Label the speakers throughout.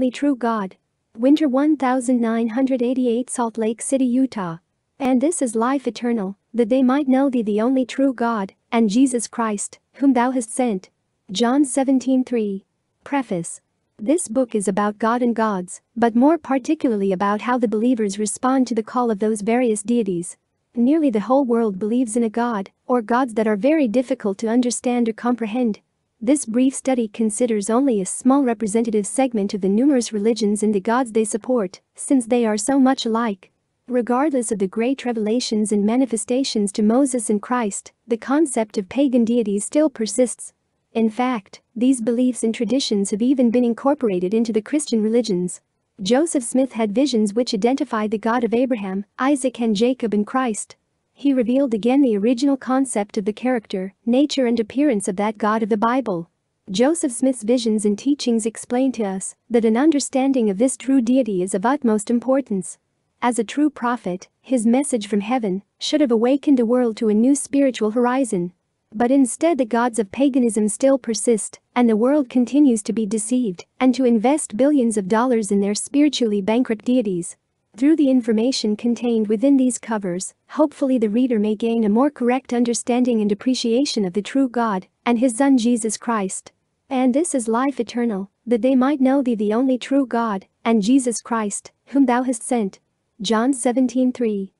Speaker 1: only true God. Winter 1988, Salt Lake City, Utah. And this is life eternal, that they might know thee the only true God, and Jesus Christ, whom thou hast sent. John 17:3. Preface. This book is about God and gods, but more particularly about how the believers respond to the call of those various deities. Nearly the whole world believes in a God, or gods that are very difficult to understand or comprehend. This brief study considers only a small representative segment of the numerous religions and the gods they support, since they are so much alike. Regardless of the great revelations and manifestations to Moses and Christ, the concept of pagan deities still persists. In fact, these beliefs and traditions have even been incorporated into the Christian religions. Joseph Smith had visions which identified the God of Abraham, Isaac and Jacob in Christ. He revealed again the original concept of the character, nature and appearance of that God of the Bible. Joseph Smith's visions and teachings explain to us that an understanding of this true deity is of utmost importance. As a true prophet, his message from heaven should have awakened the world to a new spiritual horizon. But instead the gods of paganism still persist, and the world continues to be deceived and to invest billions of dollars in their spiritually bankrupt deities. Through the information contained within these covers, hopefully the reader may gain a more correct understanding and appreciation of the true God and his Son Jesus Christ. And this is life eternal, that they might know thee the only true God, and Jesus Christ, whom thou hast sent. John 17:3.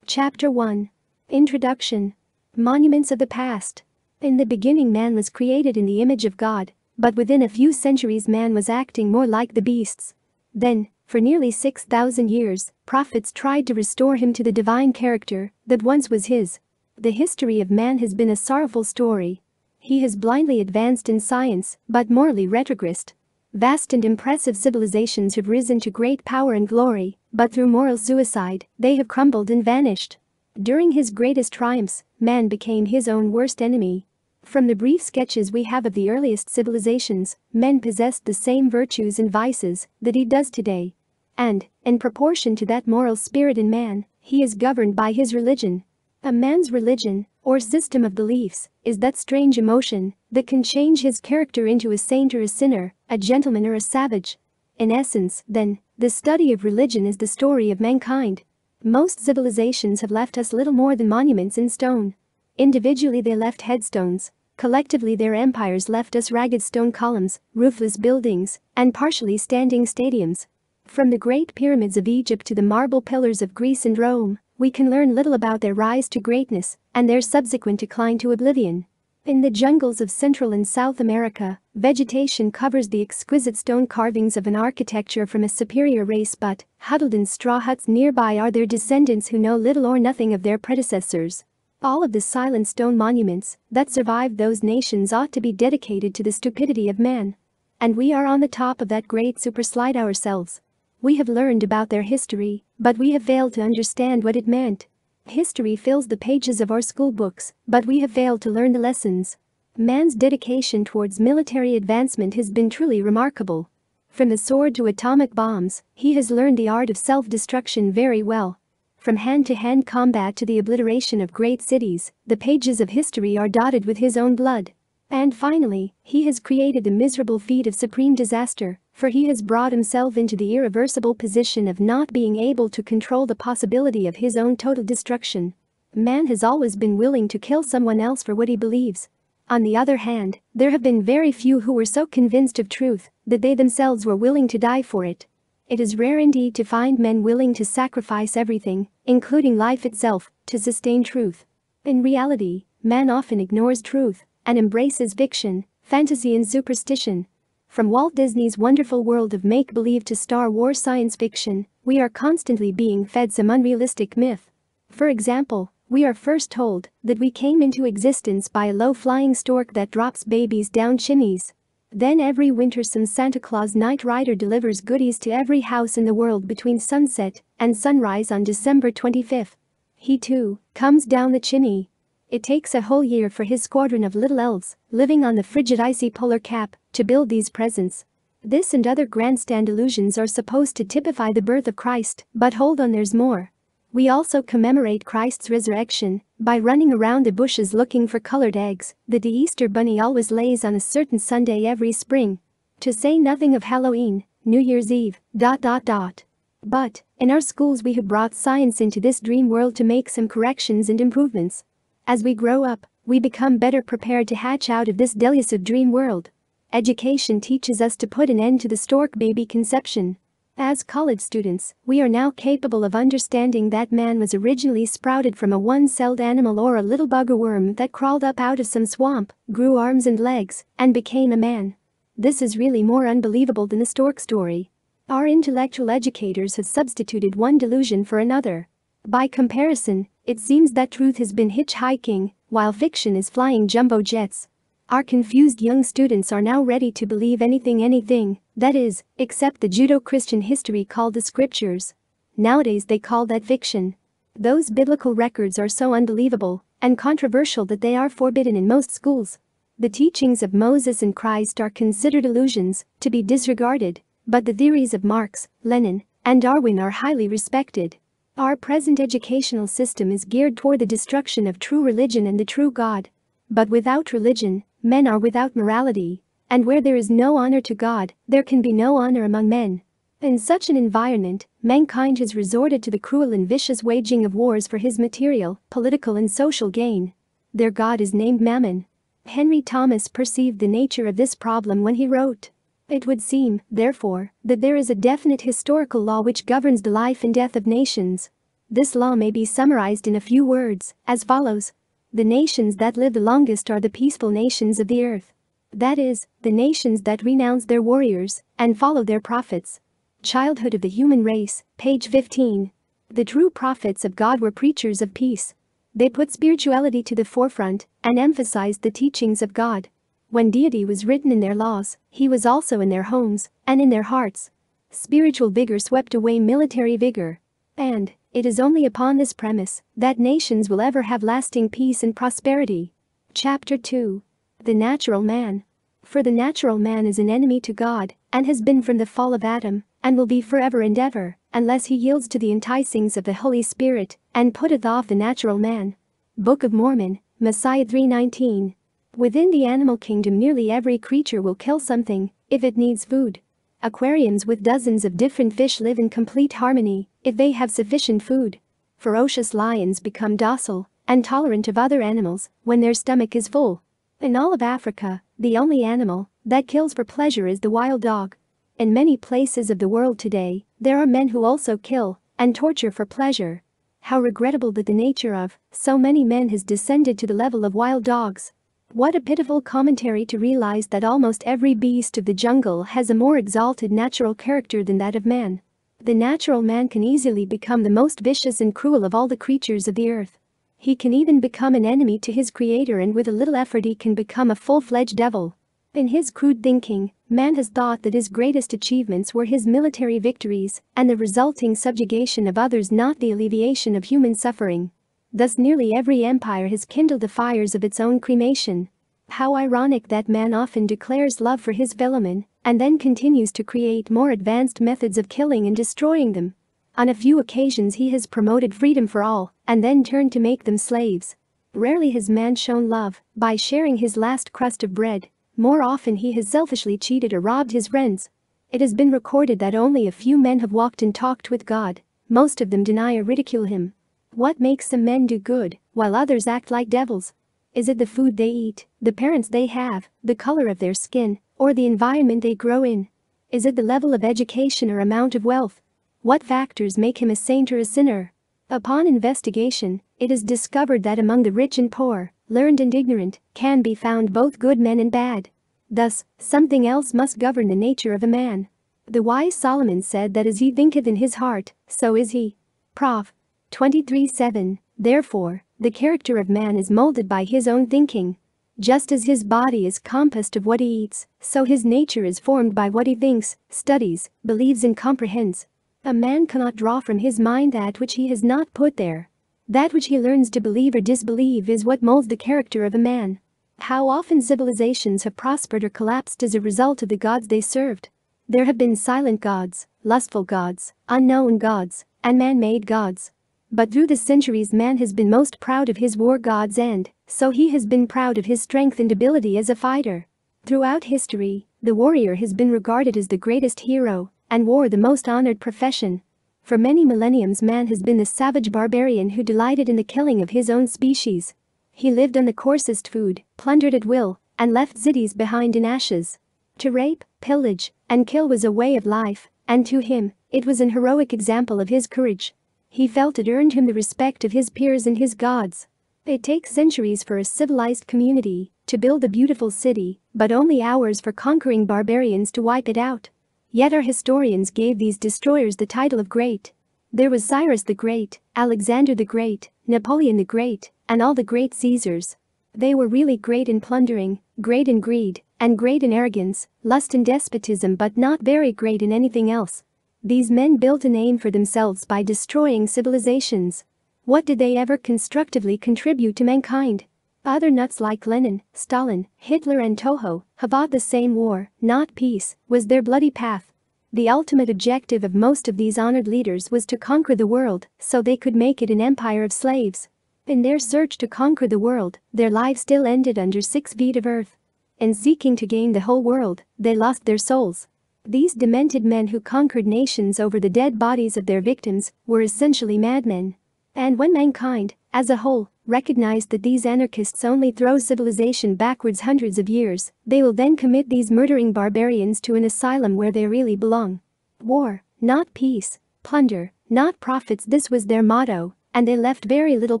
Speaker 1: Chapter 1. Introduction. Monuments of the past. In the beginning man was created in the image of God, but within a few centuries man was acting more like the beasts. Then, for nearly 6,000 years, prophets tried to restore him to the divine character that once was his. The history of man has been a sorrowful story. He has blindly advanced in science, but morally retrogressed. Vast and impressive civilizations have risen to great power and glory, but through moral suicide, they have crumbled and vanished. During his greatest triumphs, man became his own worst enemy. From the brief sketches we have of the earliest civilizations, men possessed the same virtues and vices that he does today. And, in proportion to that moral spirit in man, he is governed by his religion. A man's religion, or system of beliefs, is that strange emotion that can change his character into a saint or a sinner, a gentleman or a savage. In essence, then, the study of religion is the story of mankind. Most civilizations have left us little more than monuments in stone. Individually they left headstones. Collectively their empires left us ragged stone columns, roofless buildings, and partially standing stadiums. From the Great Pyramids of Egypt to the marble pillars of Greece and Rome, we can learn little about their rise to greatness and their subsequent decline to oblivion. In the jungles of Central and South America, vegetation covers the exquisite stone carvings of an architecture from a superior race, but, huddled in straw huts nearby are their descendants who know little or nothing of their predecessors. All of the silent stone monuments that survived those nations ought to be dedicated to the stupidity of man. And we are on the top of that great superslide ourselves. We have learned about their history, but we have failed to understand what it meant. History fills the pages of our school books, but we have failed to learn the lessons. Man's dedication towards military advancement has been truly remarkable. From the sword to atomic bombs, he has learned the art of self-destruction very well. From hand-to-hand combat to the obliteration of great cities, the pages of history are dotted with his own blood. And finally, he has created the miserable feat of supreme disaster, for he has brought himself into the irreversible position of not being able to control the possibility of his own total destruction. Man has always been willing to kill someone else for what he believes. On the other hand, there have been very few who were so convinced of truth that they themselves were willing to die for it. It is rare indeed to find men willing to sacrifice everything, including life itself, to sustain truth. In reality, man often ignores truth and embraces fiction, fantasy and superstition. From Walt Disney's wonderful world of make-believe to Star Wars science fiction, we are constantly being fed some unrealistic myth. For example, we are first told that we came into existence by a low-flying stork that drops babies down chimneys. Then every winter some Santa Claus night rider delivers goodies to every house in the world between sunset and sunrise on December 25th. He too comes down the chimney. It takes a whole year for his squadron of little elves, living on the frigid icy polar cap, to build these presents. This and other grandstand illusions are supposed to typify the birth of Christ, but hold on, there's more. We also commemorate Christ's resurrection by running around the bushes looking for colored eggs that the Easter bunny always lays on a certain Sunday every spring. To say nothing of Halloween, New Year's Eve, .. But, in our schools we have brought science into this dream world to make some corrections and improvements. As we grow up, we become better prepared to hatch out of this delusive dream world. Education teaches us to put an end to the stork baby conception. As college students, we are now capable of understanding that man was originally sprouted from a one-celled animal or a little bugger worm that crawled up out of some swamp, grew arms and legs, and became a man. This is really more unbelievable than the stork story. Our intellectual educators have substituted one delusion for another. By comparison, it seems that truth has been hitchhiking, while fiction is flying jumbo jets. Our confused young students are now ready to believe anything, that is, except the Judeo-Christian history called the scriptures. Nowadays they call that fiction. Those biblical records are so unbelievable and controversial that they are forbidden in most schools. The teachings of Moses and Christ are considered illusions, to be disregarded, but the theories of Marx, Lenin, and Darwin are highly respected. Our present educational system is geared toward the destruction of true religion and the true God. But without religion, men are without morality, and where there is no honor to God, there can be no honor among men. In such an environment, mankind has resorted to the cruel and vicious waging of wars for his material, political and social gain. Their God is named Mammon. Henry Thomas perceived the nature of this problem when he wrote, "It would seem, therefore, that there is a definite historical law which governs the life and death of nations. This law may be summarized in a few words, as follows. The nations that live the longest are the peaceful nations of the earth. That is, the nations that renounce their warriors and follow their prophets." Childhood of the Human Race, page 15. The true prophets of God were preachers of peace. They put spirituality to the forefront and emphasized the teachings of God. When deity was written in their laws, he was also in their homes and in their hearts. Spiritual vigor swept away military vigor. And it is only upon this premise that nations will ever have lasting peace and prosperity. Chapter 2. The Natural Man. For the natural man is an enemy to God and has been from the fall of Adam and will be forever and ever, unless he yields to the enticings of the Holy Spirit and putteth off the natural man. Book of Mormon, Messiah 3:19. Within the animal kingdom nearly every creature will kill something if it needs food. Aquariums with dozens of different fish live in complete harmony if they have sufficient food. Ferocious lions become docile and tolerant of other animals when their stomach is full. In all of Africa, the only animal that kills for pleasure is the wild dog. In many places of the world today, there are men who also kill and torture for pleasure. How regrettable that the nature of so many men has descended to the level of wild dogs. What a pitiful commentary to realize that almost every beast of the jungle has a more exalted natural character than that of man. The natural man can easily become the most vicious and cruel of all the creatures of the earth. He can even become an enemy to his creator, and with a little effort he can become a full-fledged devil. In his crude thinking, man has thought that his greatest achievements were his military victories and the resulting subjugation of others, not the alleviation of human suffering. Thus nearly every empire has kindled the fires of its own cremation. How ironic that man often declares love for his fellow men and then continues to create more advanced methods of killing and destroying them. On a few occasions he has promoted freedom for all and then turned to make them slaves. Rarely has man shown love by sharing his last crust of bread. More often he has selfishly cheated or robbed his friends. It has been recorded that only a few men have walked and talked with God. Most of them deny or ridicule him. What makes some men do good while others act like devils? Is it the food they eat, the parents they have, the color of their skin, or the environment they grow in? Is it the level of education or amount of wealth? What factors make him a saint or a sinner? Upon investigation, it is discovered that among the rich and poor, learned and ignorant, can be found both good men and bad. Thus, something else must govern the nature of a man. The wise Solomon said that as he thinketh in his heart, so is he. Prov. 23:7. Therefore, the character of man is molded by his own thinking. Just as his body is composed of what he eats, so his nature is formed by what he thinks, studies, believes and comprehends. A man cannot draw from his mind that which he has not put there. That which he learns to believe or disbelieve is what molds the character of a man. How often civilizations have prospered or collapsed as a result of the gods they served. There have been silent gods, lustful gods, unknown gods, and man-made gods. But through the centuries man has been most proud of his war gods, and so he has been proud of his strength and ability as a fighter. Throughout history, the warrior has been regarded as the greatest hero, and war the most honored profession. For many millenniums man has been the savage barbarian who delighted in the killing of his own species. He lived on the coarsest food, plundered at will, and left cities behind in ashes. To rape, pillage, and kill was a way of life, and to him, it was an heroic example of his courage. He felt it earned him the respect of his peers and his gods. It takes centuries for a civilized community to build a beautiful city, but only hours for conquering barbarians to wipe it out. Yet our historians gave these destroyers the title of great. There was Cyrus the Great, Alexander the Great, Napoleon the Great, and all the great Caesars. They were really great in plundering, great in greed, and great in arrogance, lust and despotism, but not very great in anything else. These men built a name for themselves by destroying civilizations. What did they ever constructively contribute to mankind? Other nuts like Lenin, Stalin, Hitler and Toho have fought the same war, not peace, was their bloody path. The ultimate objective of most of these honored leaders was to conquer the world so they could make it an empire of slaves. In their search to conquer the world, their lives still ended under 6 feet of earth. In seeking to gain the whole world, they lost their souls. These demented men who conquered nations over the dead bodies of their victims were essentially madmen. And when mankind, as a whole, recognized that these anarchists only throw civilization backwards hundreds of years, they will then commit these murdering barbarians to an asylum where they really belong. War, not peace. Plunder, not profits. This was their motto, and they left very little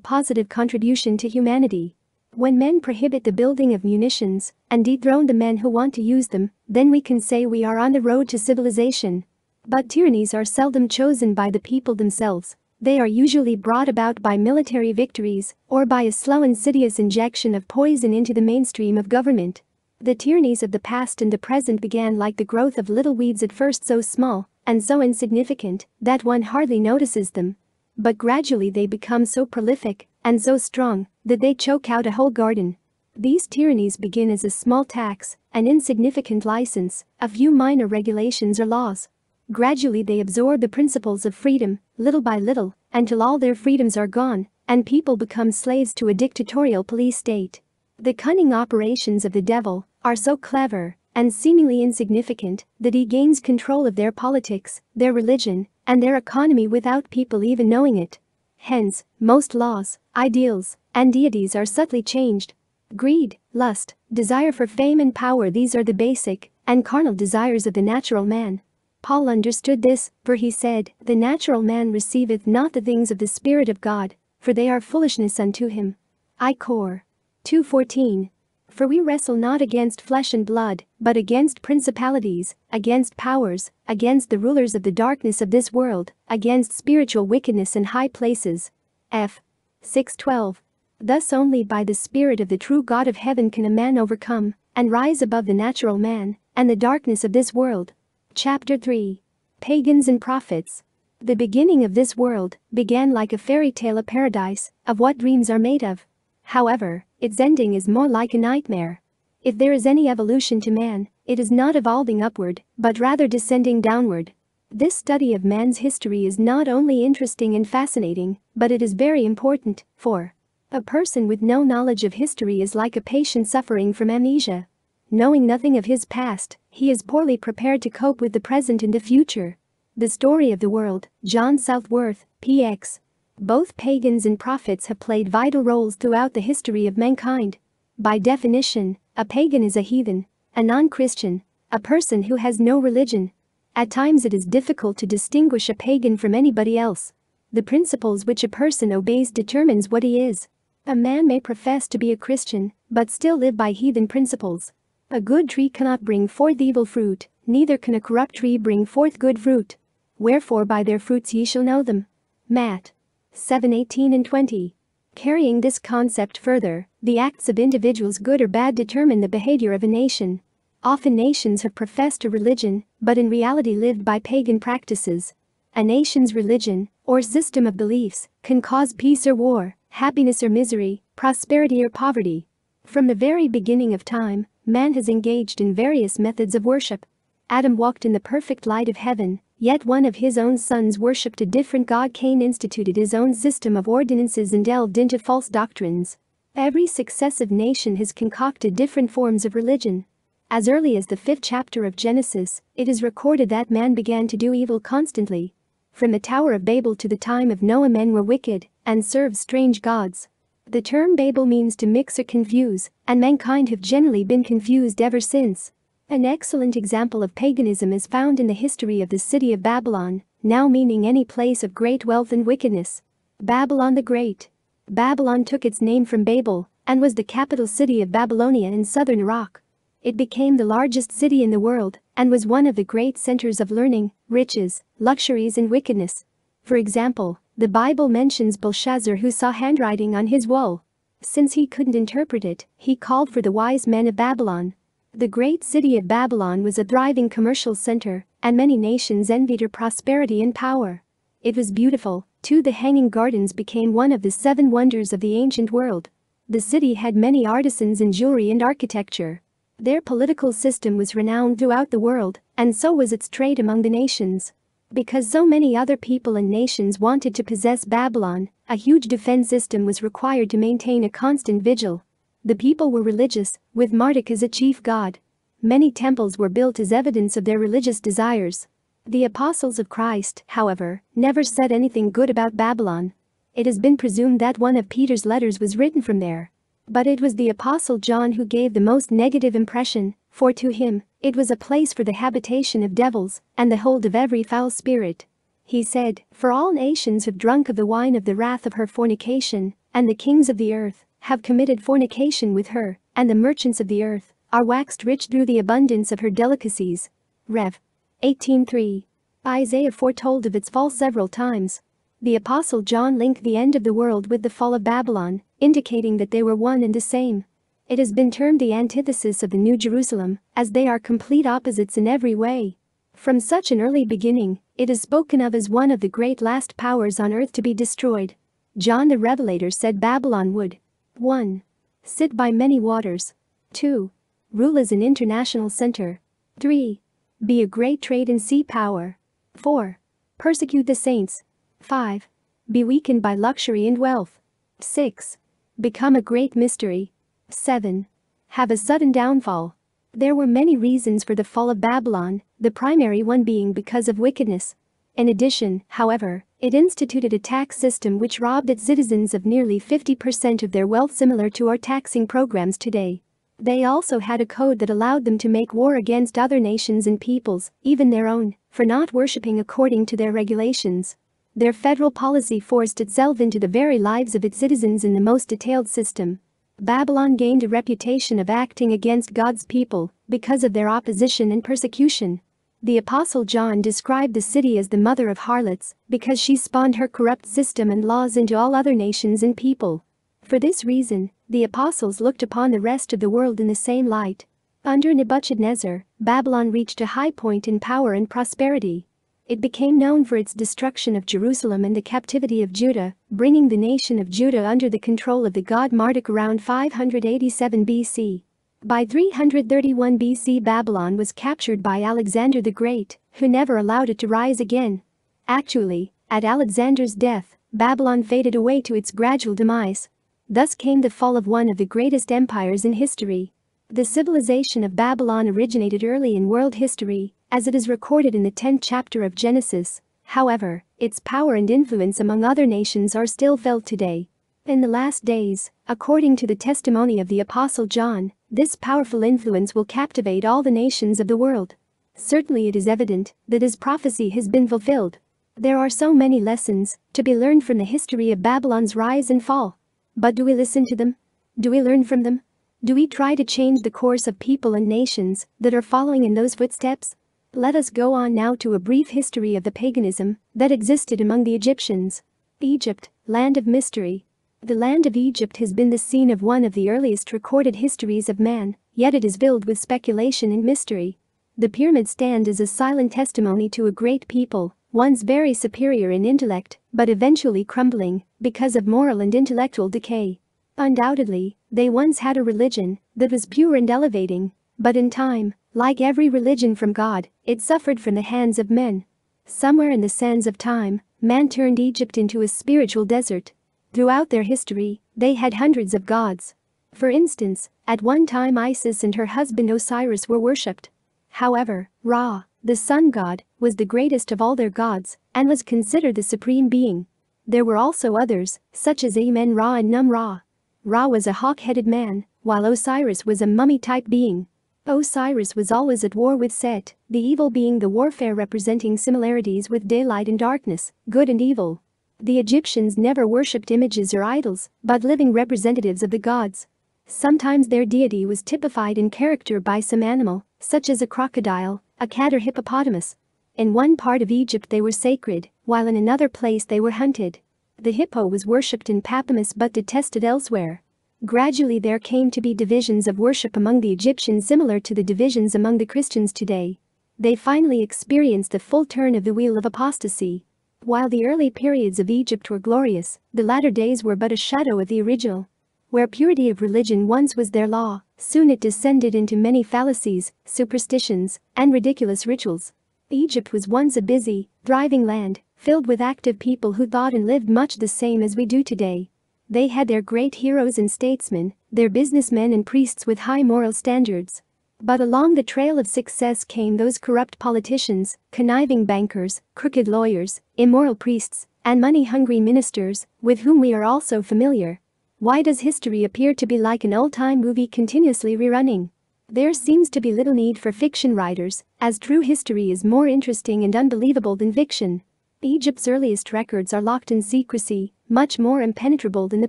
Speaker 1: positive contribution to humanity. When men prohibit the building of munitions and dethrone the men who want to use them, then we can say we are on the road to civilization. But tyrannies are seldom chosen by the people themselves. They are usually brought about by military victories or by a slow insidious injection of poison into the mainstream of government. The tyrannies of the past and the present began like the growth of little weeds, at first so small and so insignificant that one hardly notices them. But gradually they become so prolific and so strong that they choke out a whole garden. These tyrannies begin as a small tax, an insignificant license, a few minor regulations or laws. Gradually they absorb the principles of freedom, little by little, until all their freedoms are gone, and people become slaves to a dictatorial police state. The cunning operations of the devil are so clever and seemingly insignificant that he gains control of their politics, their religion, and their economy without people even knowing it. Hence, most laws, ideals, and deities are subtly changed. Greed, lust, desire for fame and power, these are the basic and carnal desires of the natural man. Paul understood this, for he said, "The natural man receiveth not the things of the Spirit of God, for they are foolishness unto him." I Cor. 2:14. For we wrestle not against flesh and blood, but against principalities, against powers, against the rulers of the darkness of this world, against spiritual wickedness in high places. F. 6:12. Thus only by the Spirit of the true God of heaven can a man overcome and rise above the natural man and the darkness of this world. Chapter 3. Pagans and Prophets. The beginning of this world began like a fairy tale, a paradise of what dreams are made of. However, its ending is more like a nightmare. If there is any evolution to man, it is not evolving upward, but rather descending downward. This study of man's history is not only interesting and fascinating, but it is very important, for a person with no knowledge of history is like a patient suffering from amnesia. Knowing nothing of his past, he is poorly prepared to cope with the present and the future. The Story of the World, John Southworth, P.X. Both pagans and prophets have played vital roles throughout the history of mankind. By definition, a pagan is a heathen, a non-Christian, a person who has no religion. At times it is difficult to distinguish a pagan from anybody else. The principles which a person obeys determines what he is. A man may profess to be a Christian, but still live by heathen principles. A good tree cannot bring forth evil fruit, neither can a corrupt tree bring forth good fruit. Wherefore by their fruits ye shall know them. Matt. 7:18 and 20. Carrying this concept further, the acts of individuals, good or bad, determine the behavior of a nation. Often nations have professed a religion, but in reality lived by pagan practices. A nation's religion, or system of beliefs, can cause peace or war, happiness or misery, prosperity or poverty. From the very beginning of time, man has engaged in various methods of worship. Adam walked in the perfect light of heaven, yet one of his own sons worshipped a different god. Cain instituted his own system of ordinances and delved into false doctrines. Every successive nation has concocted different forms of religion. As early as the 5th chapter of Genesis, it is recorded that man began to do evil constantly. From the Tower of Babel to the time of Noah, men were wicked and served strange gods. The term Babel means to mix or confuse, and mankind have generally been confused ever since. An excellent example of paganism is found in the history of the city of Babylon, now meaning any place of great wealth and wickedness. Babylon the Great. Babylon took its name from Babel and was the capital city of Babylonia in southern Iraq. It became the largest city in the world and was one of the great centers of learning, riches, luxuries and wickedness. For example, the Bible mentions Belshazzar, who saw handwriting on his wall. Since he couldn't interpret it, he called for the wise men of Babylon. The great city of Babylon was a thriving commercial center, and many nations envied her prosperity and power. It was beautiful, too. The Hanging Gardens became one of the 7 wonders of the ancient world. The city had many artisans in jewelry and architecture. Their political system was renowned throughout the world, and so was its trade among the nations. Because so many other people and nations wanted to possess Babylon, a huge defense system was required to maintain a constant vigil. The people were religious, with Marduk as a chief god. Many temples were built as evidence of their religious desires. The apostles of Christ, however, never said anything good about Babylon. It has been presumed that one of Peter's letters was written from there. But it was the apostle John who gave the most negative impression, for to him, it was a place for the habitation of devils and the hold of every foul spirit. He said, "For all nations have drunk of the wine of the wrath of her fornication, and the kings of the earth have committed fornication with her, and the merchants of the earth are waxed rich through the abundance of her delicacies." Rev. 18:3. Isaiah foretold of its fall several times. The apostle John linked the end of the world with the fall of Babylon, indicating that they were one and the same. It has been termed the antithesis of the New Jerusalem, as they are complete opposites in every way. From such an early beginning, it is spoken of as one of the great last powers on earth to be destroyed. John the Revelator said Babylon would 1. Sit by many waters. 2. Rule as an international center. 3. Be a great trade and sea power. 4. Persecute the saints. 5. Be weakened by luxury and wealth. 6. Become a great mystery. 7. Have a sudden downfall. There were many reasons for the fall of Babylon, the primary one being because of wickedness. In addition, however, it instituted a tax system which robbed its citizens of nearly 50% of their wealth, similar to our taxing programs today. They also had a code that allowed them to make war against other nations and peoples, even their own, for not worshipping according to their regulations. Their federal policy forced itself into the very lives of its citizens in the most detailed system. Babylon gained a reputation of acting against God's people because of their opposition and persecution. The apostle John described the city as the mother of harlots because she spawned her corrupt system and laws into all other nations and people. For this reason, the apostles looked upon the rest of the world in the same light. Under Nebuchadnezzar, Babylon reached a high point in power and prosperity. It became known for its destruction of Jerusalem and the captivity of Judah, bringing the nation of Judah under the control of the god Marduk around 587 BC. By 331 BC, Babylon was captured by Alexander the Great, who never allowed it to rise again. Actually, at Alexander's death, Babylon faded away to its gradual demise. Thus came the fall of one of the greatest empires in history. The civilization of Babylon originated early in world history, as it is recorded in the 10th chapter of Genesis. However, its power and influence among other nations are still felt today. In the last days, according to the testimony of the apostle John, this powerful influence will captivate all the nations of the world. Certainly it is evident that his prophecy has been fulfilled. There are so many lessons to be learned from the history of Babylon's rise and fall. But do we listen to them? Do we learn from them? Do we try to change the course of people and nations that are following in those footsteps? Let us go on now to a brief history of the paganism that existed among the Egyptians. Egypt, land of mystery. The land of Egypt has been the scene of one of the earliest recorded histories of man, yet it is filled with speculation and mystery. The pyramids stand as a silent testimony to a great people, once very superior in intellect, but eventually crumbling because of moral and intellectual decay. Undoubtedly, they once had a religion that was pure and elevating, but in time, like every religion from God, it suffered from the hands of men. Somewhere in the sands of time, man turned Egypt into a spiritual desert. Throughout their history, they had hundreds of gods. For instance, at one time Isis and her husband Osiris were worshipped. However, Ra, the sun god, was the greatest of all their gods and was considered the supreme being. There were also others, such as Amen-Ra and Num-Ra. Ra was a hawk-headed man, while Osiris was a mummy-type being. Osiris was always at war with Set, the evil being, the warfare representing similarities with daylight and darkness, good and evil. The Egyptians never worshipped images or idols, but living representatives of the gods. Sometimes their deity was typified in character by some animal, such as a crocodile, a cat or hippopotamus. In one part of Egypt they were sacred, while in another place they were hunted. The hippo was worshipped in Papamus but detested elsewhere. Gradually there came to be divisions of worship among the Egyptians similar to the divisions among the Christians today. They finally experienced the full turn of the wheel of apostasy. While the early periods of Egypt were glorious, the latter days were but a shadow of the original. Where purity of religion once was their law, soon it descended into many fallacies, superstitions, and ridiculous rituals. Egypt was once a busy, thriving land, filled with active people who thought and lived much the same as we do today. They had their great heroes and statesmen, their businessmen and priests with high moral standards. But along the trail of success came those corrupt politicians, conniving bankers, crooked lawyers, immoral priests, and money-hungry ministers, with whom we are also familiar. Why does history appear to be like an old-time movie continuously rerunning? There seems to be little need for fiction writers, as true history is more interesting and unbelievable than fiction. Egypt's earliest records are locked in secrecy, much more impenetrable than the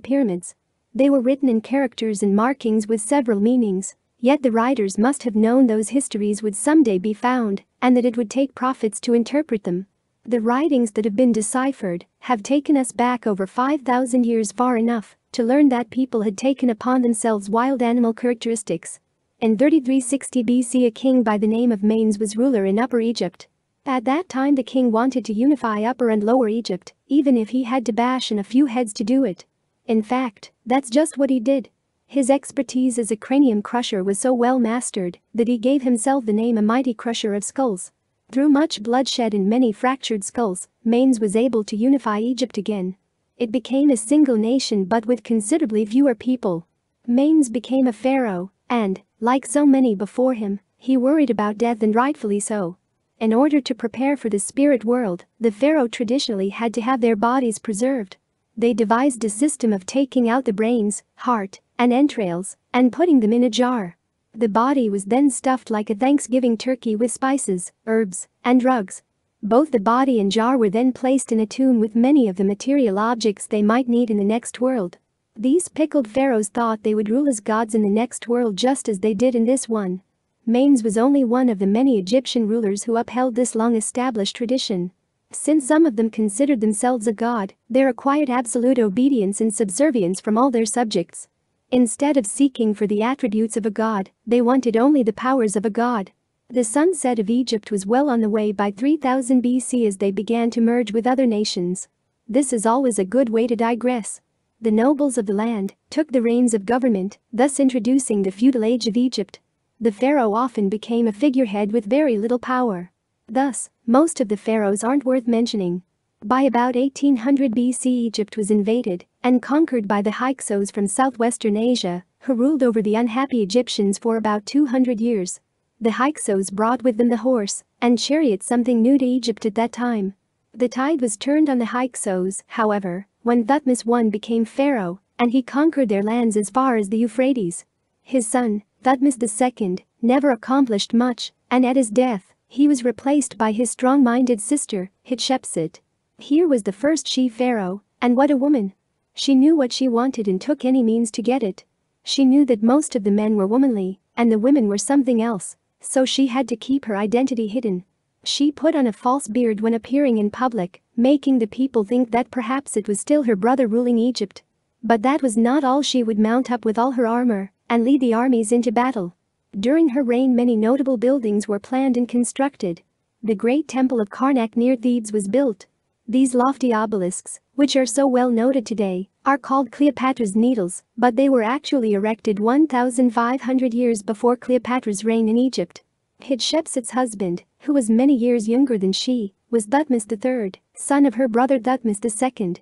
Speaker 1: pyramids. They were written in characters and markings with several meanings, yet the writers must have known those histories would someday be found, and that it would take prophets to interpret them. The writings that have been deciphered have taken us back over 5,000 years, far enough to learn that people had taken upon themselves wild animal characteristics. In 3360 BC, a king by the name of Manes was ruler in Upper Egypt. At that time the king wanted to unify Upper and Lower Egypt, even if he had to bash in a few heads to do it. In fact, that's just what he did. His expertise as a cranium crusher was so well mastered that he gave himself the name a mighty crusher of skulls. Through much bloodshed and many fractured skulls, Manes was able to unify Egypt again. It became a single nation but with considerably fewer people. Manes became a pharaoh, and, like so many before him, he worried about death, and rightfully so. In order to prepare for the spirit world, the pharaoh traditionally had to have their bodies preserved. They devised a system of taking out the brains, heart, and entrails, and putting them in a jar. The body was then stuffed like a Thanksgiving turkey with spices, herbs, and drugs. Both the body and jar were then placed in a tomb with many of the material objects they might need in the next world. These pickled pharaohs thought they would rule as gods in the next world just as they did in this one. Manes was only one of the many Egyptian rulers who upheld this long-established tradition. Since some of them considered themselves a god, they required absolute obedience and subservience from all their subjects. Instead of seeking for the attributes of a god, they wanted only the powers of a god. The sunset of Egypt was well on the way by 3000 BC as they began to merge with other nations. This is always a good way to digress. The nobles of the land took the reins of government, thus introducing the feudal age of Egypt. The pharaoh often became a figurehead with very little power. Thus, most of the pharaohs aren't worth mentioning. By about 1800 BC, Egypt was invaded and conquered by the Hyksos from southwestern Asia, who ruled over the unhappy Egyptians for about 200 years. The Hyksos brought with them the horse and chariot, something new to Egypt at that time. The tide was turned on the Hyksos, however, when Thutmose I became pharaoh, and he conquered their lands as far as the Euphrates. His son, Thutmose II, never accomplished much, and at his death, he was replaced by his strong-minded sister, Hatshepsut. Here was the first she-pharaoh, and what a woman! She knew what she wanted and took any means to get it. She knew that most of the men were womanly, and the women were something else, so she had to keep her identity hidden. She put on a false beard when appearing in public, making the people think that perhaps it was still her brother ruling Egypt. But that was not all. She would mount up with all her armor and lead the armies into battle. During her reign, many notable buildings were planned and constructed. The great temple of Karnak near Thebes was built. These lofty obelisks, which are so well noted today, are called Cleopatra's Needles, but they were actually erected 1,500 years before Cleopatra's reign in Egypt. Hatshepsut's husband, who was many years younger than she, was Thutmose III, son of her brother Thutmose II.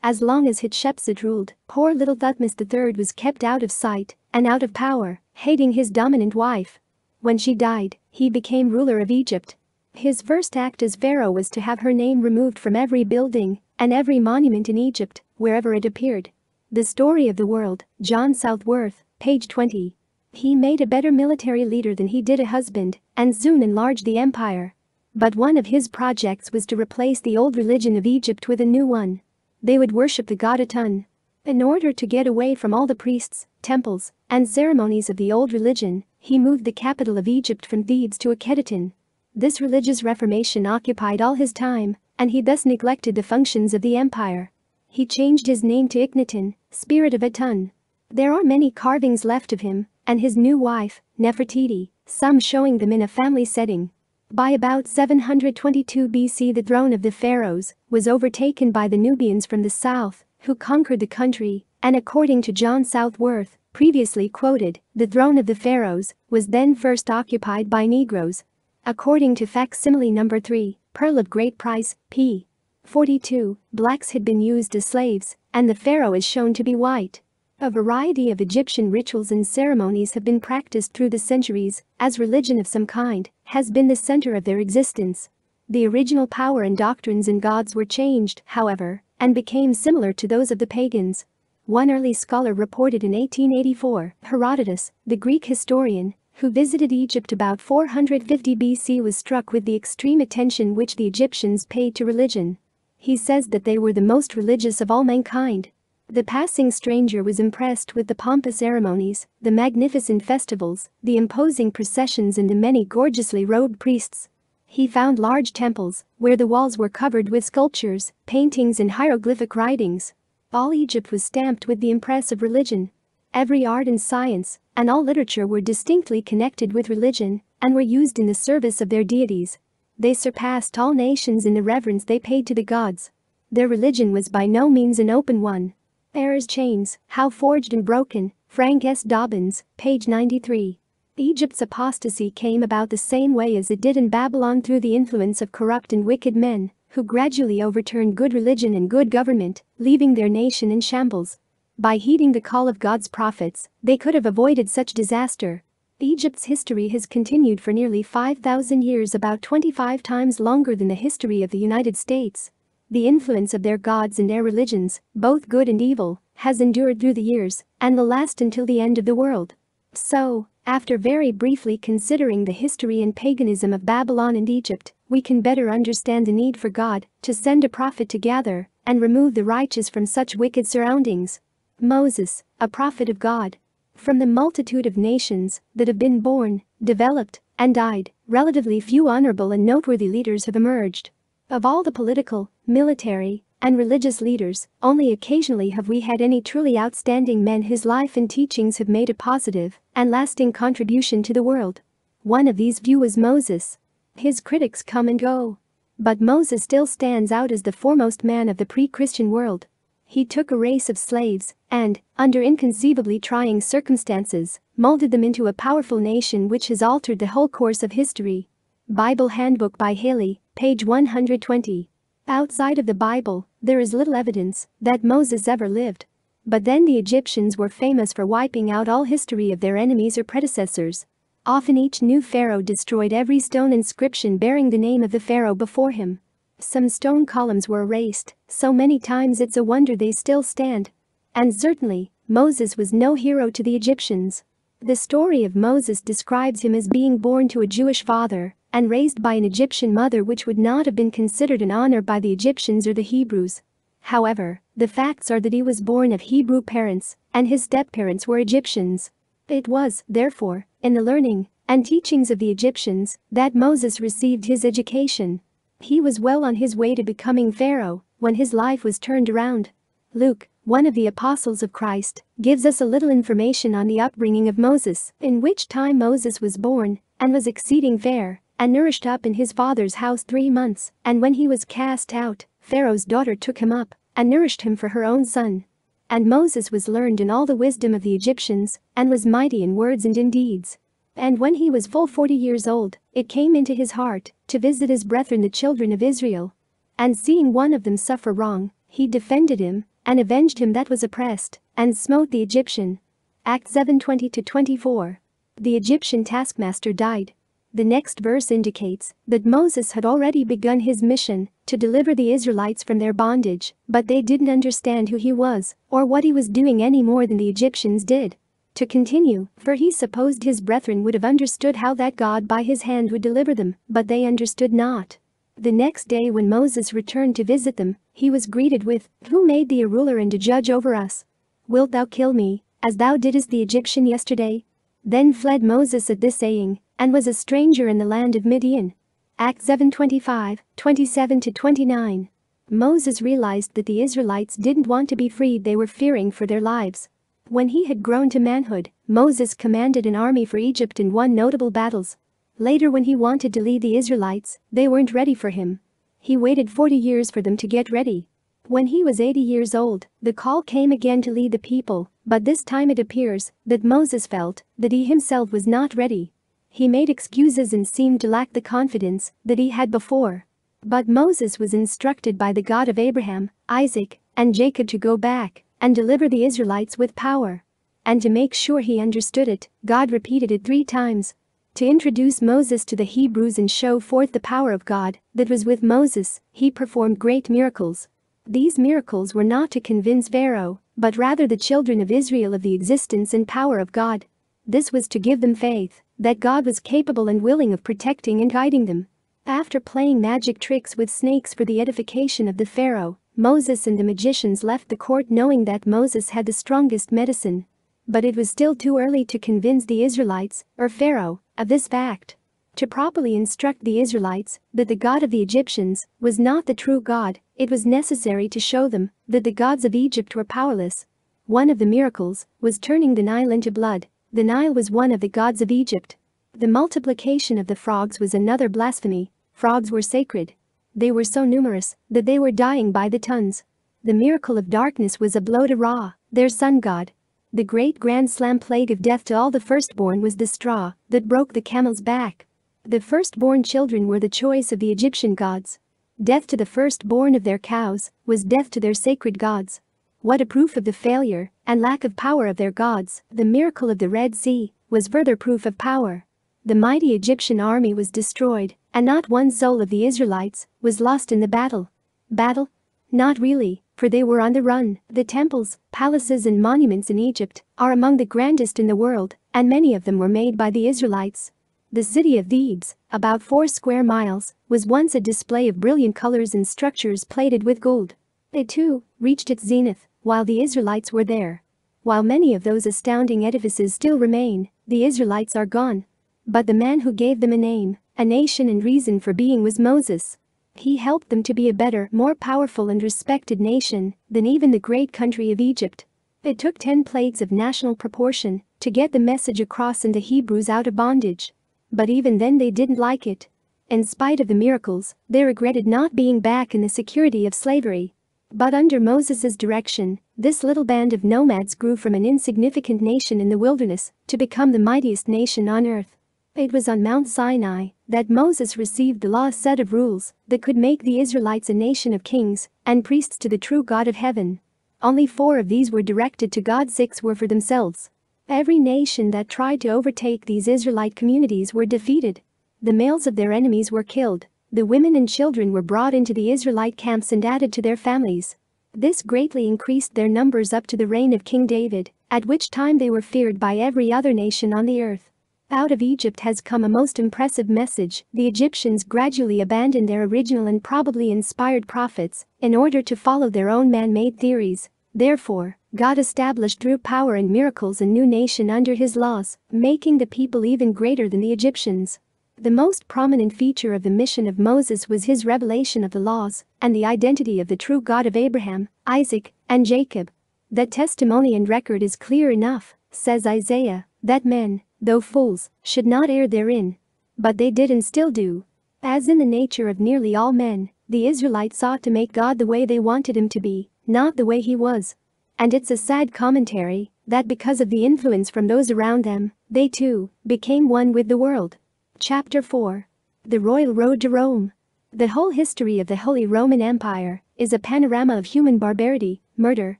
Speaker 1: As long as Hatshepsut ruled, poor little Thutmose III was kept out of sight and out of power, hating his dominant wife. When she died, he became ruler of Egypt. His first act as pharaoh was to have her name removed from every building and every monument in Egypt, wherever it appeared. The Story of the World, John Southworth, page 20. He made a better military leader than he did a husband, and soon enlarged the empire. But one of his projects was to replace the old religion of Egypt with a new one. They would worship the god Aten. In order to get away from all the priests, temples, and ceremonies of the old religion, he moved the capital of Egypt from Thebes to Akhetaten. This religious reformation occupied all his time, and he thus neglected the functions of the empire. He changed his name to Ikhnaten, spirit of Aten. There are many carvings left of him and his new wife, Nefertiti, some showing them in a family setting. By about 722 BC, the throne of the pharaohs was overtaken by the Nubians from the south, who conquered the country, and according to John Southworth, previously quoted, the throne of the pharaohs was then first occupied by Negroes. According to facsimile number 3, Pearl of Great Price, p. 42, blacks had been used as slaves, and the pharaoh is shown to be white. A variety of Egyptian rituals and ceremonies have been practiced through the centuries, as religion of some kind has been the center of their existence. The original power and doctrines and gods were changed, however, and became similar to those of the pagans. One early scholar reported in 1884, Herodotus, the Greek historian, who visited Egypt about 450 BC, was struck with the extreme attention which the Egyptians paid to religion. He says that they were the most religious of all mankind. The passing stranger was impressed with the pompous ceremonies, the magnificent festivals, the imposing processions, and the many gorgeously robed priests. He found large temples, where the walls were covered with sculptures, paintings, and hieroglyphic writings. All Egypt was stamped with the impress of religion. Every art and science, and all literature were distinctly connected with religion, and were used in the service of their deities. They surpassed all nations in the reverence they paid to the gods. Their religion was by no means an open one. Errors chains, how forged and broken, Frank S. Dobbins, page 93. Egypt's apostasy came about the same way as it did in Babylon, through the influence of corrupt and wicked men, who gradually overturned good religion and good government, leaving their nation in shambles. By heeding the call of God's prophets, they could have avoided such disaster. Egypt's history has continued for nearly 5,000 years, about 25 times longer than the history of the United States. The influence of their gods and their religions, both good and evil, has endured through the years and will last until the end of the world. So, after very briefly considering the history and paganism of Babylon and Egypt, we can better understand the need for God to send a prophet to gather and remove the righteous from such wicked surroundings. Moses, a prophet of God. From the multitude of nations that have been born, developed, and died, relatively few honorable and noteworthy leaders have emerged. Of all the political, military, and religious leaders, only occasionally have we had any truly outstanding men whose life and teachings have made a positive and lasting contribution to the world. One of these few was Moses. His critics come and go. But Moses still stands out as the foremost man of the pre-Christian world. He took a race of slaves and, under inconceivably trying circumstances, molded them into a powerful nation which has altered the whole course of history. Bible Handbook by Haley, page 120. Outside of the Bible, there is little evidence that Moses ever lived. But then the Egyptians were famous for wiping out all history of their enemies or predecessors. Often each new pharaoh destroyed every stone inscription bearing the name of the pharaoh before him. Some stone columns were erased so many times it's a wonder they still stand. And certainly, Moses was no hero to the Egyptians. The story of Moses describes him as being born to a Jewish father and raised by an Egyptian mother, which would not have been considered an honor by the Egyptians or the Hebrews. However, the facts are that he was born of Hebrew parents and his step-parents were Egyptians. It was, therefore, in the learning and teachings of the Egyptians that Moses received his education. He was well on his way to becoming Pharaoh when his life was turned around. Luke, one of the apostles of Christ, gives us a little information on the upbringing of Moses, in which time Moses was born and was exceeding fair and nourished up in his father's house 3 months, and when he was cast out, Pharaoh's daughter took him up and nourished him for her own son. And Moses was learned in all the wisdom of the Egyptians and was mighty in words and in deeds. And when he was full 40 years old, it came into his heart to visit his brethren the children of Israel. And seeing one of them suffer wrong, he defended him and avenged him that was oppressed, and smote the Egyptian. Acts 7:20-24. The Egyptian taskmaster died. The next verse indicates that Moses had already begun his mission to deliver the Israelites from their bondage, but they didn't understand who he was or what he was doing any more than the Egyptians did. To continue, for he supposed his brethren would have understood how that God by his hand would deliver them, but they understood not. The next day when Moses returned to visit them, he was greeted with, "Who made thee a ruler and a judge over us? Wilt thou kill me, as thou didst the Egyptian yesterday?" Then fled Moses at this saying, and was a stranger in the land of Midian. Acts 7:25, 27-29. Moses realized that the Israelites didn't want to be freed, they were fearing for their lives. When he had grown to manhood, Moses commanded an army for Egypt and won notable battles. Later when he wanted to lead the Israelites, they weren't ready for him. He waited 40 years for them to get ready. When he was 80 years old, the call came again to lead the people, but this time it appears that Moses felt that he himself was not ready. He made excuses and seemed to lack the confidence that he had before. But Moses was instructed by the God of Abraham, Isaac, and Jacob to go back and deliver the Israelites with power. And to make sure he understood it, God repeated it 3 times. To introduce Moses to the Hebrews and show forth the power of God that was with Moses, he performed great miracles. These miracles were not to convince Pharaoh, but rather the children of Israel of the existence and power of God. This was to give them faith that God was capable and willing of protecting and guiding them. After playing magic tricks with snakes for the edification of the Pharaoh, Moses and the magicians left the court knowing that Moses had the strongest medicine. But it was still too early to convince the Israelites, or Pharaoh, of this fact. To properly instruct the Israelites that the God of the Egyptians was not the true God, it was necessary to show them that the gods of Egypt were powerless. One of the miracles was turning the Nile into blood. The Nile was one of the gods of Egypt. The multiplication of the frogs was another blasphemy. Frogs were sacred. They were so numerous that they were dying by the tons. The miracle of darkness was a blow to Ra, their sun god. The great grand slam plague of death to all the firstborn was the straw that broke the camel's back. The firstborn children were the choice of the Egyptian gods. Death to the firstborn of their cows was death to their sacred gods. What a proof of the failure and lack of power of their gods. The miracle of the Red Sea was further proof of power. The mighty Egyptian army was destroyed, and not one soul of the Israelites was lost in the battle. Battle? Not really, for they were on the run. The temples, palaces and monuments in Egypt are among the grandest in the world, and many of them were made by the Israelites. The city of Thebes, about 4 square miles, was once a display of brilliant colors and structures plated with gold. It too reached its zenith while the Israelites were there. While many of those astounding edifices still remain, the Israelites are gone. But the man who gave them a name, a nation and reason for being was Moses. He helped them to be a better, more powerful and respected nation than even the great country of Egypt. It took 10 plagues of national proportion to get the message across and the Hebrews out of bondage. But even then they didn't like it. In spite of the miracles, they regretted not being back in the security of slavery. But under Moses' direction, this little band of nomads grew from an insignificant nation in the wilderness to become the mightiest nation on earth. It was on Mount Sinai that Moses received the law set of rules that could make the Israelites a nation of kings and priests to the true God of heaven. Only 4 of these were directed to God, 6 were for themselves. Every nation that tried to overtake these Israelite communities were defeated. The males of their enemies were killed. The women and children were brought into the Israelite camps and added to their families. This greatly increased their numbers up to the reign of King David, at which time they were feared by every other nation on the earth. Out of Egypt has come a most impressive message. The Egyptians gradually abandoned their original and probably inspired prophets in order to follow their own man-made theories. Therefore, God established through power and miracles a new nation under his laws, making the people even greater than the Egyptians. The most prominent feature of the mission of Moses was his revelation of the laws and the identity of the true God of Abraham, Isaac, and Jacob. That testimony and record is clear enough, says Isaiah, that men, though fools, should not err therein. But they did and still do. As in the nature of nearly all men, the Israelites sought to make God the way they wanted him to be, not the way he was. And it's a sad commentary that because of the influence from those around them, they too became one with the world. Chapter 4. The Royal Road to Rome. The whole history of the Holy Roman Empire is a panorama of human barbarity, murder,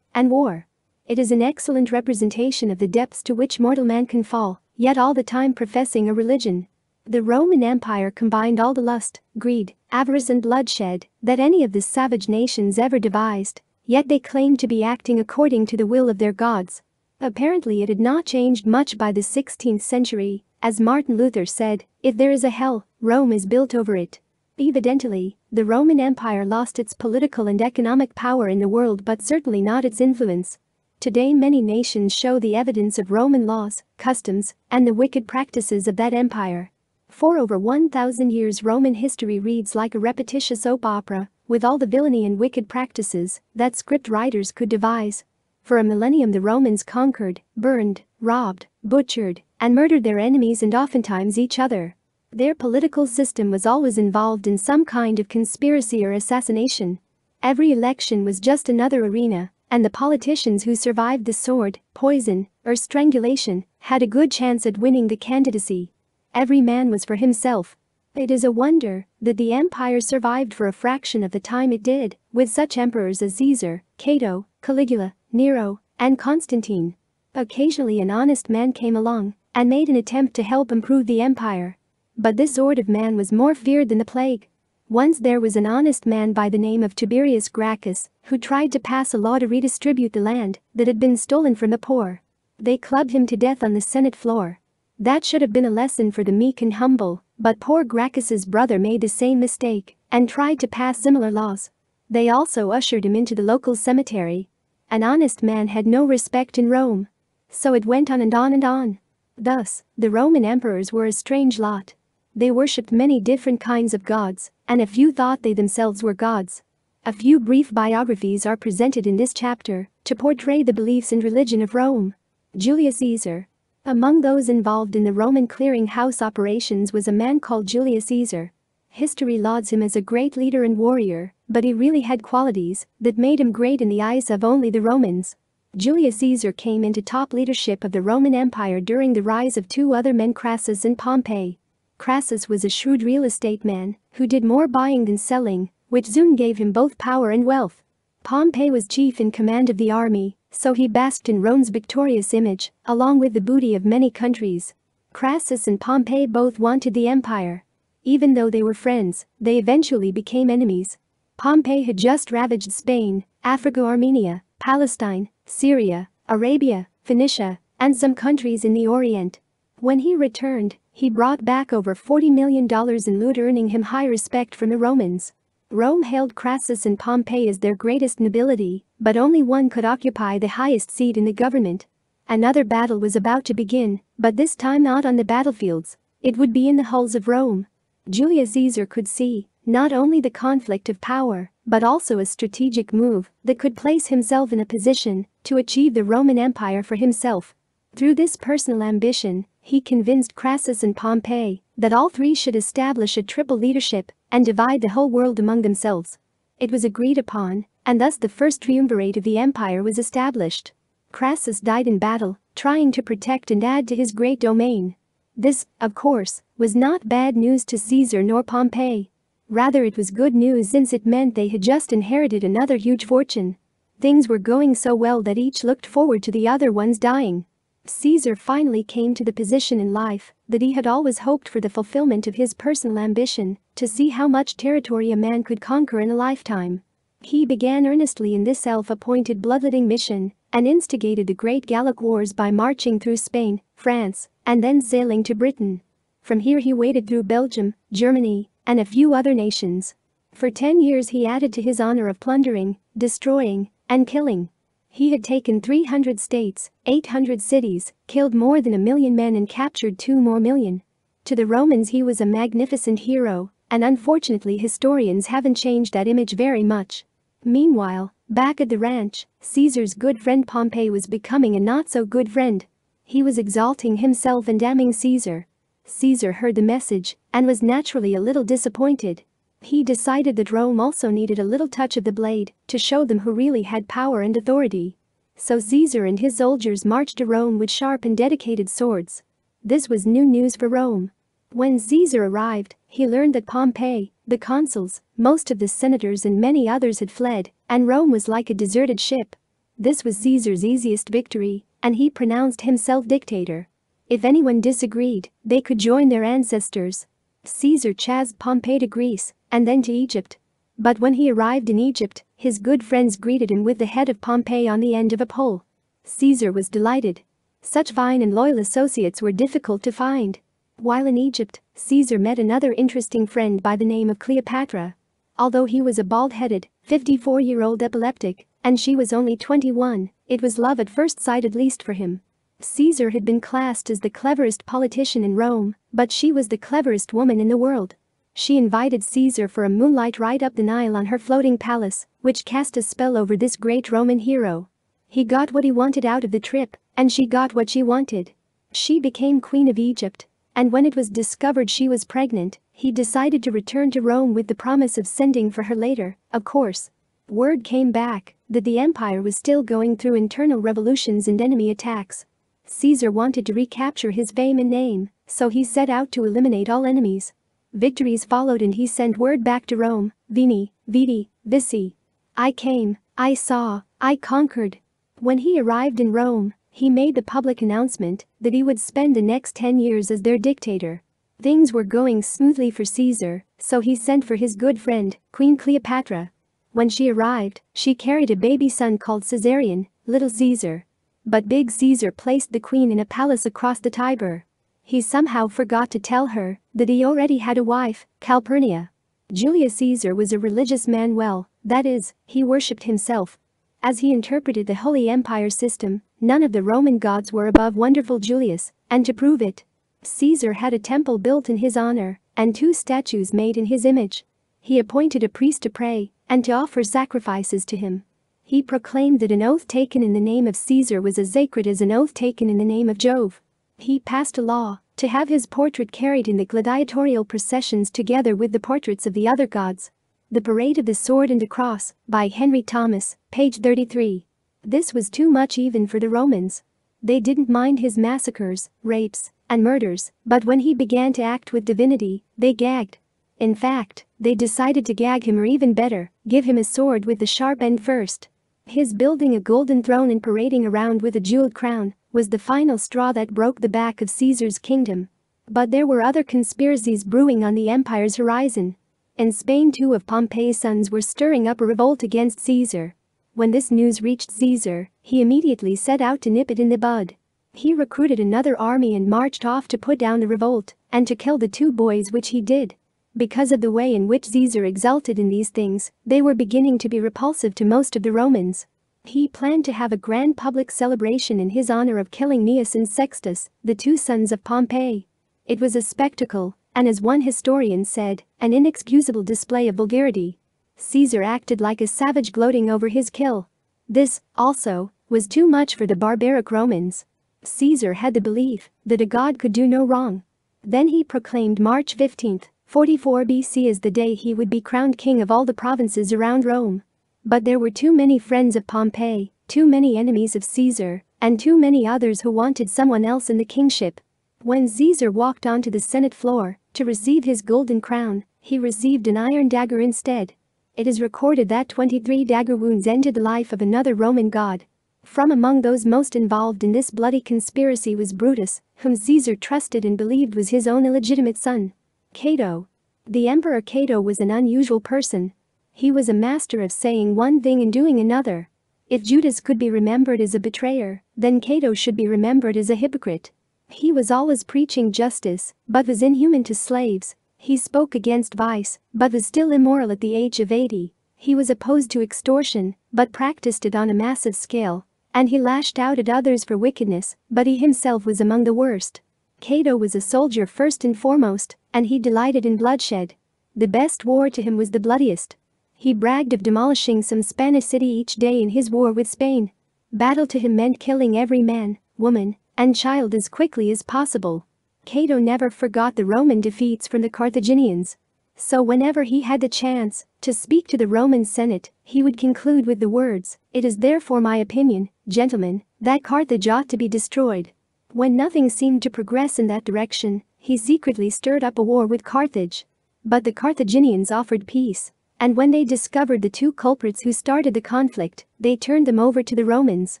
Speaker 1: and war. It is an excellent representation of the depths to which mortal man can fall, yet all the time professing a religion. The Roman Empire combined all the lust, greed, avarice and bloodshed that any of the savage nations ever devised, yet they claimed to be acting according to the will of their gods. Apparently it had not changed much by the 16th century, as Martin Luther said, "If there is a hell, Rome is built over it." Evidently, the Roman Empire lost its political and economic power in the world but certainly not its influence. Today many nations show the evidence of Roman laws, customs, and the wicked practices of that empire. For over 1,000 years Roman history reads like a repetitious soap opera, with all the villainy and wicked practices that script writers could devise. For a millennium the Romans conquered, burned, robbed, butchered, and murdered their enemies and oftentimes each other. Their political system was always involved in some kind of conspiracy or assassination. Every election was just another arena, and the politicians who survived the sword, poison, or strangulation had a good chance at winning the candidacy. Every man was for himself. It is a wonder that the empire survived for a fraction of the time it did, with such emperors as Caesar, Cato, Caligula, Nero, and Constantine. Occasionally an honest man came along and made an attempt to help improve the empire. But this sort of man was more feared than the plague. Once there was an honest man by the name of Tiberius Gracchus who tried to pass a law to redistribute the land that had been stolen from the poor. They clubbed him to death on the Senate floor. That should have been a lesson for the meek and humble, but poor Gracchus's brother made the same mistake and tried to pass similar laws. They also ushered him into the local cemetery. An honest man had no respect in Rome. So it went on and on and on. Thus, the Roman emperors were a strange lot. They worshipped many different kinds of gods, and a few thought they themselves were gods. A few brief biographies are presented in this chapter to portray the beliefs and religion of Rome. Julius Caesar. Among those involved in the Roman clearing-house operations was a man called Julius Caesar. History lauds him as a great leader and warrior, but he really had qualities that made him great in the eyes of only the Romans. Julius Caesar came into top leadership of the Roman Empire during the rise of two other men, Crassus and Pompey. Crassus was a shrewd real estate man who did more buying than selling, which soon gave him both power and wealth. Pompey was chief in command of the army, so he basked in Rome's victorious image, along with the booty of many countries. Crassus and Pompey both wanted the empire. Even though they were friends, they eventually became enemies. Pompey had just ravaged Spain, Africa, Armenia, Palestine, Syria, Arabia, Phoenicia, and some countries in the Orient. When he returned, he brought back over $40 million in loot, earning him high respect from the Romans. Rome hailed Crassus and Pompey as their greatest nobility, but only one could occupy the highest seat in the government. Another battle was about to begin, but this time not on the battlefields. It would be in the halls of Rome. Julius Caesar could see not only the conflict of power, but also a strategic move that could place himself in a position to achieve the Roman Empire for himself. Through this personal ambition, he convinced Crassus and Pompey that all three should establish a triple leadership and divide the whole world among themselves. It was agreed upon, and thus the first triumvirate of the empire was established. Crassus died in battle, trying to protect and add to his great domain. This, of course, was not bad news to Caesar nor Pompey. Rather, it was good news, since it meant they had just inherited another huge fortune. Things were going so well that each looked forward to the other one's dying. Caesar finally came to the position in life that he had always hoped for, the fulfillment of his personal ambition to see how much territory a man could conquer in a lifetime. He began earnestly in this self-appointed bloodletting mission and instigated the Great Gallic Wars by marching through Spain, France, and then sailing to Britain. From here he waded through Belgium, Germany, and a few other nations. For 10 years he added to his honor of plundering, destroying, and killing. He had taken 300 states, 800 cities, killed more than 1 million men and captured 2 more million. To the Romans he was a magnificent hero, and unfortunately historians haven't changed that image very much. Meanwhile, back at the ranch, Caesar's good friend Pompey was becoming a not-so-good friend. He was exalting himself and damning Caesar. Caesar heard the message and was naturally a little disappointed. He decided that Rome also needed a little touch of the blade to show them who really had power and authority. So Caesar and his soldiers marched to Rome with sharp and dedicated swords. This was new news for Rome. When Caesar arrived, he learned that Pompey, the consuls, most of the senators and many others had fled, and Rome was like a deserted ship. This was Caesar's easiest victory, and he pronounced himself dictator. If anyone disagreed, they could join their ancestors. Caesar chased Pompey to Greece, and then to Egypt. But when he arrived in Egypt, his good friends greeted him with the head of Pompey on the end of a pole. Caesar was delighted. Such fine and loyal associates were difficult to find. While in Egypt, Caesar met another interesting friend by the name of Cleopatra. Although he was a bald-headed, 54-year-old epileptic, and she was only 21, it was love at first sight, at least for him. Caesar had been classed as the cleverest politician in Rome, but she was the cleverest woman in the world. She invited Caesar for a moonlight ride up the Nile on her floating palace, which cast a spell over this great Roman hero. He got what he wanted out of the trip, and she got what she wanted. She became Queen of Egypt, and when it was discovered she was pregnant, he decided to return to Rome with the promise of sending for her later. Of course, word came back that the empire was still going through internal revolutions and enemy attacks. Caesar wanted to recapture his fame and name, so he set out to eliminate all enemies. Victories followed and he sent word back to Rome, Veni, Vidi, Vici. I came, I saw, I conquered. When he arrived in Rome, he made the public announcement that he would spend the next 10 years as their dictator. Things were going smoothly for Caesar, so he sent for his good friend, Queen Cleopatra. When she arrived, she carried a baby son called Caesarion, Little Caesar. But Big Caesar placed the queen in a palace across the Tiber. He somehow forgot to tell her that he already had a wife, Calpurnia. Julius Caesar was a religious man, that is, he worshipped himself. As he interpreted the Holy Empire system, none of the Roman gods were above wonderful Julius, and to prove it, Caesar had a temple built in his honor and 2 statues made in his image. He appointed a priest to pray and to offer sacrifices to him. He proclaimed that an oath taken in the name of Caesar was as sacred as an oath taken in the name of Jove. He passed a law to have his portrait carried in the gladiatorial processions together with the portraits of the other gods. The Parade of the Sword and the Cross, by Henry Thomas, page 33. This was too much even for the Romans. They didn't mind his massacres, rapes, and murders, but when he began to act with divinity, they gagged. In fact, they decided to gag him, or even better, give him a sword with the sharp end first. His building a golden throne and parading around with a jeweled crown was the final straw that broke the back of Caesar's kingdom. But there were other conspiracies brewing on the empire's horizon. In Spain, 2 of Pompey's sons were stirring up a revolt against Caesar. When this news reached Caesar, he immediately set out to nip it in the bud. He recruited another army and marched off to put down the revolt and to kill the 2 boys, which he did. Because of the way in which Caesar exulted in these things, they were beginning to be repulsive to most of the Romans. He planned to have a grand public celebration in his honor of killing Gnaeus and Sextus, the 2 sons of Pompey. It was a spectacle, and as one historian said, an inexcusable display of vulgarity. Caesar acted like a savage, gloating over his kill. This, also, was too much for the barbaric Romans. Caesar had the belief that a god could do no wrong. Then he proclaimed March 15, 44 BC as the day he would be crowned king of all the provinces around Rome. But there were too many friends of Pompey, too many enemies of Caesar, and too many others who wanted someone else in the kingship. When Caesar walked onto the Senate floor to receive his golden crown, he received an iron dagger instead. It is recorded that 23 dagger wounds ended the life of another Roman god. From among those most involved in this bloody conspiracy was Brutus, whom Caesar trusted and believed was his own illegitimate son. Cato. The Emperor Cato was an unusual person. He was a master of saying one thing and doing another. If Judas could be remembered as a betrayer, then Cato should be remembered as a hypocrite. He was always preaching justice, but was inhuman to slaves. He spoke against vice, but was still immoral at the age of 80. He was opposed to extortion, but practiced it on a massive scale. And he lashed out at others for wickedness, but he himself was among the worst. Cato was a soldier first and foremost, and he delighted in bloodshed. The best war to him was the bloodiest. He bragged of demolishing some Spanish city each day in his war with Spain. Battle to him meant killing every man, woman, and child as quickly as possible. Cato never forgot the Roman defeats from the Carthaginians. So whenever he had the chance to speak to the Roman Senate, he would conclude with the words, "It is therefore my opinion, gentlemen, that Carthage ought to be destroyed." When nothing seemed to progress in that direction, he secretly stirred up a war with Carthage. But the Carthaginians offered peace, And when they discovered the two culprits who started the conflict, they turned them over to the Romans.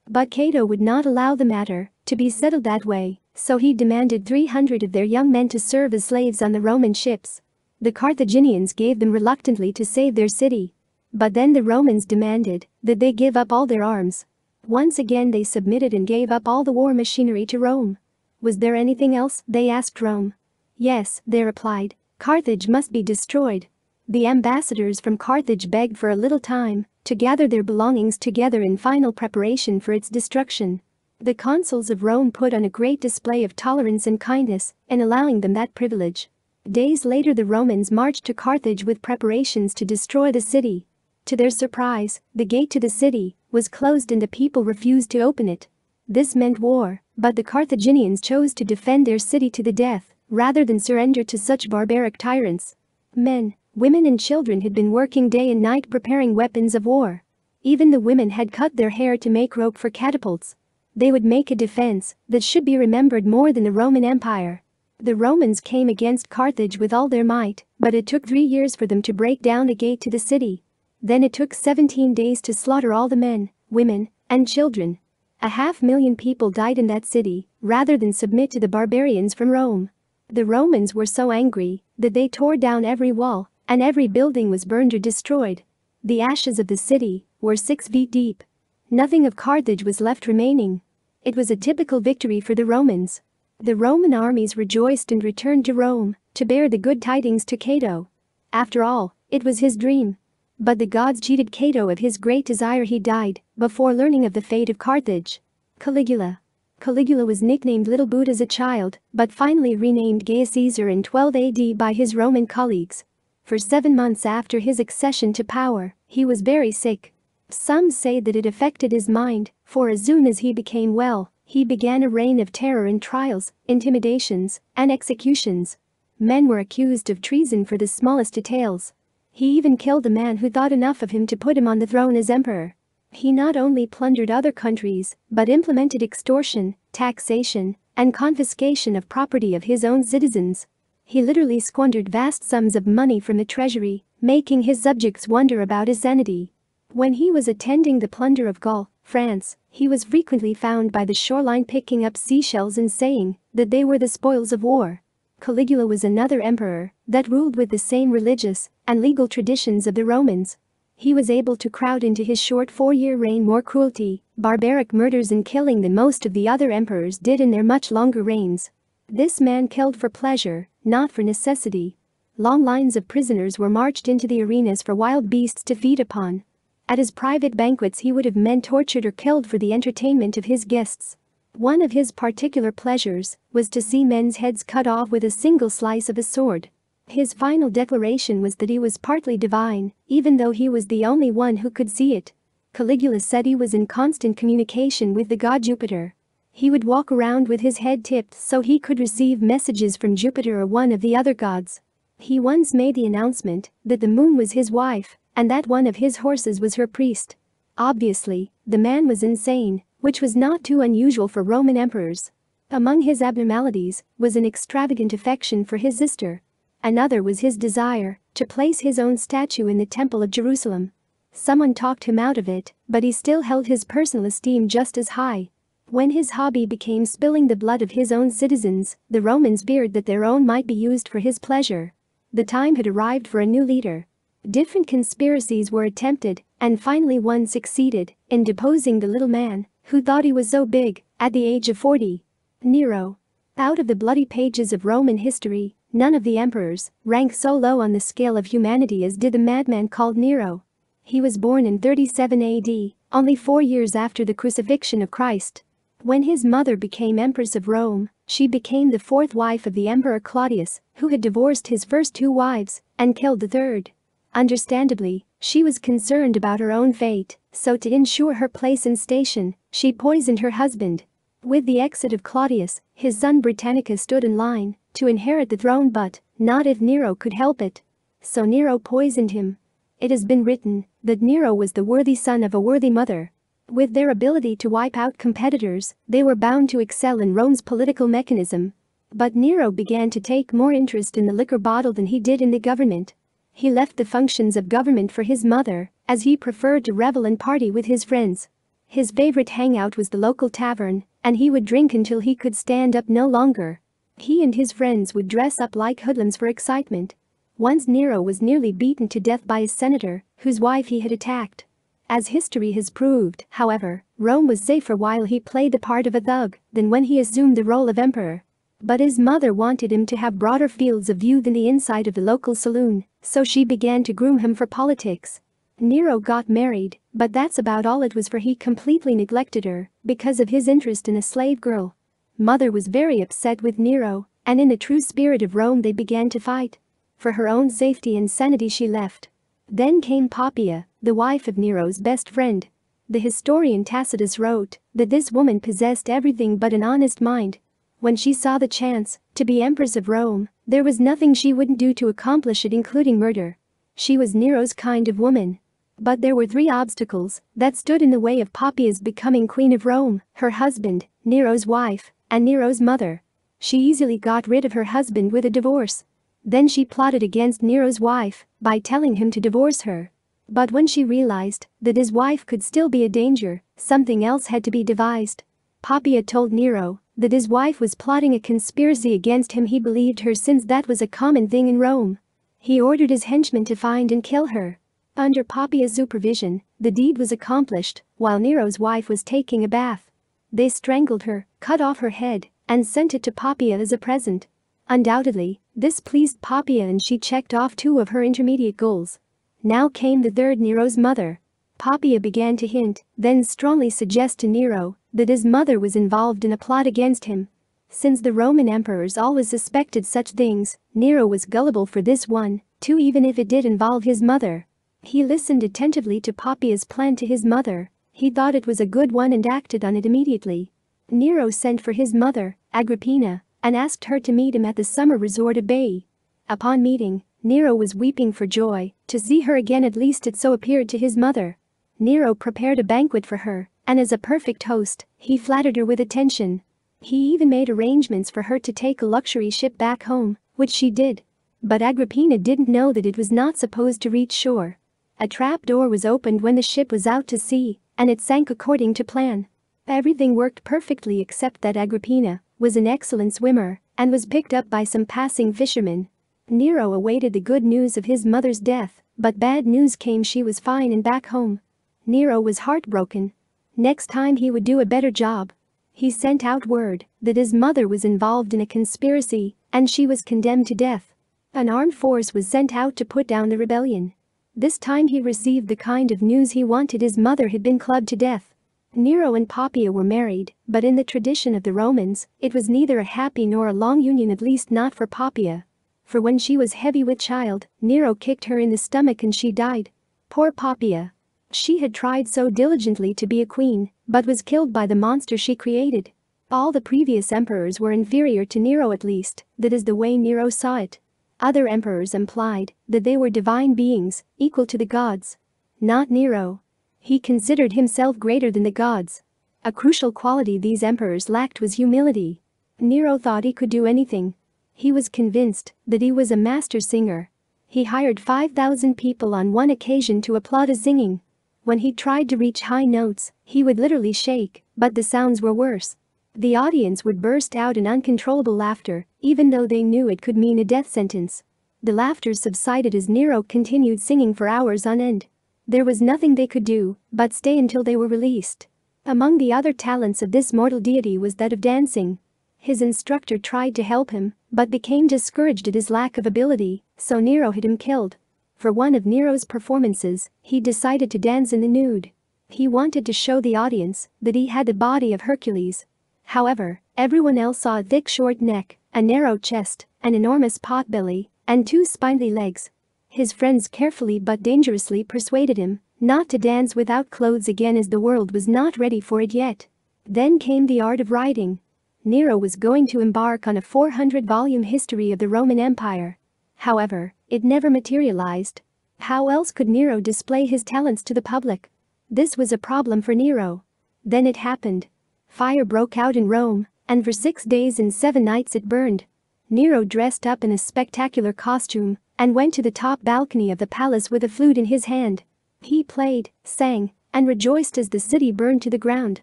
Speaker 1: But Cato would not allow the matter to be settled that way, so he demanded 300 of their young men to serve as slaves on the Roman ships. The Carthaginians gave them reluctantly to save their city. But then the Romans demanded that they give up all their arms. Once again they submitted and gave up all the war machinery to Rome. Was there anything else? They asked Rome. Yes, they replied. Carthage must be destroyed. The ambassadors from Carthage begged for a little time to gather their belongings together in final preparation for its destruction. The consuls of Rome put on a great display of tolerance and kindness in allowing them that privilege. Days later the Romans marched to Carthage with preparations to destroy the city. To their surprise, the gate to the city was closed and the people refused to open it. This meant war, but the Carthaginians chose to defend their city to the death rather than surrender to such barbaric tyrants. Men, women and children had been working day and night preparing weapons of war. Even the women had cut their hair to make rope for catapults. They would make a defense that should be remembered more than the Roman Empire. The Romans came against Carthage with all their might, but it took 3 years for them to break down the gate to the city. Then it took 17 days to slaughter all the men, women, and children. 500,000 people died in that city, rather than submit to the barbarians from Rome. The Romans were so angry that they tore down every wall, and every building was burned or destroyed. The ashes of the city were 6 feet deep. Nothing of Carthage was left remaining. It was a typical victory for the Romans. The Roman armies rejoiced and returned to Rome to bear the good tidings to Cato. After all, it was his dream. But the gods cheated Cato of his great desire. He died before learning of the fate of Carthage. Caligula. Caligula was nicknamed Little Boot as a child, but finally renamed Gaius Caesar in 12 AD by his Roman colleagues. For 7 months after his accession to power, he was very sick. Some say that it affected his mind, for as soon as he became well, he began a reign of terror and trials, intimidations, and executions. Men were accused of treason for the smallest details. He even killed a man who thought enough of him to put him on the throne as emperor. He not only plundered other countries, but implemented extortion, taxation, and confiscation of property of his own citizens. He literally squandered vast sums of money from the treasury, making his subjects wonder about his sanity. When he was attending the plunder of Gaul, France, he was frequently found by the shoreline picking up seashells and saying that they were the spoils of war. Caligula was another emperor that ruled with the same religious and legal traditions of the Romans. He was able to crowd into his short 4-year reign more cruelty, barbaric murders and killing than most of the other emperors did in their much longer reigns. This man killed for pleasure, not for necessity. Long lines of prisoners were marched into the arenas for wild beasts to feed upon. At his private banquets he would have men tortured or killed for the entertainment of his guests. One of his particular pleasures was to see men's heads cut off with a single slice of a sword. His final declaration was that he was partly divine, even though he was the only one who could see it. Caligula said he was in constant communication with the god Jupiter. He would walk around with his head tipped so he could receive messages from Jupiter or one of the other gods. He once made the announcement that the moon was his wife and that one of his horses was her priest. Obviously, the man was insane, which was not too unusual for Roman emperors. Among his abnormalities was an extravagant affection for his sister. Another was his desire to place his own statue in the Temple of Jerusalem. Someone talked him out of it, but he still held his personal esteem just as high. When his hobby became spilling the blood of his own citizens, the Romans feared that their own might be used for his pleasure. The time had arrived for a new leader. Different conspiracies were attempted, and finally one succeeded in deposing the little man who thought he was so big at the age of 40. Nero. Out of the bloody pages of Roman history, none of the emperors rank so low on the scale of humanity as did the madman called Nero. He was born in 37 AD, only 4 years after the crucifixion of Christ. When his mother became Empress of Rome, she became the 4th wife of the Emperor Claudius, who had divorced his first 2 wives and killed the 3rd. Understandably, she was concerned about her own fate, so to ensure her place and station, she poisoned her husband. With the exit of Claudius, his son Britannicus stood in line to inherit the throne, but not if Nero could help it. So Nero poisoned him. It has been written that Nero was the worthy son of a worthy mother. With their ability to wipe out competitors, they were bound to excel in Rome's political mechanism. But Nero began to take more interest in the liquor bottle than he did in the government. He left the functions of government for his mother, as he preferred to revel and party with his friends. His favorite hangout was the local tavern, and he would drink until he could stand up no longer. He and his friends would dress up like hoodlums for excitement. Once Nero was nearly beaten to death by a senator, whose wife he had attacked. As history has proved, however, Rome was safer while he played the part of a thug than when he assumed the role of emperor. But his mother wanted him to have broader fields of view than the inside of the local saloon, so she began to groom him for politics. Nero got married, but that's about all it was, for he completely neglected her because of his interest in a slave girl. Mother was very upset with Nero, and in the true spirit of Rome they began to fight. For her own safety and sanity she left. Then came Poppaea, the wife of Nero's best friend. The historian Tacitus wrote that this woman possessed everything but an honest mind. When she saw the chance to be empress of Rome, there was nothing she wouldn't do to accomplish it, including murder. She was Nero's kind of woman. But there were 3 obstacles that stood in the way of Poppaea's becoming queen of Rome: her husband, Nero's wife, and Nero's mother. She easily got rid of her husband with a divorce. Then she plotted against Nero's wife by telling him to divorce her. But when she realized that his wife could still be a danger, something else had to be devised. Poppaea told Nero that his wife was plotting a conspiracy against him. He believed her since that was a common thing in Rome. He ordered his henchmen to find and kill her. Under Poppaea's supervision, the deed was accomplished while Nero's wife was taking a bath. They strangled her, cut off her head, and sent it to Poppaea as a present. Undoubtedly, this pleased Poppaea and she checked off 2 of her intermediate goals. Now came the third: Nero's mother. Poppaea began to hint, then strongly suggest to Nero that his mother was involved in a plot against him. Since the Roman emperors always suspected such things, Nero was gullible for this one, too, even if it did involve his mother. He listened attentively to Poppaea's plan to his mother. He thought it was a good one and acted on it immediately. Nero sent for his mother, Agrippina, and asked her to meet him at the summer resort of Baiae. Upon meeting, Nero was weeping for joy to see her again, at least it so appeared to his mother. Nero prepared a banquet for her, and as a perfect host, he flattered her with attention. He even made arrangements for her to take a luxury ship back home, which she did. But Agrippina didn't know that it was not supposed to reach shore. A trap door was opened when the ship was out to sea, and it sank according to plan. Everything worked perfectly except that Agrippina was an excellent swimmer and was picked up by some passing fishermen. Nero awaited the good news of his mother's death, but bad news came. She was fine and back home. Nero was heartbroken. Next time he would do a better job. He sent out word that his mother was involved in a conspiracy and she was condemned to death. An armed force was sent out to put down the rebellion. This time he received the kind of news he wanted: his mother had been clubbed to death. Nero and Poppaea were married, but in the tradition of the Romans, it was neither a happy nor a long union, at least not for Poppaea. For when she was heavy with child, Nero kicked her in the stomach and she died. Poor Poppaea. She had tried so diligently to be a queen, but was killed by the monster she created. All the previous emperors were inferior to Nero, at least, that is the way Nero saw it. Other emperors implied that they were divine beings, equal to the gods. Not Nero. He considered himself greater than the gods. A crucial quality these emperors lacked was humility. Nero thought he could do anything. He was convinced that he was a master singer. He hired 5,000 people on one occasion to applaud his singing. When he tried to reach high notes, he would literally shake, but the sounds were worse. The audience would burst out in uncontrollable laughter, even though they knew it could mean a death sentence. The laughter subsided as Nero continued singing for hours on end. There was nothing they could do but stay until they were released. Among the other talents of this mortal deity was that of dancing. His instructor tried to help him, but became discouraged at his lack of ability, so Nero had him killed. For one of Nero's performances, he decided to dance in the nude. He wanted to show the audience that he had the body of Hercules. However, everyone else saw a thick short neck, a narrow chest, an enormous potbelly, and 2 spindly legs. His friends carefully but dangerously persuaded him not to dance without clothes again, as the world was not ready for it yet. Then came the art of writing. Nero was going to embark on a 400-volume history of the Roman Empire. However, it never materialized. How else could Nero display his talents to the public? This was a problem for Nero. Then it happened. Fire broke out in Rome, and for 6 days and 7 nights it burned. Nero dressed up in a spectacular costume and went to the top balcony of the palace with a flute in his hand. He played, sang, and rejoiced as the city burned to the ground.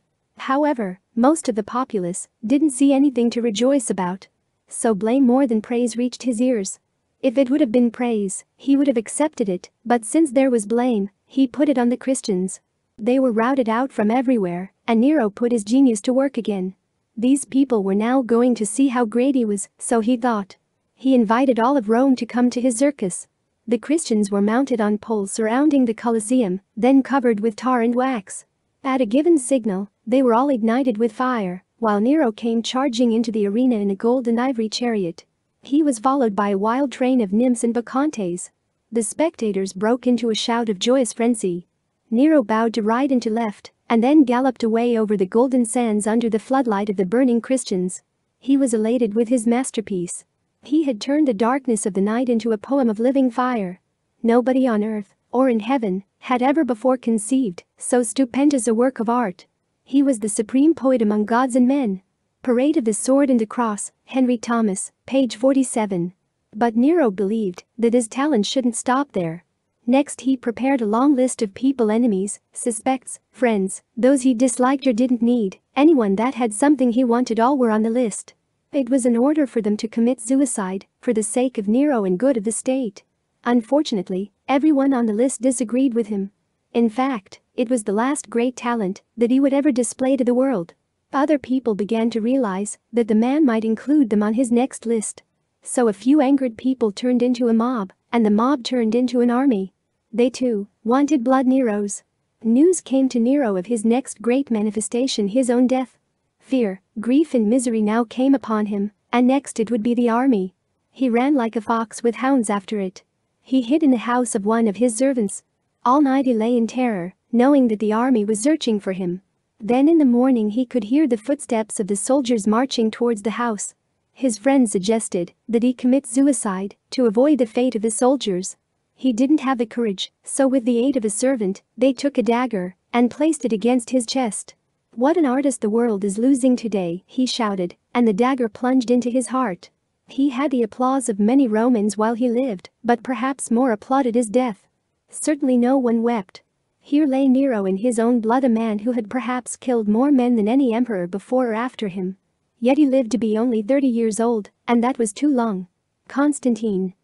Speaker 1: However, most of the populace didn't see anything to rejoice about. So blame more than praise reached his ears. If it would have been praise, he would have accepted it, but since there was blame, he put it on the Christians. They were routed out from everywhere, and Nero put his genius to work again. These people were now going to see how great he was, so he thought. He invited all of Rome to come to his circus. The Christians were mounted on poles surrounding the Colosseum, then covered with tar and wax. At a given signal, they were all ignited with fire, while Nero came charging into the arena in a gold and ivory chariot. He was followed by a wild train of nymphs and bacchantes. The spectators broke into a shout of joyous frenzy. Nero bowed to right and to left, and then galloped away over the golden sands under the floodlight of the burning Christians. He was elated with his masterpiece. He had turned the darkness of the night into a poem of living fire. Nobody on earth, or in heaven, had ever before conceived so stupendous a work of art. He was the supreme poet among gods and men. Parade of the Sword and the Cross, Henry Thomas, page 47. But Nero believed that his talent shouldn't stop there. Next he prepared a long list of people, enemies, suspects, friends, those he disliked or didn't need, anyone that had something he wanted, all were on the list. It was an order for them to commit suicide, for the sake of Nero and good of the state. Unfortunately, everyone on the list disagreed with him. In fact, it was the last great talent that he would ever display to the world. Other people began to realize that the man might include them on his next list. So a few angered people turned into a mob, and the mob turned into an army. They too wanted blood Nero's. News came to Nero of his next great manifestation, his own death. Fear, grief and misery now came upon him, and next it would be the army. He ran like a fox with hounds after it. He hid in the house of one of his servants. All night he lay in terror, knowing that the army was searching for him. Then in the morning he could hear the footsteps of the soldiers marching towards the house. His friend suggested that he commit suicide to avoid the fate of the soldiers. He didn't have the courage, so with the aid of a servant, they took a dagger and placed it against his chest. "What an artist the world is losing today," he shouted, and the dagger plunged into his heart. He had the applause of many Romans while he lived, but perhaps more applauded his death. Certainly no one wept. Here lay Nero in his own blood, a man who had perhaps killed more men than any emperor before or after him. Yet he lived to be only 30 years old, and that was too long. Constantine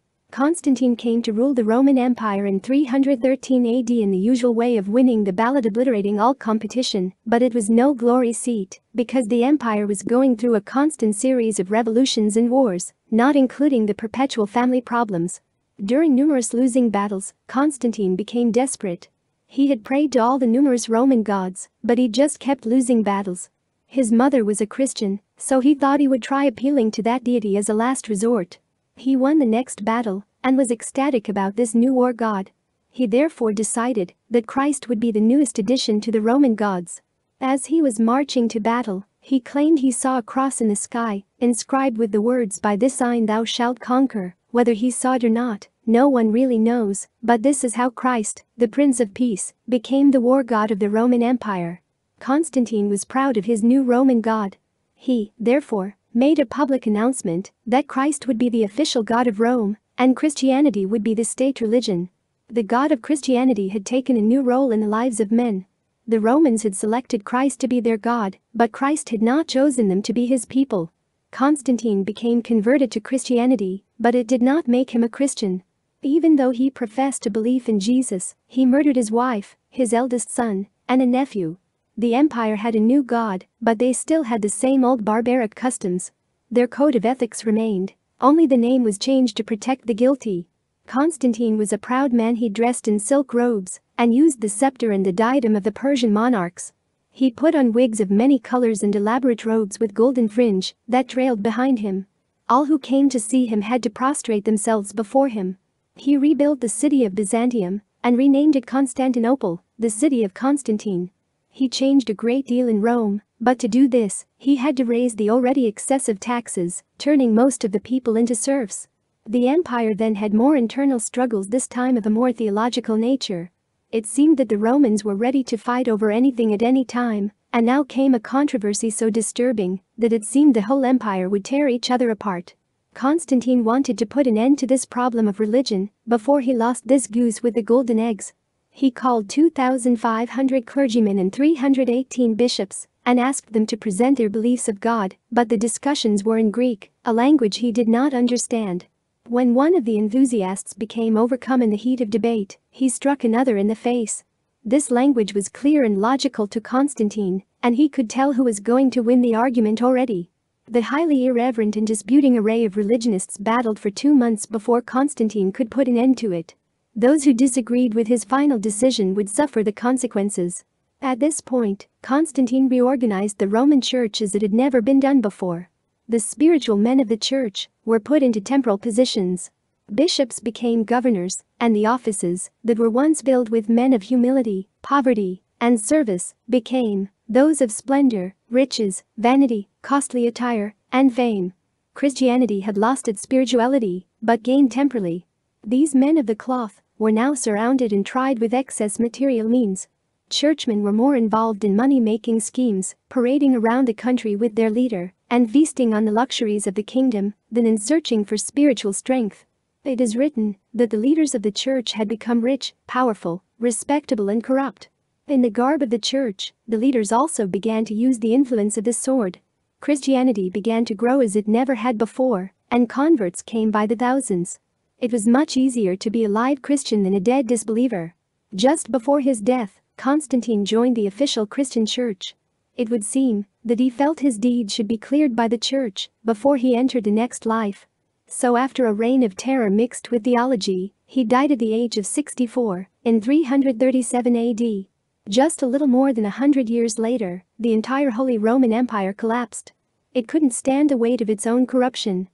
Speaker 1: came to rule the Roman Empire in 313 AD in the usual way of winning the ballot, obliterating all competition, but it was no glory seat, because the empire was going through a constant series of revolutions and wars, not including the perpetual family problems. During numerous losing battles, Constantine became desperate. He had prayed to all the numerous Roman gods, but he just kept losing battles. His mother was a Christian, so he thought he would try appealing to that deity as a last resort. He won the next battle and was ecstatic about this new war god. He therefore decided that Christ would be the newest addition to the Roman gods. As he was marching to battle, he claimed he saw a cross in the sky, inscribed with the words, "By this sign thou shalt conquer." Whether he saw it or not, no one really knows, but this is how Christ, the Prince of Peace, became the war god of the Roman Empire. Constantine was proud of his new Roman god. He, therefore, made a public announcement that Christ would be the official god of Rome, and Christianity would be the state religion. The god of Christianity had taken a new role in the lives of men. The Romans had selected Christ to be their god, but Christ had not chosen them to be his people. Constantine became converted to Christianity, but it did not make him a Christian. Even though he professed a belief in Jesus, he murdered his wife, his eldest son, and a nephew. The empire had a new god, but they still had the same old barbaric customs. Their code of ethics remained, only the name was changed to protect the guilty. Constantine was a proud man. He dressed in silk robes and used the scepter and the diadem of the Persian monarchs. He put on wigs of many colors and elaborate robes with golden fringe that trailed behind him. All who came to see him had to prostrate themselves before him. He rebuilt the city of Byzantium and renamed it Constantinople, the city of Constantine. He changed a great deal in Rome, but to do this, he had to raise the already excessive taxes, turning most of the people into serfs. The empire then had more internal struggles, this time of a more theological nature. It seemed that the Romans were ready to fight over anything at any time, and now came a controversy so disturbing that it seemed the whole empire would tear each other apart. Constantine wanted to put an end to this problem of religion before he lost this goose with the golden eggs. He called 2,500 clergymen and 318 bishops and asked them to present their beliefs of God, but the discussions were in Greek, a language he did not understand. When one of the enthusiasts became overcome in the heat of debate, he struck another in the face. This language was clear and logical to Constantine, and he could tell who was going to win the argument already. The highly irreverent and disputing array of religionists battled for 2 months before Constantine could put an end to it. Those who disagreed with his final decision would suffer the consequences. At this point, Constantine reorganized the Roman Church as it had never been done before. The spiritual men of the church were put into temporal positions. Bishops became governors, and the offices that were once filled with men of humility, poverty, and service became those of splendor, riches, vanity, costly attire, and fame. Christianity had lost its spirituality, but gained temporally. These men of the cloth were now surrounded and tried with excess material means. Churchmen were more involved in money-making schemes, parading around the country with their leader and feasting on the luxuries of the kingdom, than in searching for spiritual strength. It is written that the leaders of the church had become rich, powerful, respectable, and corrupt. In the garb of the church, the leaders also began to use the influence of the sword. Christianity began to grow as it never had before, and converts came by the thousands. It was much easier to be a live Christian than a dead disbeliever. Just before his death, Constantine joined the official Christian church. It would seem that he felt his deeds should be cleared by the church before he entered the next life. So after a reign of terror mixed with theology, he died at the age of 64 in 337 AD. Just a little more than 100 years later, the entire Holy Roman Empire collapsed. It couldn't stand the weight of its own corruption.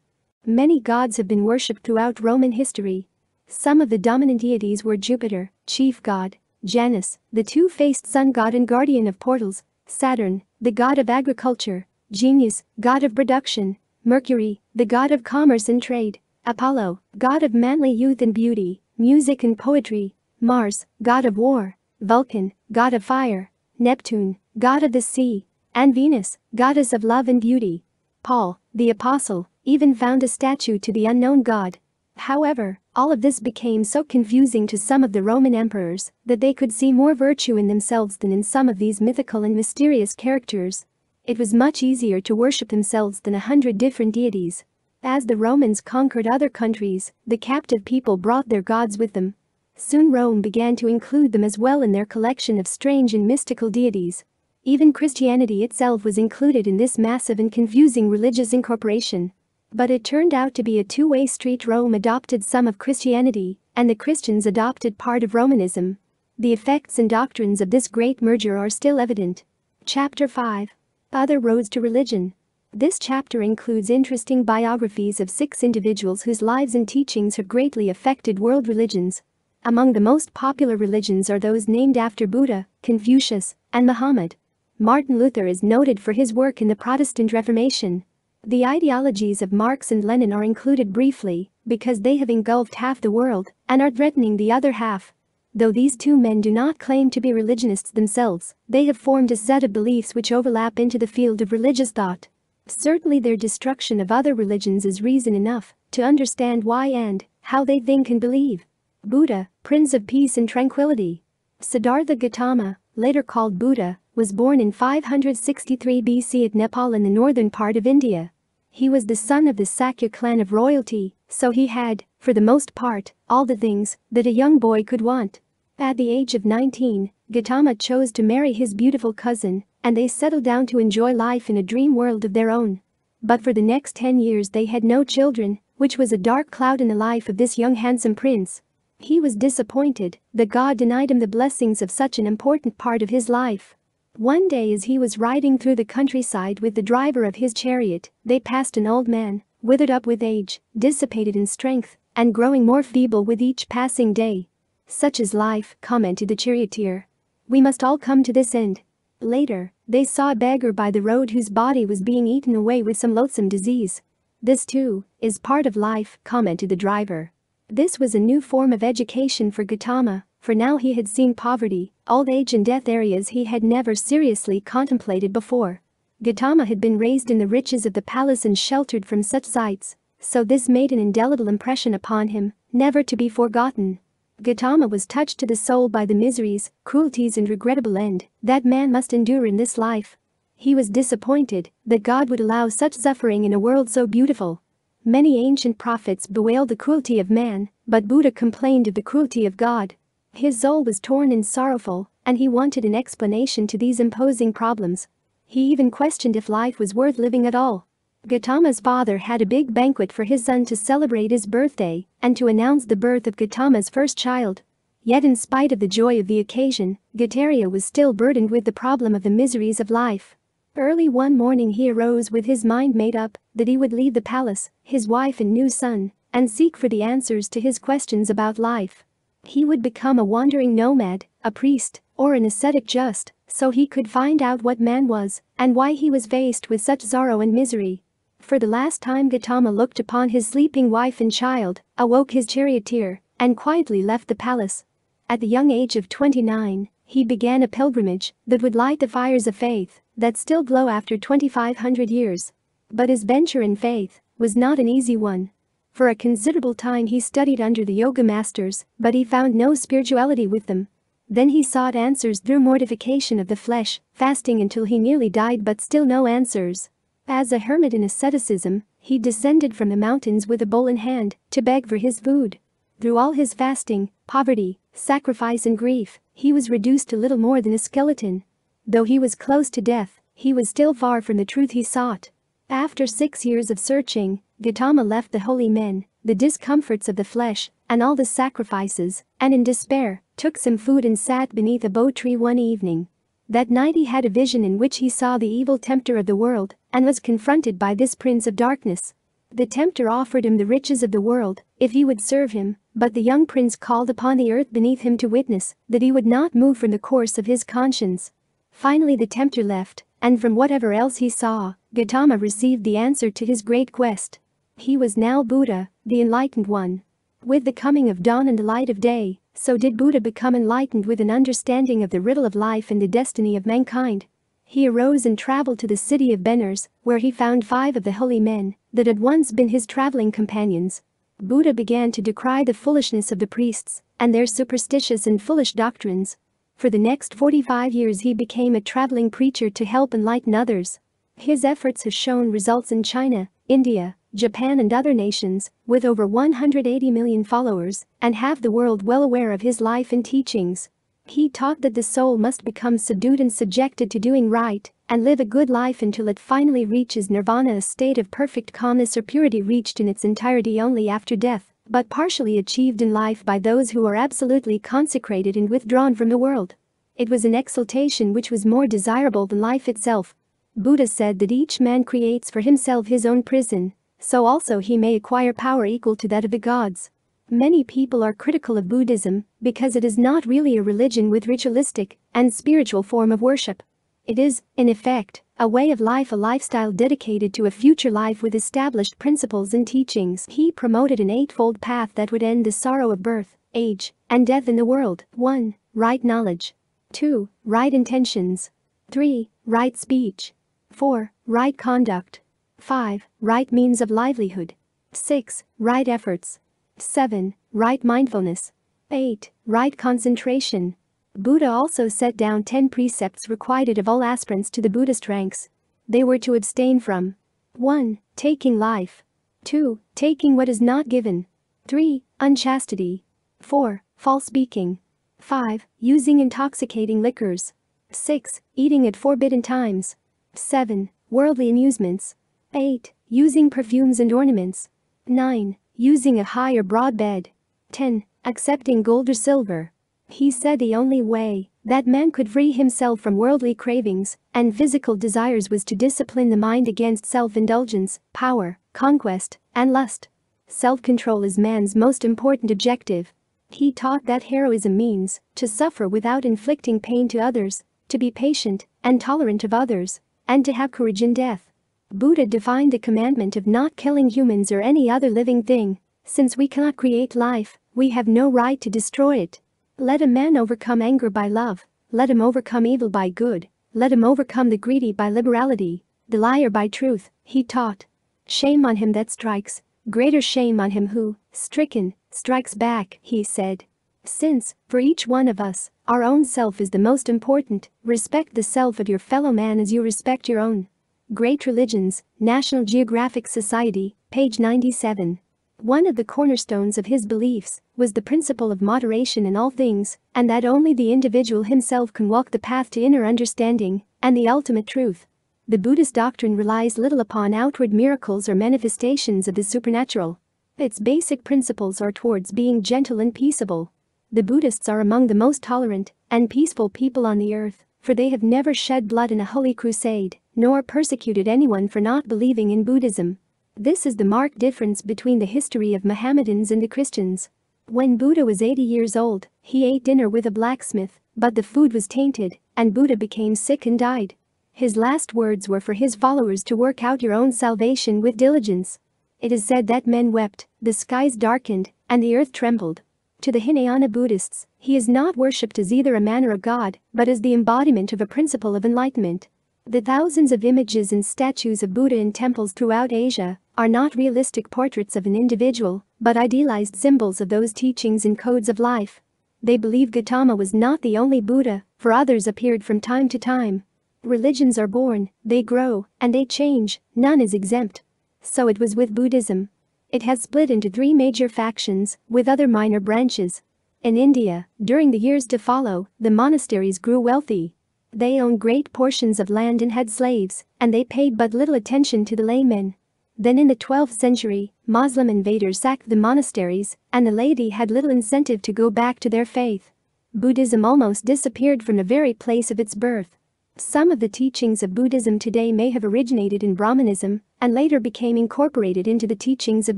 Speaker 1: Many gods have been worshipped throughout Roman history. Some of the dominant deities were Jupiter, chief god; Janus, the two-faced sun god and guardian of portals; Saturn, the god of agriculture; Genius, god of production; Mercury, the god of commerce and trade; Apollo, god of manly youth and beauty, music and poetry; Mars, god of war; Vulcan, god of fire; Neptune, god of the sea; and Venus, goddess of love and beauty. Paul, the apostle, even found a statue to the unknown god. However, all of this became so confusing to some of the Roman emperors that they could see more virtue in themselves than in some of these mythical and mysterious characters. It was much easier to worship themselves than 100 different deities. As the Romans conquered other countries, the captive people brought their gods with them. Soon Rome began to include them as well in their collection of strange and mystical deities. Even Christianity itself was included in this massive and confusing religious incorporation. But it turned out to be a two-way street. Rome adopted some of Christianity, and the Christians adopted part of Romanism. The effects and doctrines of this great merger are still evident. Chapter 5. Other Roads to Religion. This chapter includes interesting biographies of 6 individuals whose lives and teachings have greatly affected world religions. Among the most popular religions are those named after Buddha, Confucius, and Muhammad. Martin Luther is noted for his work in the Protestant Reformation. The ideologies of Marx and Lenin are included briefly because they have engulfed half the world and are threatening the other half. Though these two men do not claim to be religionists themselves, they have formed a set of beliefs which overlap into the field of religious thought. Certainly their destruction of other religions is reason enough to understand why and how they think and believe. Buddha, Prince of Peace and Tranquility. Siddhartha Gautama, later called Buddha, was born in 563 BC at Nepal in the northern part of India. He was the son of the Sakya clan of royalty, so he had, for the most part, all the things that a young boy could want. At the age of 19, Gautama chose to marry his beautiful cousin, and they settled down to enjoy life in a dream world of their own. But for the next 10 years they had no children, which was a dark cloud in the life of this young handsome prince. He was disappointed that God denied him the blessings of such an important part of his life. One day as he was riding through the countryside with the driver of his chariot, they passed an old man, withered up with age, dissipated in strength, and growing more feeble with each passing day. "Such is life," commented the charioteer. "We must all come to this end." Later, they saw a beggar by the road whose body was being eaten away with some loathsome disease. "This too is part of life," commented the driver. This was a new form of education for Gautama, for now he had seen poverty, old age and death, areas he had never seriously contemplated before. Gautama had been raised in the riches of the palace and sheltered from such sights. So this made an indelible impression upon him, never to be forgotten. Gautama was touched to the soul by the miseries, cruelties and regrettable end that man must endure in this life. He was disappointed that God would allow such suffering in a world so beautiful. Many ancient prophets bewailed the cruelty of man, but Buddha complained of the cruelty of God. His soul was torn and sorrowful, and he wanted an explanation to these imposing problems. He even questioned if life was worth living at all. Gautama's father had a big banquet for his son to celebrate his birthday and to announce the birth of Gautama's first child. Yet in spite of the joy of the occasion, Gautama was still burdened with the problem of the miseries of life. Early one morning he arose with his mind made up that he would leave the palace, his wife and new son, and seek for the answers to his questions about life. He would become a wandering nomad, a priest, or an ascetic just so he could find out what man was and why he was faced with such sorrow and misery. For the last time Gautama looked upon his sleeping wife and child, awoke his charioteer, and quietly left the palace. At the young age of 29, he began a pilgrimage that would light the fires of faith that still glow after 2,500 years. But his venture in faith was not an easy one. For a considerable time he studied under the yoga masters, but he found no spirituality with them. Then he sought answers through mortification of the flesh, fasting until he nearly died but still no answers. As a hermit in asceticism, he descended from the mountains with a bowl in hand to beg for his food. Through all his fasting, poverty, sacrifice and grief, he was reduced to little more than a skeleton. Though he was close to death, he was still far from the truth he sought. After 6 years of searching, Gautama left the holy men, the discomforts of the flesh, and all the sacrifices, and in despair, took some food and sat beneath a bo tree one evening. That night he had a vision in which he saw the evil tempter of the world and was confronted by this prince of darkness. The tempter offered him the riches of the world if he would serve him, but the young prince called upon the earth beneath him to witness that he would not move from the course of his conscience. Finally the tempter left, and from whatever else he saw, Gautama received the answer to his great quest. He was now Buddha, the enlightened one. With the coming of dawn and the light of day, so did Buddha become enlightened with an understanding of the riddle of life and the destiny of mankind. He arose and traveled to the city of Benares, where he found 5 of the holy men that had once been his traveling companions. Buddha began to decry the foolishness of the priests and their superstitious and foolish doctrines. For the next 45 years he became a traveling preacher to help enlighten others. His efforts have shown results in China, India, Japan and other nations, with over 180 million followers, and half the world well aware of his life and teachings. He taught that the soul must become subdued and subjected to doing right, and live a good life until it finally reaches nirvana, a state of perfect calmness or purity reached in its entirety only after death, but partially achieved in life by those who are absolutely consecrated and withdrawn from the world. It was an exaltation which was more desirable than life itself. Buddha said that each man creates for himself his own prison, so also he may acquire power equal to that of the gods. Many people are critical of Buddhism because it is not really a religion with ritualistic and spiritual form of worship. It is, in effect, a way of life, a lifestyle dedicated to a future life with established principles and teachings. He promoted an eightfold path that would end the sorrow of birth, age, and death in the world. 1. Right knowledge. 2. Right intentions. 3. Right speech. 4. Right conduct. 5. Right means of livelihood. 6. Right efforts. 7. Right mindfulness. 8. Right concentration. Buddha also set down 10 precepts required of all aspirants to the Buddhist ranks. They were to abstain from 1. Taking life. 2. Taking what is not given. 3. Unchastity. 4. False speaking. 5. Using intoxicating liquors. 6. Eating at forbidden times. 7. Worldly amusements. 8. Using perfumes and ornaments. 9. Using a high or broad bed. 10. Accepting gold or silver. He said the only way that man could free himself from worldly cravings and physical desires was to discipline the mind against self-indulgence, power, conquest, and lust. Self-control is man's most important objective. He taught that heroism means to suffer without inflicting pain to others, to be patient and tolerant of others, and to have courage in death. Buddha defined the commandment of not killing humans or any other living thing. Since we cannot create life, we have no right to destroy it. Let a man overcome anger by love, let him overcome evil by good, let him overcome the greedy by liberality, the liar by truth, he taught. Shame on him that strikes, Greater shame on him who, stricken, strikes back, he said. Since, for each one of us, our own self is the most important, respect the self of your fellow man as you respect your own. Great Religions, National Geographic Society, page 97. One of the cornerstones of his beliefs was the principle of moderation in all things, and that only the individual himself can walk the path to inner understanding and the ultimate truth. The Buddhist doctrine relies little upon outward miracles or manifestations of the supernatural. Its basic principles are towards being gentle and peaceable. The Buddhists are among the most tolerant and peaceful people on the earth, for they have never shed blood in a holy crusade, nor persecuted anyone for not believing in Buddhism. This is the marked difference between the history of Mohammedans and the Christians. When Buddha was 80 years old, he ate dinner with a blacksmith, but the food was tainted, and Buddha became sick and died. His last words were for his followers to work out your own salvation with diligence. It is said that men wept, the skies darkened, and the earth trembled. To the Hinayana Buddhists, he is not worshipped as either a man or a god, but as the embodiment of a principle of enlightenment. The thousands of images and statues of Buddha in temples throughout Asia are not realistic portraits of an individual, but idealized symbols of those teachings and codes of life. They believe Gautama was not the only Buddha, for others appeared from time to time. Religions are born, they grow, and they change, none is exempt. So it was with Buddhism. It has split into 3 major factions, with other minor branches. In India, during the years to follow, the monasteries grew wealthy. They owned great portions of land and had slaves, and they paid but little attention to the laymen. Then in the 12th century, Muslim invaders sacked the monasteries, and the laity had little incentive to go back to their faith. Buddhism almost disappeared from the very place of its birth. Some of the teachings of Buddhism today may have originated in Brahmanism and later became incorporated into the teachings of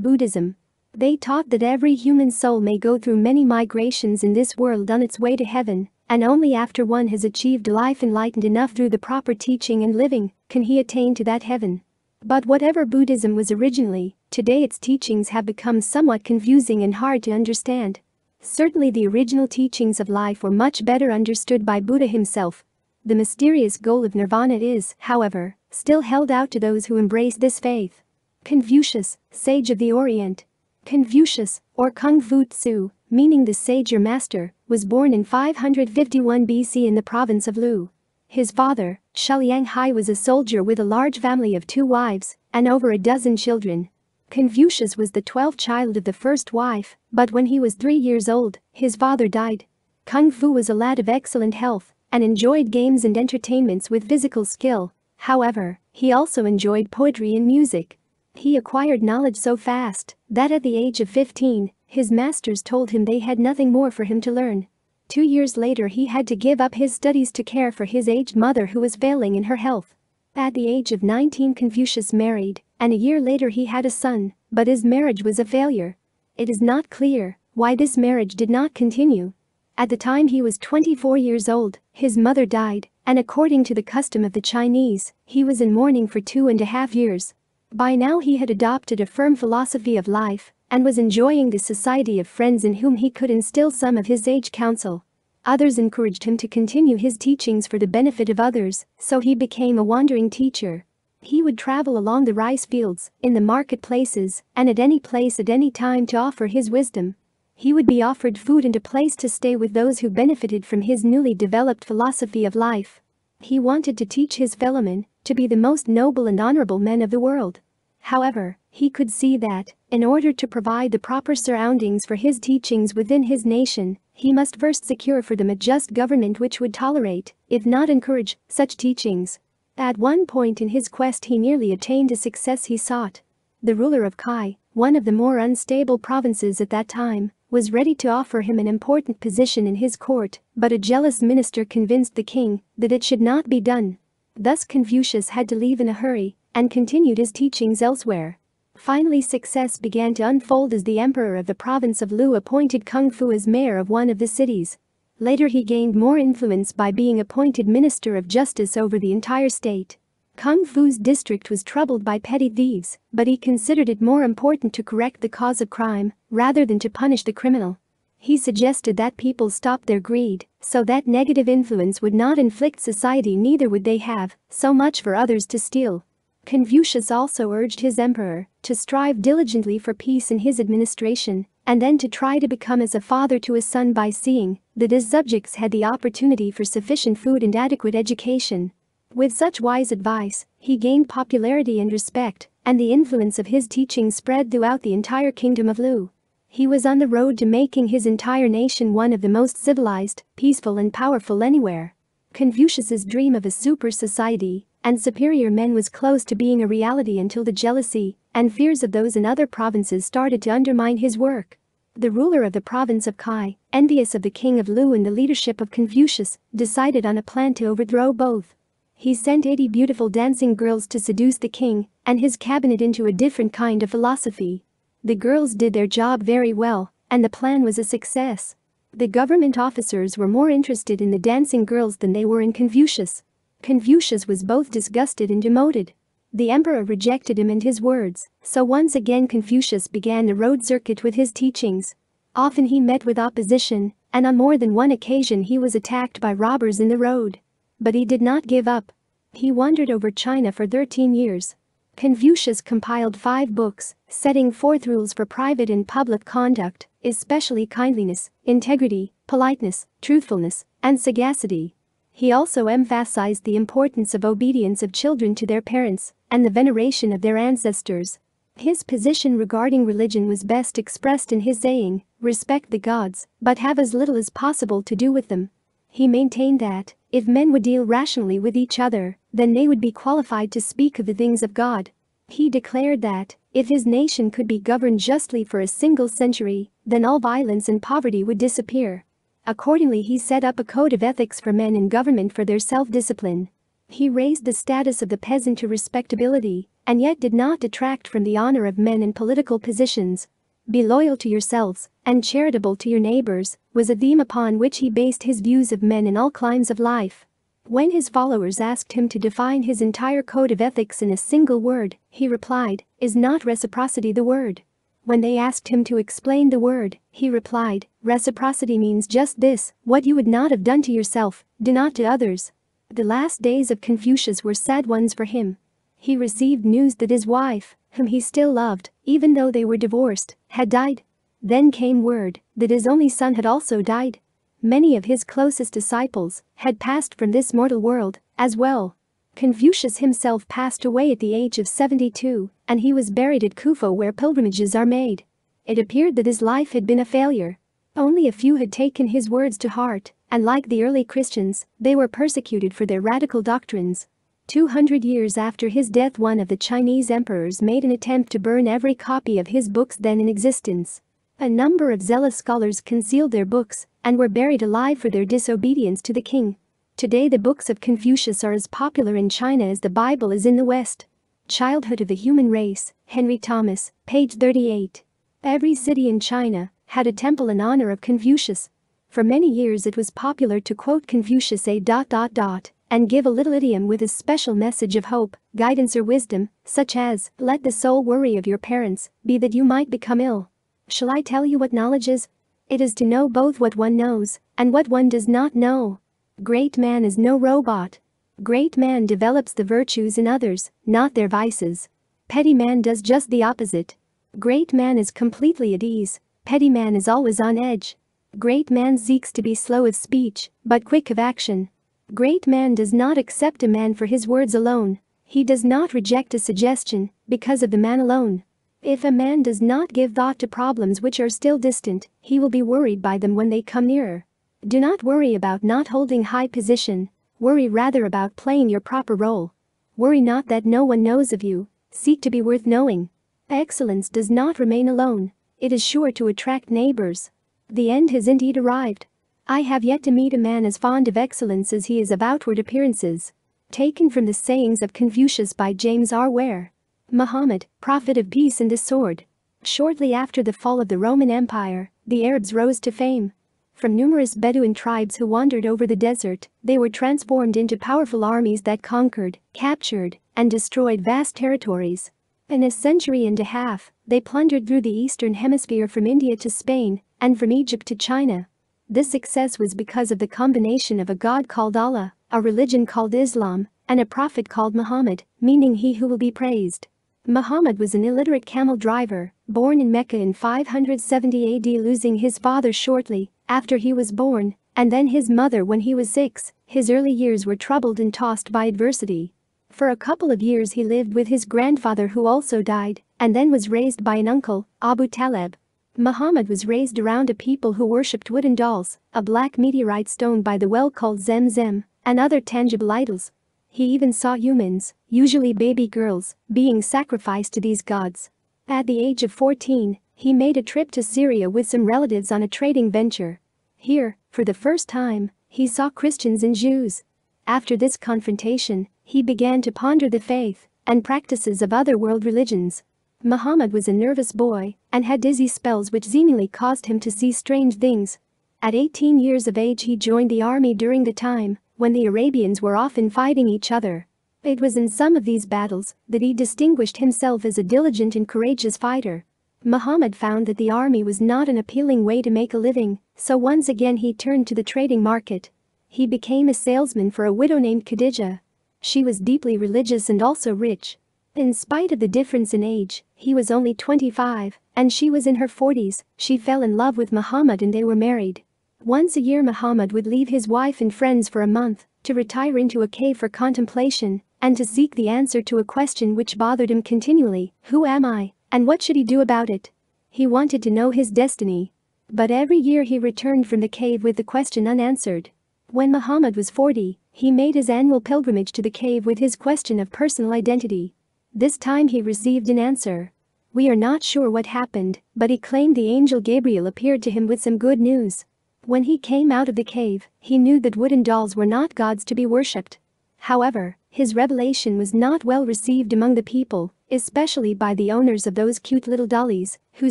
Speaker 1: Buddhism. They taught that every human soul may go through many migrations in this world on its way to heaven, and only after one has achieved a life enlightened enough through the proper teaching and living can he attain to that heaven. But whatever Buddhism was originally, today its teachings have become somewhat confusing and hard to understand. Certainly the original teachings of life were much better understood by Buddha himself. The mysterious goal of nirvana is, however, still held out to those who embrace this faith. Confucius, sage of the Orient. Confucius, or Kung Fu Tzu, meaning the sage or master, was born in 551 BC in the province of Lu. His father, Shiliang Hai, was a soldier with a large family of 2 wives and over a dozen children. Confucius was the 12th child of the first wife, but when he was 3 years old, his father died. Kung Fu was a lad of excellent health and enjoyed games and entertainments with physical skill. However, he also enjoyed poetry and music. He acquired knowledge so fast that at the age of 15, his masters told him they had nothing more for him to learn. 2 years later he had to give up his studies to care for his aged mother who was failing in her health. At the age of 19 Confucius married, and a year later he had a son, but his marriage was a failure. It is not clear why this marriage did not continue. At the time he was 24 years old, his mother died, and according to the custom of the Chinese, he was in mourning for 2.5 years. By now he had adopted a firm philosophy of life and was enjoying the society of friends in whom he could instill some of his sage counsel. Others encouraged him to continue his teachings for the benefit of others, so he became a wandering teacher. He would travel along the rice fields, in the marketplaces, and at any place at any time to offer his wisdom. He would be offered food and a place to stay with those who benefited from his newly developed philosophy of life. He wanted to teach his fellowmen to be the most noble and honorable men of the world. However, he could see that, in order to provide the proper surroundings for his teachings within his nation, he must first secure for them a just government which would tolerate, if not encourage, such teachings. At one point in his quest he nearly attained the success he sought. The ruler of Kai, one of the more unstable provinces at that time, was ready to offer him an important position in his court, but a jealous minister convinced the king that it should not be done. Thus Confucius had to leave in a hurry and continued his teachings elsewhere. Finally success began to unfold as the emperor of the province of Lu appointed Kung Fu as mayor of one of the cities. Later he gained more influence by being appointed minister of justice over the entire state. Kung Fu's district was troubled by petty thieves, but he considered it more important to correct the cause of crime rather than to punish the criminal. He suggested that people stop their greed so that negative influence would not inflict society, neither would they have so much for others to steal. Confucius also urged his emperor to strive diligently for peace in his administration, and then to try to become as a father to his son by seeing that his subjects had the opportunity for sufficient food and adequate education. With such wise advice, he gained popularity and respect, and the influence of his teachings spread throughout the entire kingdom of Lu. He was on the road to making his entire nation one of the most civilized, peaceful and powerful anywhere. Confucius's dream of a super society and superior men was close to being a reality until the jealousy and fears of those in other provinces started to undermine his work. The ruler of the province of Kai, envious of the king of Lu and the leadership of Confucius, decided on a plan to overthrow both. He sent 80 beautiful dancing girls to seduce the king and his cabinet into a different kind of philosophy. The girls did their job very well, and the plan was a success. The government officers were more interested in the dancing girls than they were in Confucius. Confucius was both disgusted and demoted. The emperor rejected him and his words, so once again Confucius began the road circuit with his teachings. Often he met with opposition, and on more than one occasion he was attacked by robbers in the road. But he did not give up. He wandered over China for 13 years. Confucius compiled 5 books, setting forth rules for private and public conduct, especially kindliness, integrity, politeness, truthfulness, and sagacity. He also emphasized the importance of obedience of children to their parents and the veneration of their ancestors. His position regarding religion was best expressed in his saying, "Respect the gods, but have as little as possible to do with them." He maintained that, if men would deal rationally with each other, then they would be qualified to speak of the things of God. He declared that, if his nation could be governed justly for a single century, then all violence and poverty would disappear. Accordingly, he set up a code of ethics for men in government for their self-discipline. He raised the status of the peasant to respectability, and yet did not detract from the honor of men in political positions. "Be loyal to yourselves and charitable to your neighbors" was a theme upon which he based his views of men in all climes of life. When his followers asked him to define his entire code of ethics in a single word, he replied, "Is not reciprocity the word?" When they asked him to explain the word, he replied, "Reciprocity means just this: what you would not have done to yourself, do not to others." The last days of Confucius were sad ones for him. He received news that his wife, whom he still loved, even though they were divorced, had died. Then came word that his only son had also died. Many of his closest disciples had passed from this mortal world as well. Confucius himself passed away at the age of 72, and he was buried at Khufu where pilgrimages are made. It appeared that his life had been a failure. Only a few had taken his words to heart, and like the early Christians, they were persecuted for their radical doctrines. 200 years after his death, one of the Chinese emperors made an attempt to burn every copy of his books then in existence. A number of zealous scholars concealed their books and were buried alive for their disobedience to the king. Today the books of Confucius are as popular in China as the Bible is in the West. Childhood of the Human Race, Henry Thomas, page 38. Every city in China had a temple in honor of Confucius. For many years it was popular to quote Confucius and give a little idiom with a special message of hope, guidance or wisdom, such as, "Let the sole worry of your parents be that you might become ill." Shall I tell you what knowledge is? It is to know both what one knows and what one does not know. Great man is no robot. Great man develops the virtues in others, not their vices. Petty man does just the opposite. Great man is completely at ease. Petty man is always on edge. Great man seeks to be slow of speech, but quick of action. Great man does not accept a man for his words alone. He does not reject a suggestion because of the man alone. If a man does not give thought to problems which are still distant, he will be worried by them when they come nearer. Do not worry about not holding high position. Worry rather about playing your proper role. Worry not that no one knows of you. Seek to be worth knowing. Excellence does not remain alone. It is sure to attract neighbors. The end has indeed arrived. I have yet to meet a man as fond of excellence as he is of outward appearances. Taken from the sayings of Confucius by James R. Ware. Muhammad, prophet of peace and the sword. Shortly after the fall of the Roman Empire, the Arabs rose to fame. From numerous Bedouin tribes who wandered over the desert, they were transformed into powerful armies that conquered, captured, and destroyed vast territories. In a century and a half, they plundered through the Eastern Hemisphere from India to Spain, and from Egypt to China. This success was because of the combination of a god called Allah, a religion called Islam, and a prophet called Muhammad, meaning he who will be praised. Muhammad was an illiterate camel driver, born in Mecca in 570 AD, losing his father shortly after he was born, and then his mother when he was 6. His early years were troubled and tossed by adversity. For a couple of years he lived with his grandfather, who also died, and then was raised by an uncle, Abu Talib. Muhammad was raised around a people who worshipped wooden dolls, a black meteorite stone by the well called Zemzem, and other tangible idols. He even saw humans, usually baby girls, being sacrificed to these gods. At the age of 14, he made a trip to Syria with some relatives on a trading venture. Here, for the first time, he saw Christians and Jews. After this confrontation, he began to ponder the faith and practices of other world religions. Muhammad was a nervous boy and had dizzy spells which seemingly caused him to see strange things. At 18 years of age he joined the army during the time when the Arabians were often fighting each other. It was in some of these battles that he distinguished himself as a diligent and courageous fighter. Muhammad found that the army was not an appealing way to make a living, so once again he turned to the trading market. He became a salesman for a widow named Khadija. She was deeply religious and also rich. In spite of the difference in age, he was only 25, and she was in her 40s. She fell in love with Muhammad and they were married. Once a year Muhammad would leave his wife and friends for a month to retire into a cave for contemplation and to seek the answer to a question which bothered him continually: who am I, and what should he do about it? He wanted to know his destiny. But every year he returned from the cave with the question unanswered. When Muhammad was 40, he made his annual pilgrimage to the cave with his question of personal identity. This time he received an answer. We are not sure what happened, but he claimed the angel Gabriel appeared to him with some good news. When he came out of the cave, he knew that wooden dolls were not gods to be worshipped. However, his revelation was not well received among the people, especially by the owners of those cute little dollies, who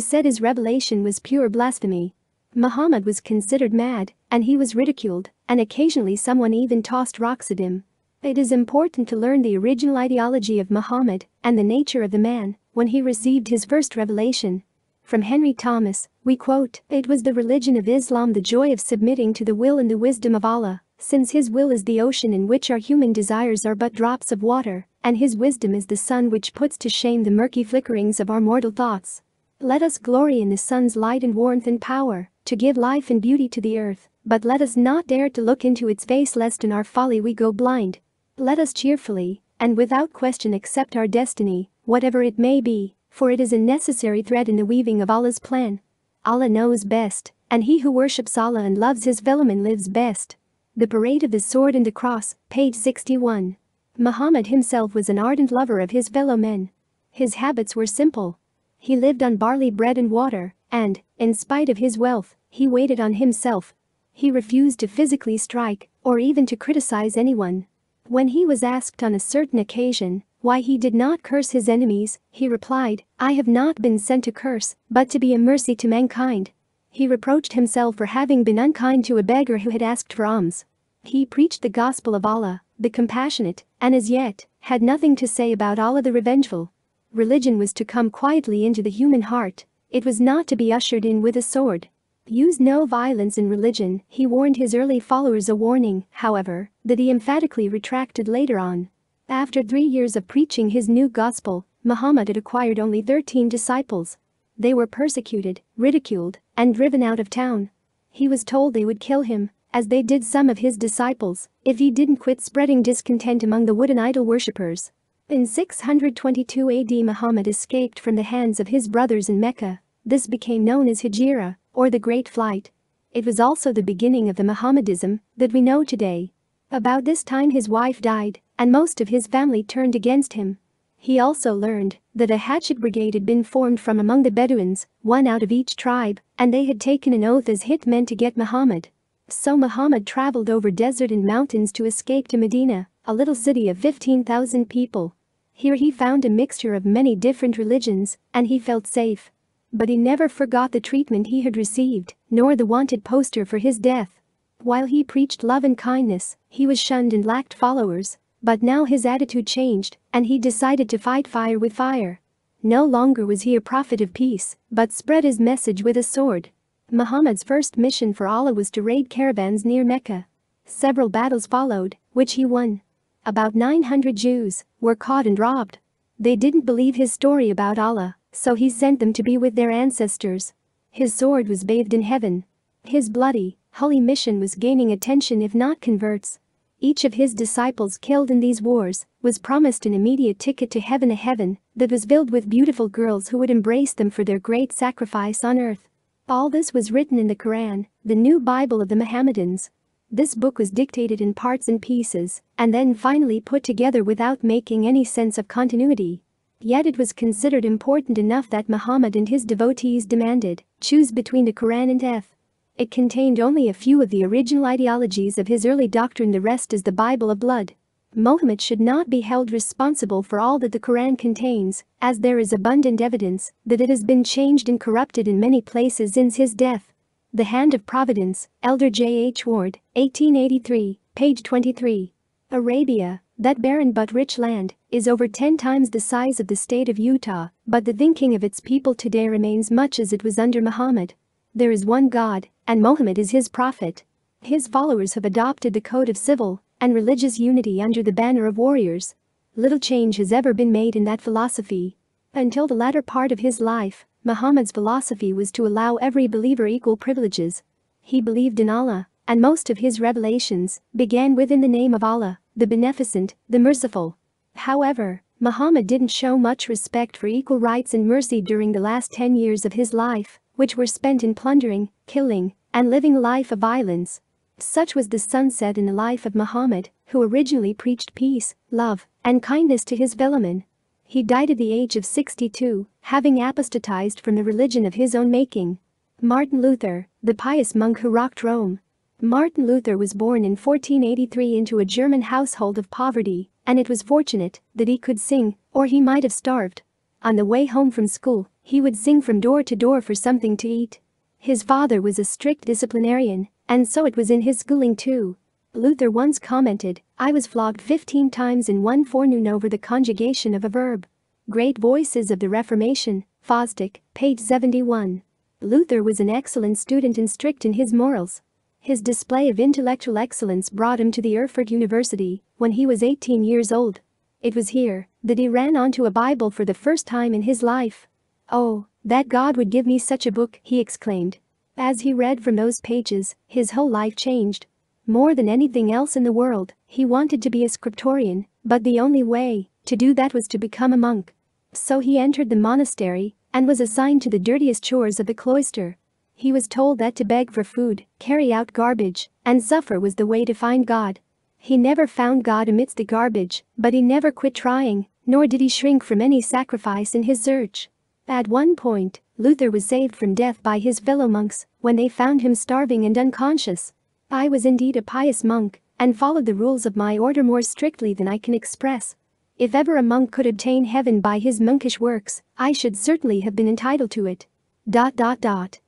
Speaker 1: said his revelation was pure blasphemy. Muhammad was considered mad, and he was ridiculed, and occasionally someone even tossed rocks at him. It is important to learn the original ideology of Muhammad and the nature of the man when he received his first revelation. From Henry Thomas, we quote, "It was the religion of Islam, the joy of submitting to the will and the wisdom of Allah, since His will is the ocean in which our human desires are but drops of water, and His wisdom is the sun which puts to shame the murky flickerings of our mortal thoughts. Let us glory in the sun's light and warmth and power, to give life and beauty to the earth, but let us not dare to look into its face lest in our folly we go blind. Let us cheerfully, and without question accept our destiny, whatever it may be, for it is a necessary thread in the weaving of Allah's plan. Allah knows best, and he who worships Allah and loves his fellow man lives best." The Parade of the Sword and the Cross, page 61. Muhammad himself was an ardent lover of his fellow men. His habits were simple. He lived on barley bread and water, and, in spite of his wealth, he waited on himself. He refused to physically strike or even to criticize anyone. When he was asked on a certain occasion why he did not curse his enemies, he replied, "I have not been sent to curse, but to be a mercy to mankind." He reproached himself for having been unkind to a beggar who had asked for alms. He preached the gospel of Allah, the compassionate, and as yet, had nothing to say about Allah the revengeful. Religion was to come quietly into the human heart. It was not to be ushered in with a sword. Use no violence in religion, he warned his early followers, a warning, however, that he emphatically retracted later on. After 3 years of preaching his new gospel, Muhammad had acquired only 13 disciples. They were persecuted, ridiculed, and driven out of town. He was told they would kill him, as they did some of his disciples, if he didn't quit spreading discontent among the wooden idol worshippers. In 622 AD Muhammad escaped from the hands of his brothers in Mecca. This became known as Hijra, or the Great Flight. It was also the beginning of the Mohammedism that we know today. About this time his wife died, and most of his family turned against him. He also learned that a hatchet brigade had been formed from among the Bedouins, one out of each tribe, and they had taken an oath as hitmen to get Muhammad. So Muhammad traveled over desert and mountains to escape to Medina, a little city of 15,000 people. Here he found a mixture of many different religions, and he felt safe. But he never forgot the treatment he had received, nor the wanted poster for his death. While he preached love and kindness, he was shunned and lacked followers. But now his attitude changed, and he decided to fight fire with fire. No longer was he a prophet of peace, but spread his message with a sword. Muhammad's first mission for Allah was to raid caravans near Mecca. Several battles followed, which he won. About 900 Jews were caught and robbed. They didn't believe his story about Allah, so he sent them to be with their ancestors. His sword was bathed in heaven. His bloody, holy mission was gaining attention if not converts. Each of his disciples killed in these wars was promised an immediate ticket to heaven, a heaven that was filled with beautiful girls who would embrace them for their great sacrifice on earth. All this was written in the Quran, the new Bible of the Mohammedans. This book was dictated in parts and pieces, and then finally put together without making any sense of continuity. Yet it was considered important enough that Muhammad and his devotees demanded, choose between the Quran and death. It contained only a few of the original ideologies of his early doctrine, the rest is the Bible of blood. Muhammad should not be held responsible for all that the Quran contains, as there is abundant evidence that it has been changed and corrupted in many places since his death. The Hand of Providence, Elder J. H. Ward, 1883, page 23. Arabia, that barren but rich land, is over 10 times the size of the state of Utah, but the thinking of its people today remains much as it was under Muhammad. There is one God, and Muhammad is his prophet. His followers have adopted the code of civil and religious unity under the banner of warriors. Little change has ever been made in that philosophy. Until the latter part of his life, Muhammad's philosophy was to allow every believer equal privileges. He believed in Allah, and most of his revelations began within the name of Allah, the Beneficent, the Merciful. However, Muhammad didn't show much respect for equal rights and mercy during the last 10 years of his life, which were spent in plundering, killing, and living a life of violence. Such was the sunset in the life of Muhammad, who originally preached peace, love, and kindness to his fellow men. He died at the age of 62, having apostatized from the religion of his own making. Martin Luther, the pious monk who rocked Rome. Martin Luther was born in 1483 into a German household of poverty, and it was fortunate that he could sing, or he might have starved. On the way home from school, he would sing from door to door for something to eat. His father was a strict disciplinarian, and so it was in his schooling too. Luther once commented, "I was flogged 15 times in one forenoon over the conjugation of a verb." Great Voices of the Reformation, Fosdick, page 71. Luther was an excellent student and strict in his morals. His display of intellectual excellence brought him to the Erfurt University when he was 18 years old. It was here that he ran onto a Bible for the first time in his life. "Oh, that God would give me such a book," he exclaimed. As he read from those pages, his whole life changed. More than anything else in the world, he wanted to be a scriptorian, but the only way to do that was to become a monk. So he entered the monastery and was assigned to the dirtiest chores of the cloister. He was told that to beg for food, carry out garbage, and suffer was the way to find God. He never found God amidst the garbage, but he never quit trying, nor did he shrink from any sacrifice in his search. At one point, Luther was saved from death by his fellow monks when they found him starving and unconscious. "I was indeed a pious monk and followed the rules of my order more strictly than I can express. If ever a monk could obtain heaven by his monkish works, I should certainly have been entitled to it.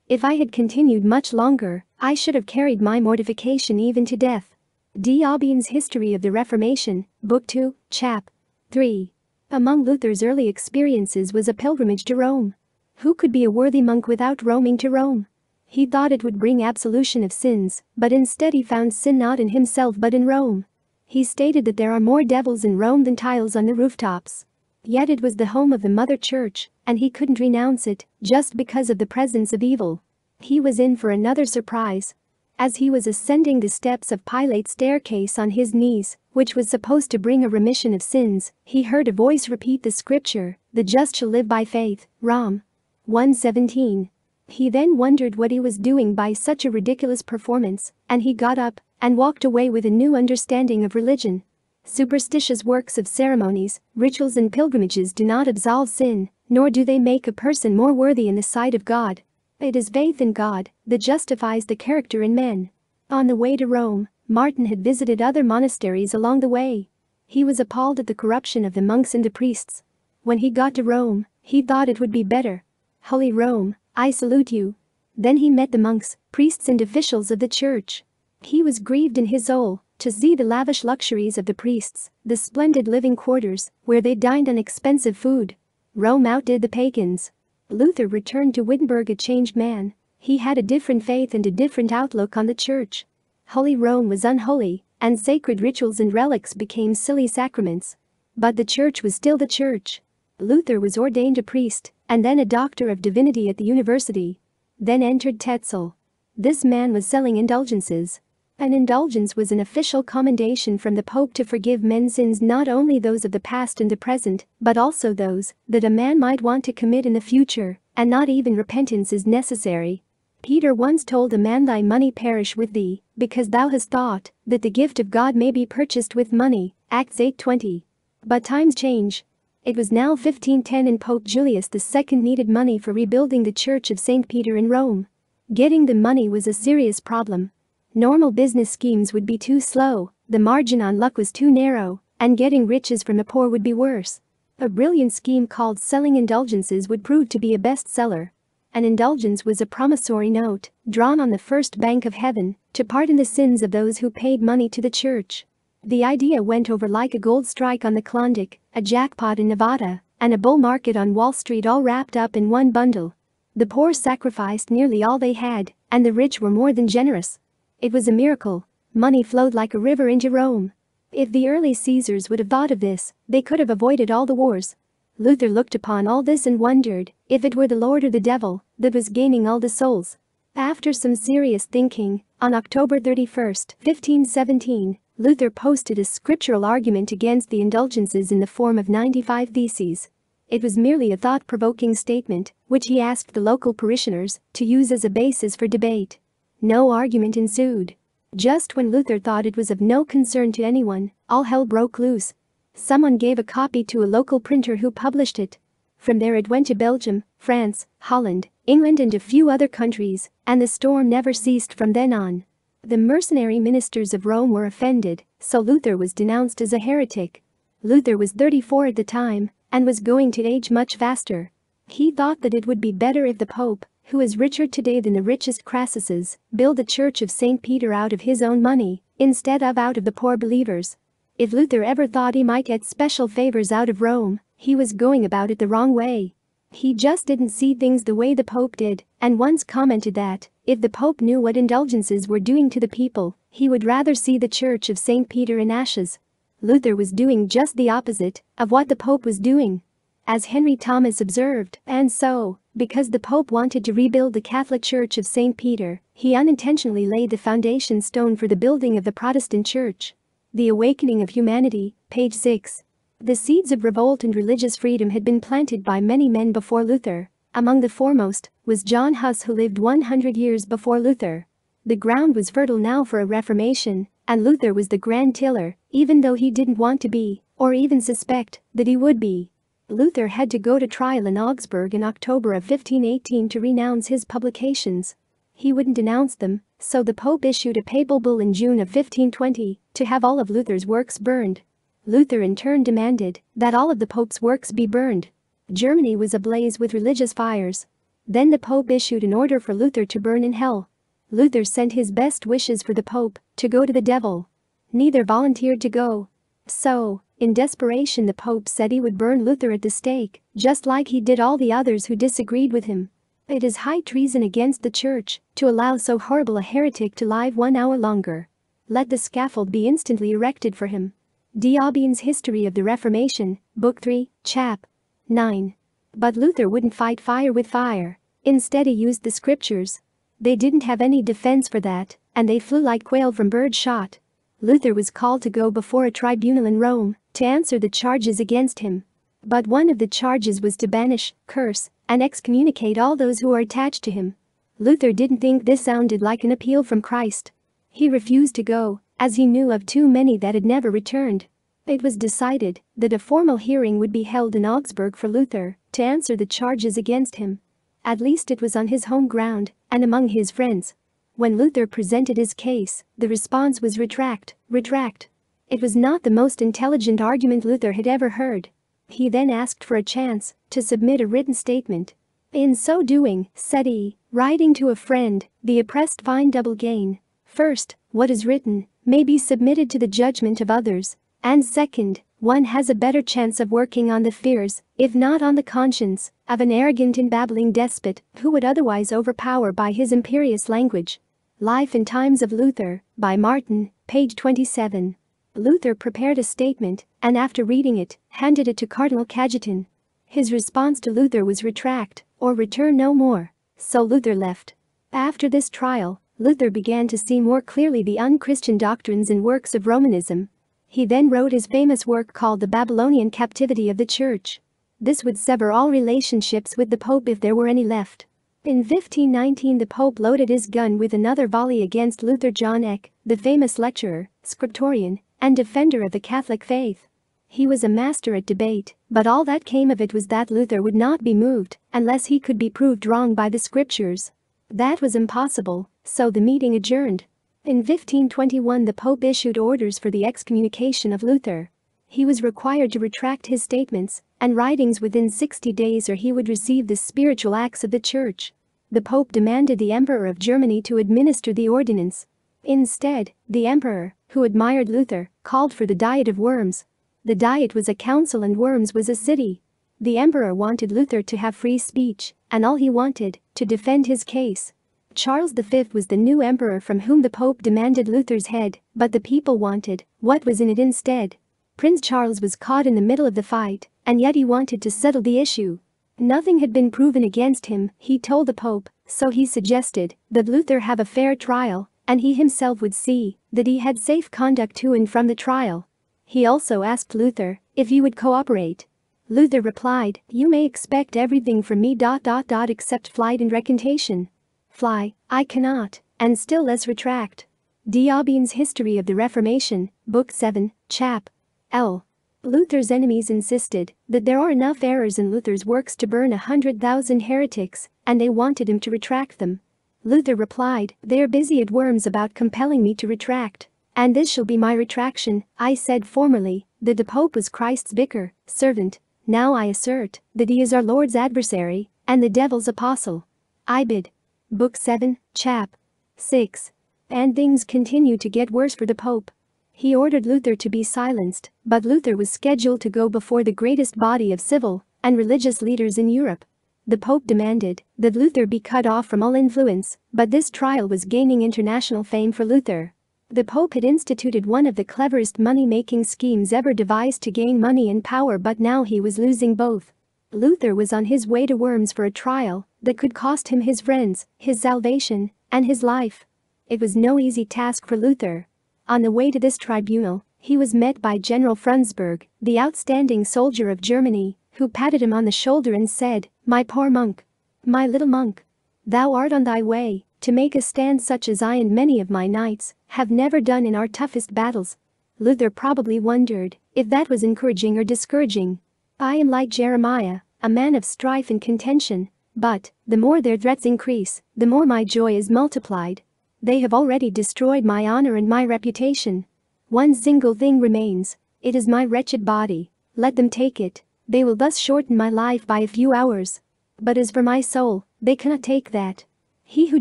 Speaker 1: If I had continued much longer, I should have carried my mortification even to death." D. Aubyn's History of the Reformation, Book 2, Chap. 3. Among Luther's early experiences was a pilgrimage to Rome. Who could be a worthy monk without roaming to Rome? He thought it would bring absolution of sins, but instead he found sin not in himself but in Rome. He stated that there are more devils in Rome than tiles on the rooftops. Yet it was the home of the Mother Church, and he couldn't renounce it just because of the presence of evil. He was in for another surprise. As he was ascending the steps of Pilate's staircase on his knees, which was supposed to bring a remission of sins, he heard a voice repeat the scripture, "The just shall live by faith," Rom. 1:17. He then wondered what he was doing by such a ridiculous performance, and he got up and walked away with a new understanding of religion. Superstitious works of ceremonies, rituals and pilgrimages do not absolve sin, nor do they make a person more worthy in the sight of God. It is faith in God that justifies the character in men. On the way to Rome, Martin had visited other monasteries along the way. He was appalled at the corruption of the monks and the priests. When he got to Rome, he thought it would be better. "Holy Rome, I salute you." Then he met the monks, priests and officials of the church. He was grieved in his soul to see the lavish luxuries of the priests, the splendid living quarters where they dined on expensive food. Rome outdid the pagans. Luther returned to Wittenberg a changed man. He had a different faith and a different outlook on the church. Holy Rome was unholy, and sacred rituals and relics became silly sacraments. But the church was still the church. Luther was ordained a priest and then a doctor of divinity at the university. Then entered Tetzel. This man was selling indulgences. An indulgence was an official commendation from the Pope to forgive men's sins, not only those of the past and the present, but also those that a man might want to commit in the future, and not even repentance is necessary. Peter once told a man, "Thy money perish with thee, because thou hast thought that the gift of God may be purchased with money." Acts 8:20. But times change. It was now 1510 and Pope Julius II needed money for rebuilding the Church of St. Peter in Rome. Getting the money was a serious problem. Normal business schemes would be too slow, the margin on luck was too narrow, and getting riches from the poor would be worse. A brilliant scheme called selling indulgences would prove to be a bestseller. An indulgence was a promissory note, drawn on the first bank of heaven, to pardon the sins of those who paid money to the church. The idea went over like a gold strike on the Klondike, a jackpot in Nevada, and a bull market on Wall Street, all wrapped up in one bundle. The poor sacrificed nearly all they had, and the rich were more than generous. It was a miracle. Money flowed like a river into Rome. If the early Caesars would have thought of this, they could have avoided all the wars. Luther looked upon all this and wondered if it were the Lord or the devil that was gaining all the souls. After some serious thinking, on October 31, 1517, Luther posted a scriptural argument against the indulgences in the form of 95 theses. It was merely a thought-provoking statement, which he asked the local parishioners to use as a basis for debate. No argument ensued. Just when Luther thought it was of no concern to anyone, all hell broke loose. Someone gave a copy to a local printer who published it. From there it went to Belgium, France, Holland, England and a few other countries, and the storm never ceased from then on. The mercenary ministers of Rome were offended, so Luther was denounced as a heretic. Luther was 34 at the time, and was going to age much faster. He thought that it would be better if the Pope, who is richer today than the richest Crassuses, build the Church of St. Peter out of his own money, instead of out of the poor believers. If Luther ever thought he might get special favors out of Rome, he was going about it the wrong way. He just didn't see things the way the Pope did, and once commented that, if the Pope knew what indulgences were doing to the people, he would rather see the Church of St. Peter in ashes. Luther was doing just the opposite of what the Pope was doing. As Henry Thomas observed, and so, because the Pope wanted to rebuild the Catholic Church of St. Peter, he unintentionally laid the foundation stone for the building of the Protestant Church. The Awakening of Humanity, page 6. The seeds of revolt and religious freedom had been planted by many men before Luther. Among the foremost was John Huss, who lived 100 years before Luther. The ground was fertile now for a reformation, and Luther was the grand tiller, even though he didn't want to be, or even suspect that he would be. Luther had to go to trial in Augsburg in October of 1518 to renounce his publications. He wouldn't denounce them, so the Pope issued a papal bull in June of 1520 to have all of Luther's works burned. Luther in turn demanded that all of the Pope's works be burned. Germany was ablaze with religious fires. Then the Pope issued an order for Luther to burn in hell. Luther sent his best wishes for the Pope to go to the devil. Neither volunteered to go. So, in desperation, the Pope said he would burn Luther at the stake, just like he did all the others who disagreed with him. It is high treason against the Church to allow so horrible a heretic to live 1 hour longer. Let the scaffold be instantly erected for him. D'Aubigne's History of the Reformation, Book 3, Chap. 9. But Luther wouldn't fight fire with fire. Instead, he used the scriptures. They didn't have any defense for that, and they flew like quail from bird shot. Luther was called to go before a tribunal in Rome to answer the charges against him. But one of the charges was to banish, curse, and excommunicate all those who were attached to him. Luther didn't think this sounded like an appeal from Christ. He refused to go, as he knew of too many that had never returned. It was decided that a formal hearing would be held in Augsburg for Luther to answer the charges against him. At least it was on his home ground and among his friends. When Luther presented his case, the response was retract, retract. It was not the most intelligent argument Luther had ever heard. He then asked for a chance to submit a written statement. In so doing, said he, writing to a friend, the oppressed find double gain. First, what is written may be submitted to the judgment of others, and second, one has a better chance of working on the fears, if not on the conscience, of an arrogant and babbling despot who would otherwise overpower by his imperious language. Life and Times of Luther, by Martin, Page 27. Luther prepared a statement and after reading it, handed it to Cardinal Cajetan. His response to Luther was retract or return no more. So Luther left. After this trial, Luther began to see more clearly the unchristian doctrines and works of Romanism. He then wrote his famous work called The Babylonian Captivity of the Church. This would sever all relationships with the Pope if there were any left. In 1519 the Pope loaded his gun with another volley against Luther. John Eck, the famous lecturer, scriptorian, and defender of the Catholic faith. He was a master at debate, but all that came of it was that Luther would not be moved unless he could be proved wrong by the scriptures. That was impossible, so the meeting adjourned. In 1521 the Pope issued orders for the excommunication of Luther. He was required to retract his statements and writings within 60 days or he would receive the spiritual axe of the Church. The Pope demanded the Emperor of Germany to administer the ordinance. Instead, the Emperor, who admired Luther, called for the Diet of Worms. The Diet was a council and Worms was a city. The Emperor wanted Luther to have free speech, and all he wanted, to defend his case. Charles V was the new emperor from whom the Pope demanded Luther's head, but the people wanted what was in it instead. Prince Charles was caught in the middle of the fight, and yet he wanted to settle the issue. Nothing had been proven against him, he told the Pope, so he suggested that Luther have a fair trial, and he himself would see that he had safe conduct to and from the trial. He also asked Luther if he would cooperate. Luther replied, "You may expect everything from me. Except flight and recantation. Fly, I cannot, and still less retract." D'Aubigne's History of the Reformation, Book 7, Chap. L. Luther's enemies insisted that there are enough errors in Luther's works to burn 100,000 heretics, and they wanted him to retract them. Luther replied, "They are busy at Worms about compelling me to retract. And this shall be my retraction. I said formerly that the Pope was Christ's vicar, servant. Now I assert that he is our Lord's adversary and the devil's apostle." Ibid. Book 7, Chap. 6. And things continued to get worse for the Pope. He ordered Luther to be silenced, but Luther was scheduled to go before the greatest body of civil and religious leaders in Europe. The Pope demanded that Luther be cut off from all influence, but this trial was gaining international fame for Luther. The Pope had instituted one of the cleverest money-making schemes ever devised to gain money and power, but now he was losing both. Luther was on his way to Worms for a trial that could cost him his friends, his salvation, and his life. It was no easy task for Luther. On the way to this tribunal, he was met by General Frundsberg, the outstanding soldier of Germany, who patted him on the shoulder and said, "My poor monk. My little monk. Thou art on thy way to make a stand such as I and many of my knights have never done in our toughest battles." Luther probably wondered if that was encouraging or discouraging. I am like Jeremiah, a man of strife and contention, but the more their threats increase, the more my joy is multiplied. They have already destroyed my honor and my reputation. One single thing remains, it is my wretched body. Let them take it. They will thus shorten my life by a few hours. But as for my soul, they cannot take that. He who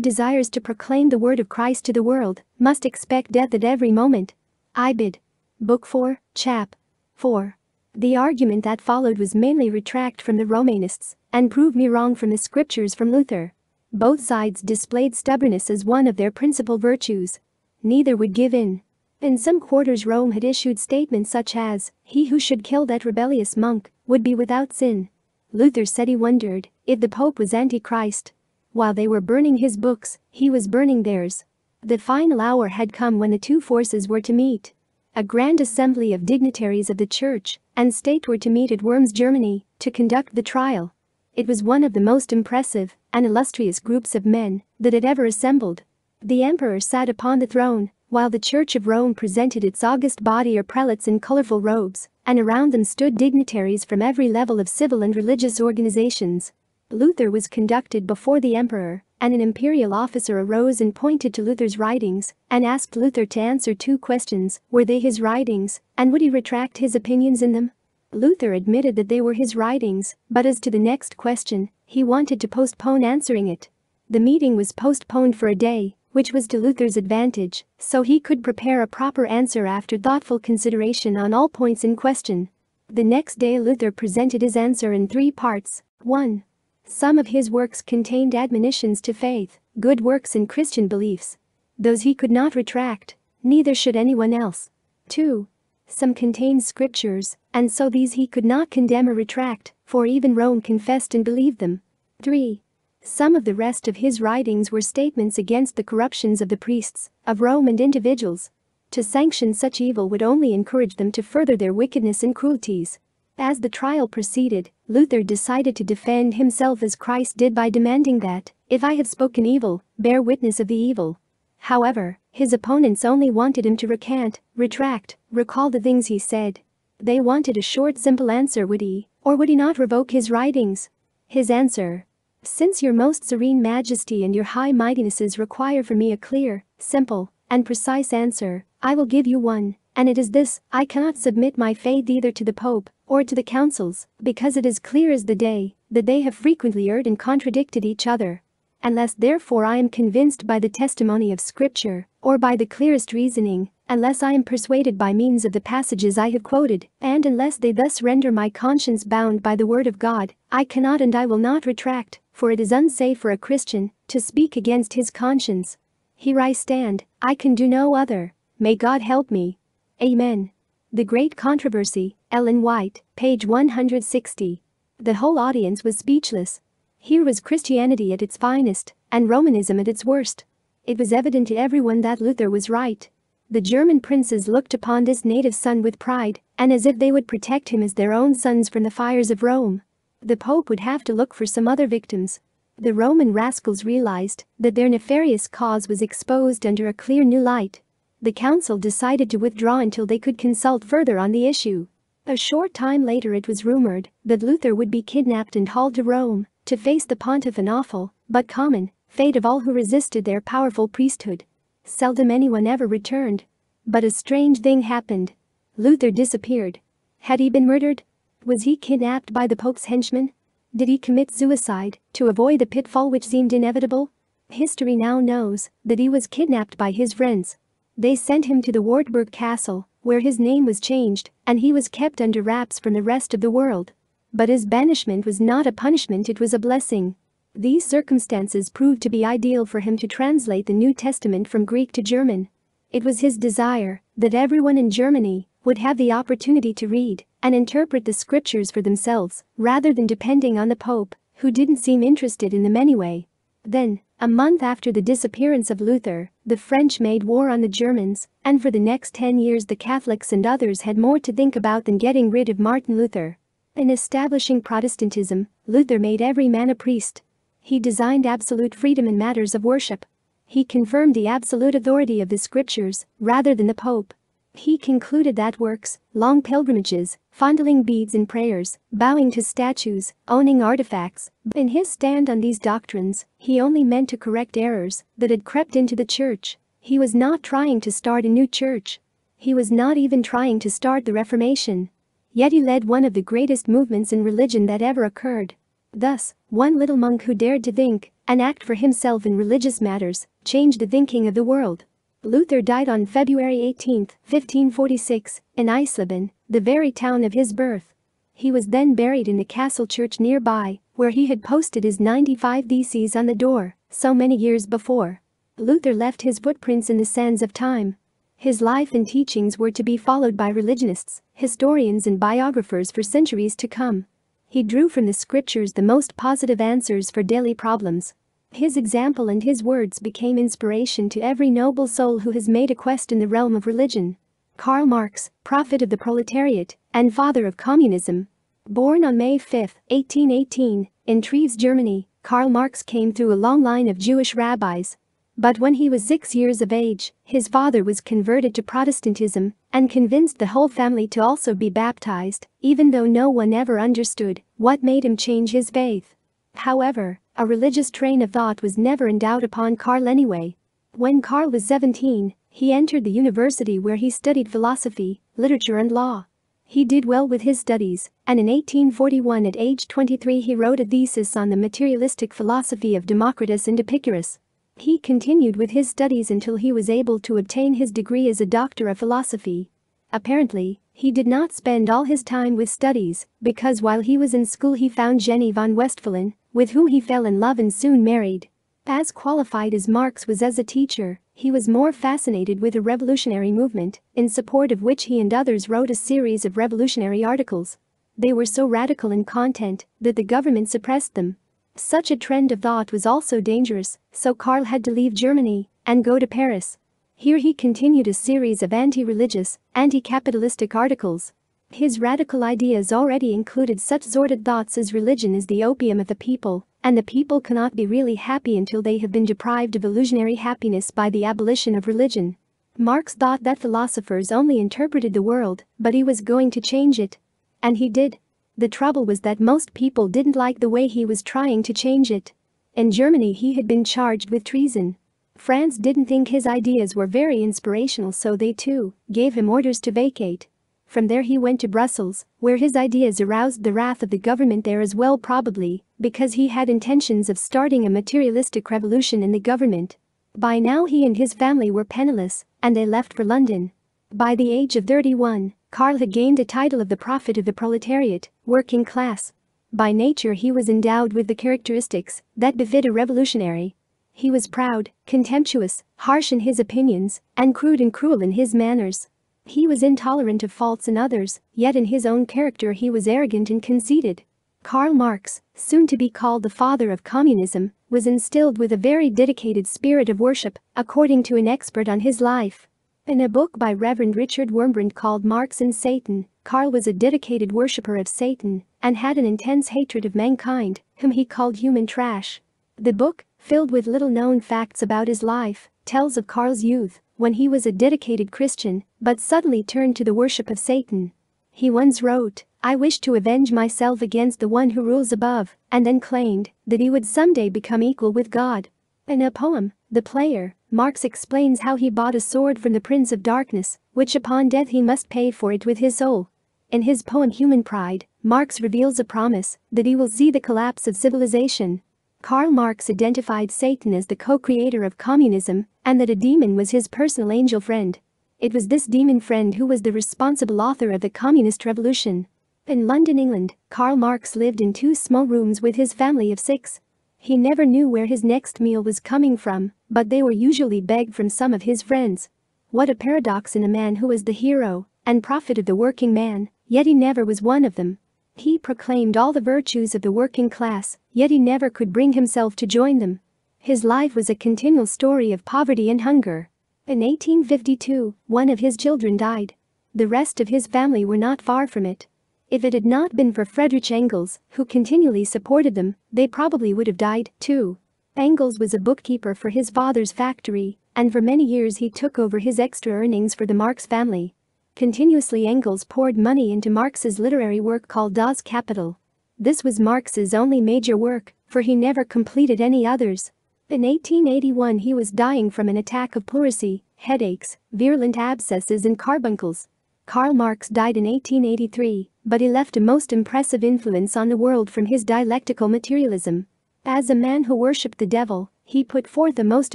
Speaker 1: desires to proclaim the word of Christ to the world must expect death at every moment. Ibid. Book 4, Chap. 4. The argument that followed was mainly retract from the Romanists and prove me wrong from the scriptures from Luther. Both sides displayed stubbornness as one of their principal virtues. Neither would give in. In some quarters Rome had issued statements such as, "He who should kill that rebellious monk would be without sin." Luther said he wondered if the Pope was Antichrist. While they were burning his books, he was burning theirs. The final hour had come when the two forces were to meet. A grand assembly of dignitaries of the Church and State were to meet at Worms, Germany, to conduct the trial. It was one of the most impressive and illustrious groups of men that had ever assembled. The Emperor sat upon the throne, while the Church of Rome presented its august body or prelates in colorful robes, and around them stood dignitaries from every level of civil and religious organizations. Luther was conducted before the Emperor, and an imperial officer arose and pointed to Luther's writings and asked Luther to answer two questions: were they his writings, and would he retract his opinions in them? Luther admitted that they were his writings, but as to the next question, he wanted to postpone answering it. The meeting was postponed for a day, which was to Luther's advantage, so he could prepare a proper answer after thoughtful consideration on all points in question. The next day Luther presented his answer in 3 parts. 1. Some of his works contained admonitions to faith, good works and Christian beliefs. Those he could not retract. Neither should anyone else. 2. Some contained scriptures, and so these he could not condemn or retract, for even Rome confessed and believed them. 3. Some of the rest of his writings were statements against the corruptions of the priests, of Rome and individuals. To sanction such evil would only encourage them to further their wickedness and cruelties. As the trial proceeded, Luther decided to defend himself as Christ did by demanding that, if I have spoken evil, bear witness of the evil. However, his opponents only wanted him to recant, retract, recall the things he said. They wanted a short, simple answer: would he, or would he not revoke his writings? His answer: since your most serene majesty and your high mightinesses require for me a clear, simple, and precise answer, I will give you one, and it is this: I cannot submit my faith either to the Pope or to the councils, because it is clear as the day that they have frequently erred and contradicted each other. Unless therefore I am convinced by the testimony of Scripture, or by the clearest reasoning, unless I am persuaded by means of the passages I have quoted, and unless they thus render my conscience bound by the word of God, I cannot and I will not retract, for it is unsafe for a Christian to speak against his conscience. Here I stand, I can do no other. May God help me. Amen. The Great Controversy, Ellen White, page 160. The whole audience was speechless. Here was Christianity at its finest, and Romanism at its worst. It was evident to everyone that Luther was right. The German princes looked upon this native son with pride, and as if they would protect him as their own sons from the fires of Rome. The Pope would have to look for some other victims. The Roman rascals realized that their nefarious cause was exposed under a clear new light. The council decided to withdraw until they could consult further on the issue. A short time later it was rumored that Luther would be kidnapped and hauled to Rome to face the pontiff, an awful, but common, fate of all who resisted their powerful priesthood. Seldom anyone ever returned. But a strange thing happened. Luther disappeared. Had he been murdered? Was he kidnapped by the Pope's henchmen? Did he commit suicide to avoid the pitfall which seemed inevitable? History now knows that he was kidnapped by his friends. They sent him to the Wartburg castle, where his name was changed, and he was kept under wraps from the rest of the world. But his banishment was not a punishment, it was a blessing. These circumstances proved to be ideal for him to translate the New Testament from Greek to German. It was his desire that everyone in Germany would have the opportunity to read and interpret the scriptures for themselves, rather than depending on the Pope, who didn't seem interested in them anyway. Then, a month after the disappearance of Luther, the French made war on the Germans, and for the next 10 years the Catholics and others had more to think about than getting rid of Martin Luther. In establishing Protestantism, Luther made every man a priest. He designed absolute freedom in matters of worship. He confirmed the absolute authority of the scriptures, rather than the Pope. He concluded that works, long pilgrimages, fondling beads and prayers, bowing to statues, owning artifacts, in his stand on these doctrines, he only meant to correct errors that had crept into the church. He was not trying to start a new church. He was not even trying to start the Reformation. Yet he led one of the greatest movements in religion that ever occurred. Thus, one little monk who dared to think and act for himself in religious matters changed the thinking of the world. Luther died on February 18, 1546, in Eisleben, the very town of his birth. He was then buried in the castle church nearby, where he had posted his 95 Theses on the door so many years before. Luther left his footprints in the sands of time. His life and teachings were to be followed by religionists, historians and biographers for centuries to come. He drew from the scriptures the most positive answers for daily problems. His example and his words became inspiration to every noble soul who has made a quest in the realm of religion. Karl Marx, prophet of the proletariat and father of communism. Born on May 5, 1818, in Treves, Germany, Karl Marx came through a long line of Jewish rabbis. But when he was 6 years of age, his father was converted to Protestantism and convinced the whole family to also be baptized, even though no one ever understood what made him change his faith. However, a religious train of thought was never in doubt upon Karl anyway. When Karl was 17, he entered the university where he studied philosophy, literature and law. He did well with his studies, and in 1841 at age 23 he wrote a thesis on the materialistic philosophy of Democritus and Epicurus. He continued with his studies until he was able to obtain his degree as a doctor of philosophy. Apparently, he did not spend all his time with studies, because while he was in school he found Jenny von Westphalen, with whom he fell in love and soon married. As qualified as Marx was as a teacher, he was more fascinated with the revolutionary movement, in support of which he and others wrote a series of revolutionary articles. They were so radical in content that the government suppressed them. Such a trend of thought was also dangerous, so Karl had to leave Germany and go to Paris. Here he continued a series of anti-religious, anti-capitalistic articles. His radical ideas already included such sordid thoughts as religion is the opium of the people, and the people cannot be really happy until they have been deprived of illusionary happiness by the abolition of religion. Marx thought that philosophers only interpreted the world, but he was going to change it. And he did. The trouble was that most people didn't like the way he was trying to change it. In Germany he had been charged with treason. France didn't think his ideas were very inspirational, so they too gave him orders to vacate. From there he went to Brussels, where his ideas aroused the wrath of the government there as well, probably because he had intentions of starting a materialistic revolution in the government. By now he and his family were penniless, and they left for London. By the age of 31, Karl had gained the title of the prophet of the proletariat, working class. By nature he was endowed with the characteristics that befit a revolutionary. He was proud, contemptuous, harsh in his opinions, and crude and cruel in his manners. He was intolerant of faults in others, yet in his own character he was arrogant and conceited. Karl Marx, soon to be called the father of communism, was instilled with a very dedicated spirit of worship, according to an expert on his life. In a book by Reverend Richard Wurmbrand called Marx and Satan, Karl was a dedicated worshipper of Satan and had an intense hatred of mankind, whom he called human trash. The book, filled with little-known facts about his life, tells of Karl's youth, when he was a dedicated Christian, but suddenly turned to the worship of Satan. He once wrote, "I wish to avenge myself against the one who rules above," and then claimed that he would someday become equal with God. In a poem, The Player, Marx explains how he bought a sword from the Prince of Darkness, which upon death he must pay for it with his soul. In his poem Human Pride, Marx reveals a promise that he will see the collapse of civilization. Karl Marx identified Satan as the co-creator of communism and that a demon was his personal angel friend. It was this demon friend who was the responsible author of the communist revolution. In London, England, Karl Marx lived in 2 small rooms with his family of 6. He never knew where his next meal was coming from, but they were usually begged from some of his friends. What a paradox in a man who was the hero and prophet of the working man, yet he never was one of them. He proclaimed all the virtues of the working class, yet he never could bring himself to join them. His life was a continual story of poverty and hunger. In 1852, one of his children died. The rest of his family were not far from it. If it had not been for Friedrich Engels, who continually supported them, they probably would have died, too. Engels was a bookkeeper for his father's factory, and for many years he took over his extra earnings for the Marx family. Continuously Engels poured money into Marx's literary work called Das Kapital. This was Marx's only major work, for he never completed any others. In 1881 he was dying from an attack of pleurisy, headaches, virulent abscesses and carbuncles. Karl Marx died in 1883, but he left a most impressive influence on the world from his dialectical materialism. As a man who worshipped the devil, he put forth a most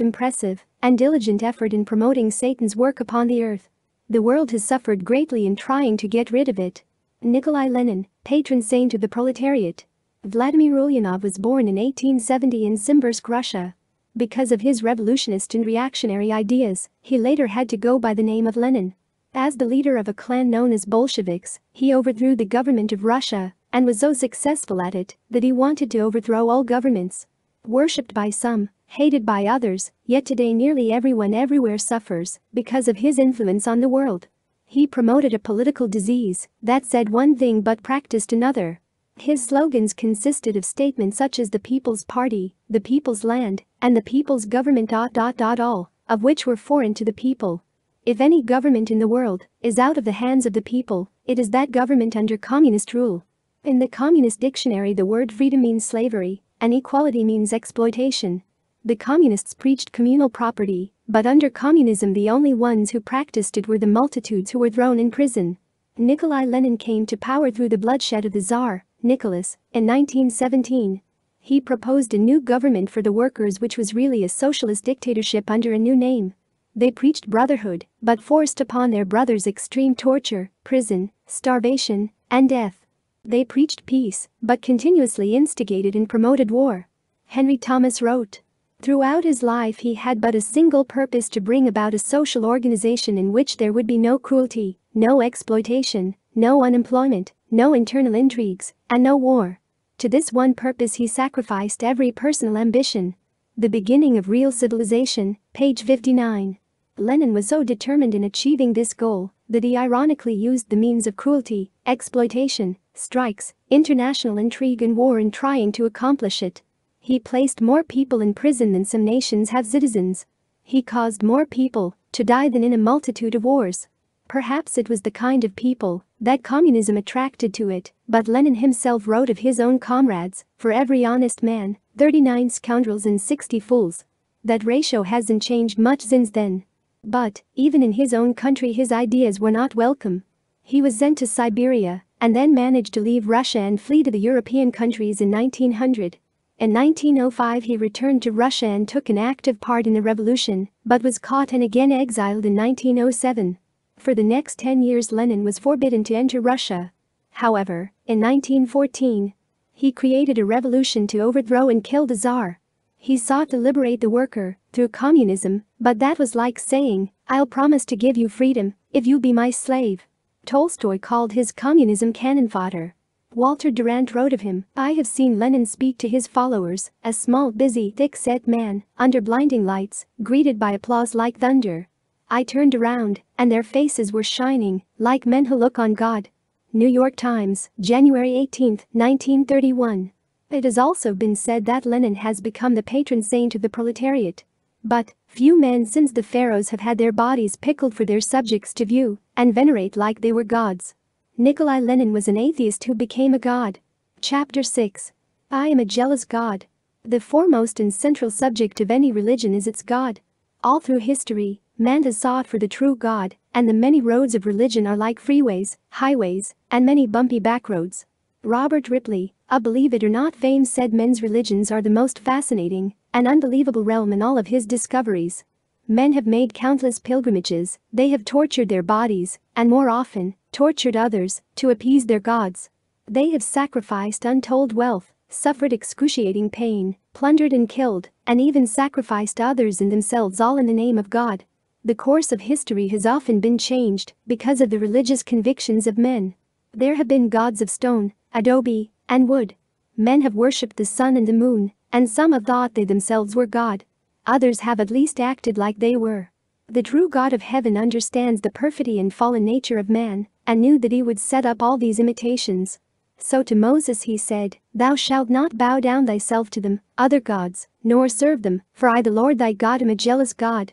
Speaker 1: impressive and diligent effort in promoting Satan's work upon the earth. The world has suffered greatly in trying to get rid of it. Nikolai Lenin, patron saint of the proletariat. Vladimir Ulyanov was born in 1870 in Simbirsk, Russia. Because of his revolutionist and reactionary ideas, he later had to go by the name of Lenin. As the leader of a clan known as Bolsheviks, he overthrew the government of Russia and was so successful at it that he wanted to overthrow all governments. Worshipped by some, hated by others, yet today nearly everyone everywhere suffers because of his influence on the world. He promoted a political disease that said one thing but practiced another. His slogans consisted of statements such as the People's Party, the People's Land, and the People's Government, all of which were foreign to the people. If any government in the world is out of the hands of the people, it is that government under communist rule. In the communist dictionary the word freedom means slavery, and equality means exploitation. The communists preached communal property, but under communism the only ones who practiced it were the multitudes who were thrown in prison. Nikolai Lenin came to power through the bloodshed of the Tsar, Nicholas, in 1917. He proposed a new government for the workers which was really a socialist dictatorship under a new name. They preached brotherhood, but forced upon their brothers extreme torture, prison, starvation, and death. They preached peace, but continuously instigated and promoted war. Henry Thomas wrote, Throughout his life he had but a single purpose: to bring about a social organization in which there would be no cruelty, no exploitation, no unemployment, no internal intrigues, and no war. To this one purpose he sacrificed every personal ambition. The beginning of real civilization, page 59. Lenin was so determined in achieving this goal that he ironically used the means of cruelty, exploitation, strikes, international intrigue and war in trying to accomplish it. He placed more people in prison than some nations have citizens. He caused more people to die than in a multitude of wars. Perhaps it was the kind of people that communism attracted to it, but Lenin himself wrote of his own comrades: for every honest man, 39 scoundrels and 60 fools. That ratio hasn't changed much since then. But, even in his own country his ideas were not welcome. He was sent to Siberia and then managed to leave Russia and flee to the European countries in 1900. In 1905 he returned to Russia and took an active part in the revolution, but was caught and again exiled in 1907. For the next 10 years Lenin was forbidden to enter Russia. However, in 1914, he created a revolution to overthrow and kill the Tsar. He sought to liberate the worker through communism, but that was like saying, "I'll promise to give you freedom if you be my slave." Tolstoy called his communism cannon fodder. Walter Durant wrote of him, "I have seen Lenin speak to his followers, a small, busy, thick-set man, under blinding lights, greeted by applause like thunder. I turned around, and their faces were shining, like men who look on God." New York Times, January 18, 1931. It has also been said that Lenin has become the patron saint of the proletariat. But, few men since the pharaohs have had their bodies pickled for their subjects to view and venerate like they were gods. Nikolai Lenin was an atheist who became a god. Chapter 6. I am a jealous God. The foremost and central subject of any religion is its God. All through history, man has sought for the true God, and the many roads of religion are like freeways, highways, and many bumpy backroads. Robert Ripley, a believe it or not fame, said men's religions are the most fascinating and unbelievable realm in all of his discoveries. Men have made countless pilgrimages, they have tortured their bodies, and more often, tortured others, to appease their gods. They have sacrificed untold wealth, suffered excruciating pain, plundered and killed, and even sacrificed others and themselves, all in the name of God. The course of history has often been changed because of the religious convictions of men. There have been gods of stone, adobe, and wood. Men have worshipped the sun and the moon, and some have thought they themselves were God. Others have at least acted like they were. The true God of heaven understands the perfidy and fallen nature of man, and knew that he would set up all these imitations. So to Moses he said, "Thou shalt not bow down thyself to them, other gods, nor serve them, for I the Lord thy God am a jealous God."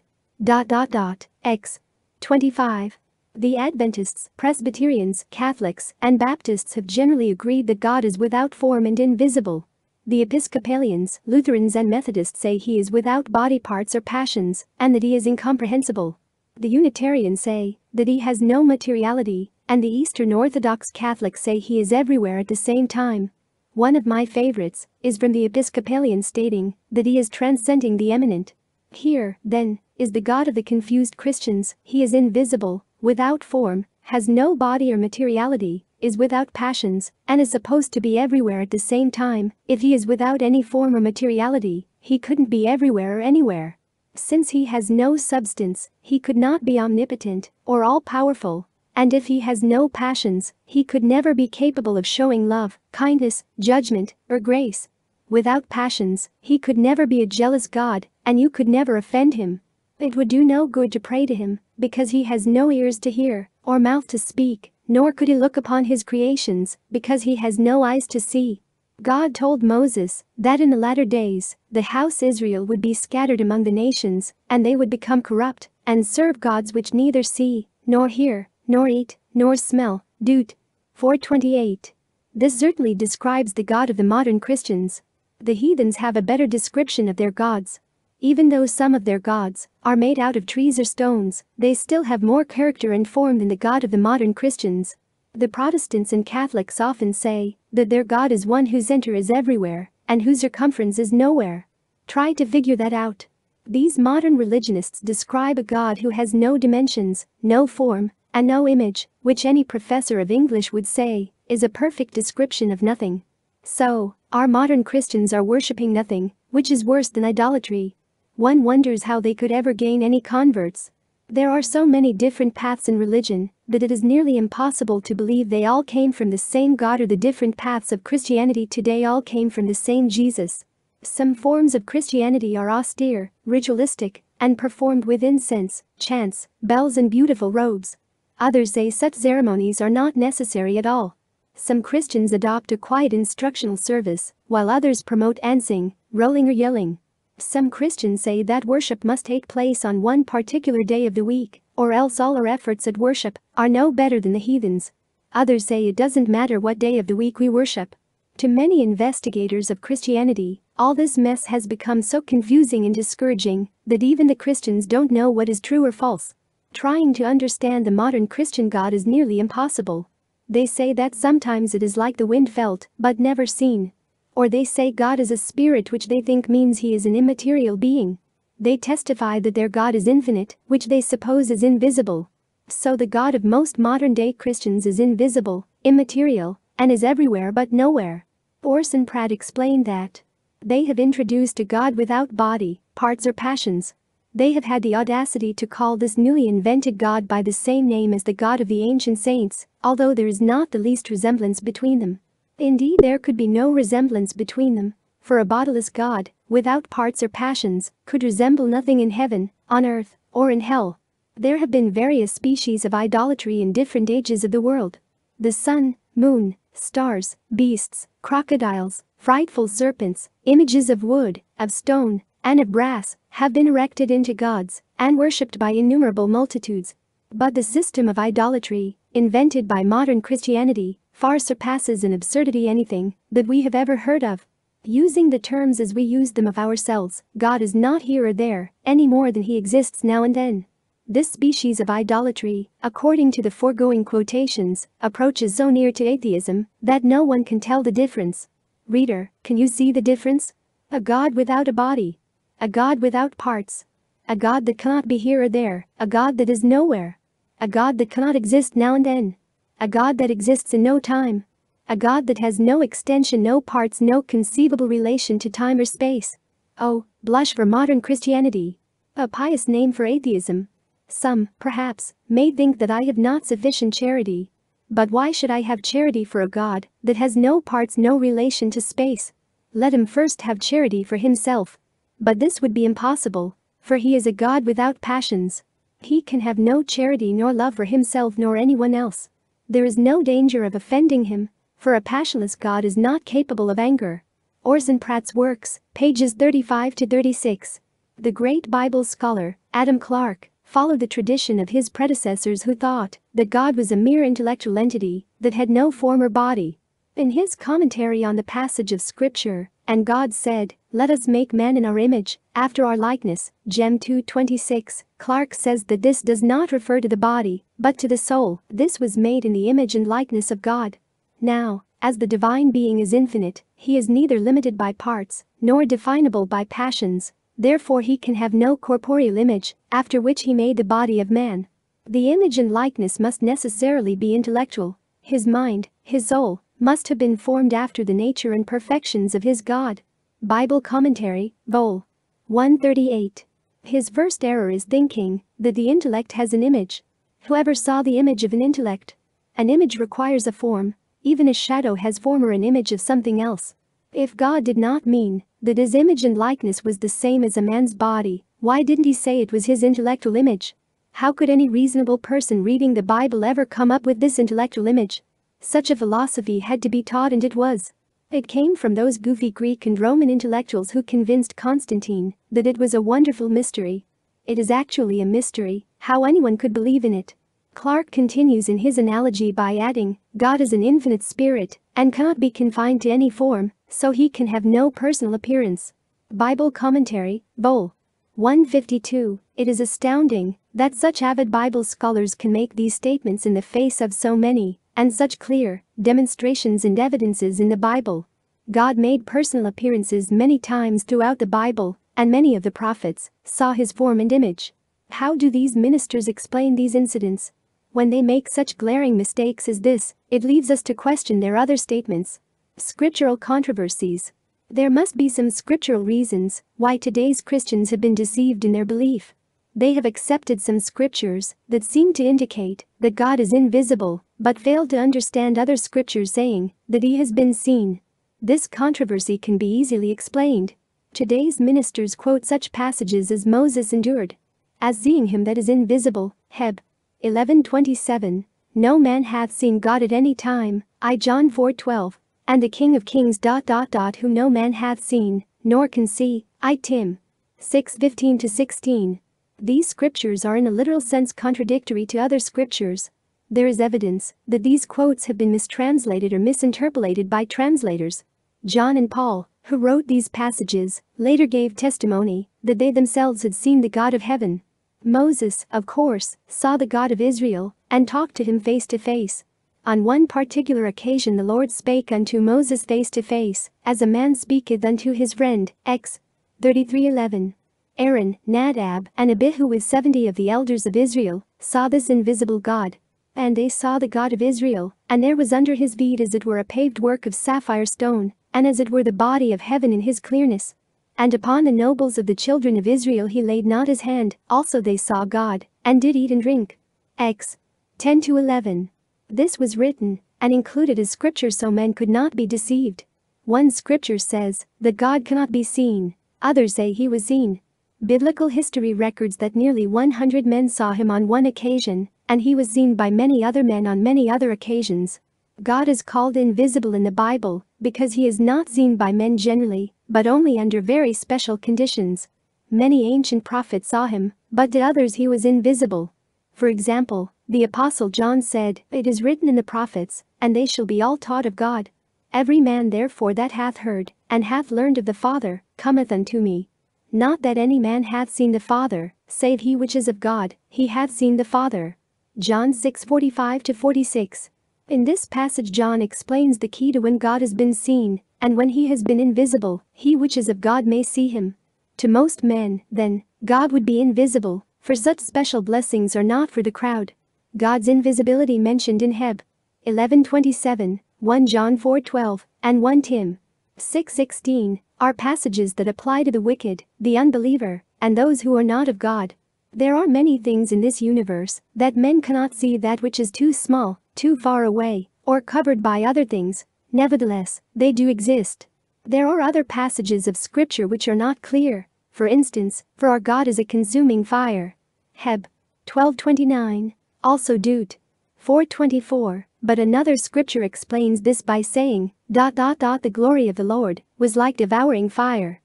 Speaker 1: X. 25. The Adventists, Presbyterians, Catholics, and Baptists have generally agreed that God is without form and invisible. The Episcopalians, Lutherans, and Methodists say he is without body parts or passions, and that he is incomprehensible. The Unitarians say that he has no materiality, and the Eastern Orthodox Catholics say he is everywhere at the same time. One of my favorites is from the Episcopalians stating that he is transcending the eminent. Here, then, is the God of the confused Christians. He is invisible, without form, has no body or materiality, is without passions, and is supposed to be everywhere at the same time. If he is without any form or materiality, he couldn't be everywhere or anywhere. Since he has no substance, he could not be omnipotent or all-powerful. And if he has no passions, he could never be capable of showing love, kindness, judgment, or grace. Without passions, he could never be a jealous God, and you could never offend him. It would do no good to pray to him, because he has no ears to hear, or mouth to speak, nor could he look upon his creations, because he has no eyes to see. God told Moses that in the latter days, the house Israel would be scattered among the nations, and they would become corrupt, and serve gods which neither see, nor hear, nor eat, nor smell. Deut. 4:28. This certainly describes the God of the modern Christians. The heathens have a better description of their gods. Even though some of their gods are made out of trees or stones, they still have more character and form than the God of the modern Christians. The Protestants and Catholics often say that their God is one whose center is everywhere and whose circumference is nowhere. Try to figure that out. These modern religionists describe a God who has no dimensions, no form, and no image, which any professor of English would say is a perfect description of nothing. So, our modern Christians are worshipping nothing, which is worse than idolatry. One wonders how they could ever gain any converts. There are so many different paths in religion that it is nearly impossible to believe they all came from the same God, or the different paths of Christianity today all came from the same Jesus. Some forms of Christianity are austere, ritualistic, and performed with incense, chants, bells and beautiful robes. Others say such ceremonies are not necessary at all. Some Christians adopt a quiet instructional service, while others promote dancing, rolling or yelling. Some Christians say that worship must take place on one particular day of the week, or else all our efforts at worship are no better than the heathens. Others say it doesn't matter what day of the week we worship. To many investigators of Christianity, all this mess has become so confusing and discouraging that even the Christians don't know what is true or false. Trying to understand the modern Christian God is nearly impossible. They say that sometimes it is like the wind felt but never seen. Or they say God is a spirit, which they think means he is an immaterial being. They testify that their God is infinite, which they suppose is invisible. So the God of most modern-day Christians is invisible, immaterial, and is everywhere but nowhere. Orson Pratt explained that they have introduced a God without body, parts or passions. They have had the audacity to call this newly invented God by the same name as the God of the ancient saints, although there is not the least resemblance between them. Indeed, there could be no resemblance between them, for a bodiless God, without parts or passions, could resemble nothing in heaven, on earth, or in hell. There have been various species of idolatry in different ages of the world. The sun, moon, stars, beasts, crocodiles, frightful serpents, images of wood, of stone, and of brass, have been erected into gods and worshipped by innumerable multitudes. But the system of idolatry, invented by modern Christianity, far surpasses in absurdity anything that we have ever heard of. Using the terms as we use them of ourselves, God is not here or there, any more than he exists now and then. This species of idolatry, according to the foregoing quotations, approaches so near to atheism that no one can tell the difference. Reader, can you see the difference? A God without a body. A God without parts. A God that cannot be here or there, a God that is nowhere. A God that cannot exist now and then. A God that exists in no time. A God that has no extension, no parts, no conceivable relation to time or space. Oh, blush for modern Christianity. A pious name for atheism. Some, perhaps, may think that I have not sufficient charity. But why should I have charity for a God that has no parts, no relation to space? Let him first have charity for himself. But this would be impossible, for he is a God without passions. He can have no charity nor love for himself nor anyone else. There is no danger of offending him, for a passionless God is not capable of anger. Orson Pratt's works, pages 35 to 36. The great Bible scholar, Adam Clarke, followed the tradition of his predecessors who thought that God was a mere intellectual entity that had no form or body. In his commentary on the passage of Scripture, "And God said, Let us make man in our image, after our likeness," Gem 2:26, Clarke says that this does not refer to the body, but to the soul. This was made in the image and likeness of God. Now, as the divine being is infinite, he is neither limited by parts, nor definable by passions. Therefore he can have no corporeal image, after which he made the body of man. The image and likeness must necessarily be intellectual. His mind, his soul, must have been formed after the nature and perfections of his God. Bible Commentary, Vol. 138. His first error is thinking that the intellect has an image. Whoever saw the image of an intellect? An image requires a form. Even a shadow has form or an image of something else. If God did not mean that his image and likeness was the same as a man's body, why didn't he say it was his intellectual image? How could any reasonable person reading the Bible ever come up with this intellectual image? Such a philosophy had to be taught, and it was. It came from those goofy Greek and Roman intellectuals who convinced Constantine that it was a wonderful mystery. It is actually a mystery how anyone could believe in it. Clarke continues in his analogy by adding, God is an infinite spirit and cannot be confined to any form, so he can have no personal appearance. Bible Commentary, Vol. 152. It is astounding that such avid Bible scholars can make these statements in the face of so many and such clear demonstrations and evidences in the Bible. God made personal appearances many times throughout the Bible, and many of the prophets saw his form and image. How do these ministers explain these incidents? When they make such glaring mistakes as this, it leaves us to question their other statements. Scriptural controversies. There must be some scriptural reasons why today's Christians have been deceived in their belief. They have accepted some scriptures that seem to indicate that God is invisible, but failed to understand other scriptures saying that he has been seen. This controversy can be easily explained. Today's ministers quote such passages as Moses endured as seeing him that is invisible, Heb. 11:27. No man hath seen God at any time, I John 4:12. And the King of Kings ... whom no man hath seen, nor can see, I Tim. 6:15-16. These scriptures are in a literal sense contradictory to other scriptures. There is evidence that these quotes have been mistranslated or misinterpolated by translators. John and Paul, who wrote these passages, later gave testimony that they themselves had seen the God of heaven. Moses, of course, saw the God of Israel and talked to him face to face. On one particular occasion the Lord spake unto Moses face to face, as a man speaketh unto his friend, Ex. 33:11. Aaron, Nadab, and Abihu with 70 of the elders of Israel saw this invisible God. And they saw the God of Israel, and there was under his feet as it were a paved work of sapphire stone, and as it were the body of heaven in his clearness. And upon the nobles of the children of Israel he laid not his hand, also they saw God, and did eat and drink. Ex. 10-11. This was written and included as scripture so men could not be deceived. One scripture says that God cannot be seen, others say he was seen. Biblical history records that nearly 100 men saw him on one occasion, and he was seen by many other men on many other occasions. God is called invisible in the Bible because he is not seen by men generally, but only under very special conditions. Many ancient prophets saw him, but to others he was invisible. For example, the Apostle John said, It is written in the prophets, and they shall be all taught of God. Every man therefore that hath heard, and hath learned of the Father, cometh unto me. Not that any man hath seen the Father, save he which is of God, he hath seen the Father. John 6:45-46. In this passage John explains the key to when God has been seen, and when he has been invisible, he which is of God may see him. To most men, then, God would be invisible, for such special blessings are not for the crowd. God's invisibility mentioned in Heb. 11:27, 1 John 4:12, and 1 Tim. 6:16, are passages that apply to the wicked, the unbeliever, and those who are not of God. There are many things in this universe that men cannot see, that which is too small, too far away, or covered by other things. Nevertheless, they do exist. There are other passages of scripture which are not clear. For instance, for our God is a consuming fire. Heb. 12:29. Also Deut. 4:24. But another scripture explains this by saying, The glory of the Lord was like devouring fire.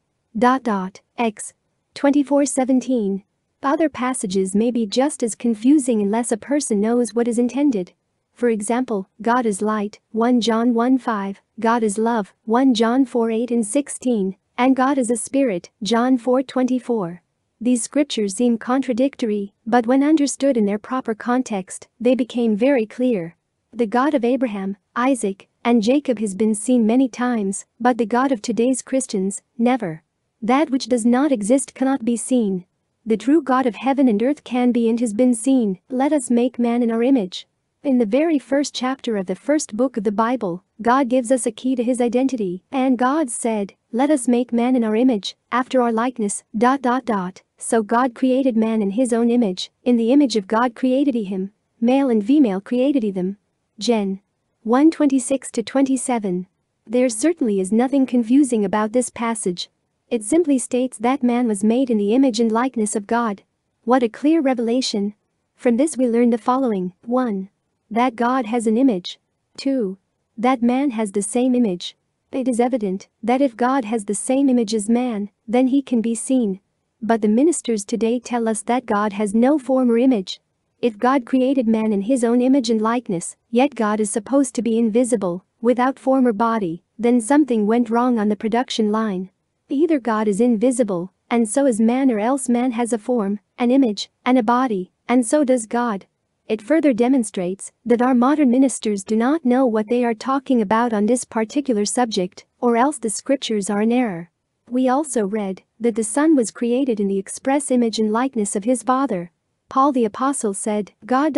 Speaker 1: Ex. 24:17. Other passages may be just as confusing unless a person knows what is intended. For example, God is light, 1 John 1:5, God is love, 1 John 4:8 and 16, and God is a spirit, John 4:24. These scriptures seem contradictory, but when understood in their proper context, they became very clear. The God of Abraham, Isaac, and Jacob has been seen many times, but the God of today's Christians, never. That which does not exist cannot be seen. The true God of heaven and earth can be and has been seen. Let us make man in our image. In the very first chapter of the first book of the Bible, God gives us a key to his identity, and God said, Let us make man in our image, after our likeness. So God created man in his own image, in the image of God created he him, male and female created he them. Gen. 1:26-27. There certainly is nothing confusing about this passage. It simply states that man was made in the image and likeness of God. What a clear revelation! From this we learn the following: 1. That God has an image. 2. That man has the same image. It is evident that if God has the same image as man, then he can be seen. But the ministers today tell us that God has no form or image. If God created man in his own image and likeness, yet God is supposed to be invisible, without form or body, then something went wrong on the production line. Either God is invisible, and so is man, or else man has a form, an image, and a body, and so does God. It further demonstrates that our modern ministers do not know what they are talking about on this particular subject, or else the scriptures are in error. We also read that the Son was created in the express image and likeness of his Father. Paul the Apostle said, God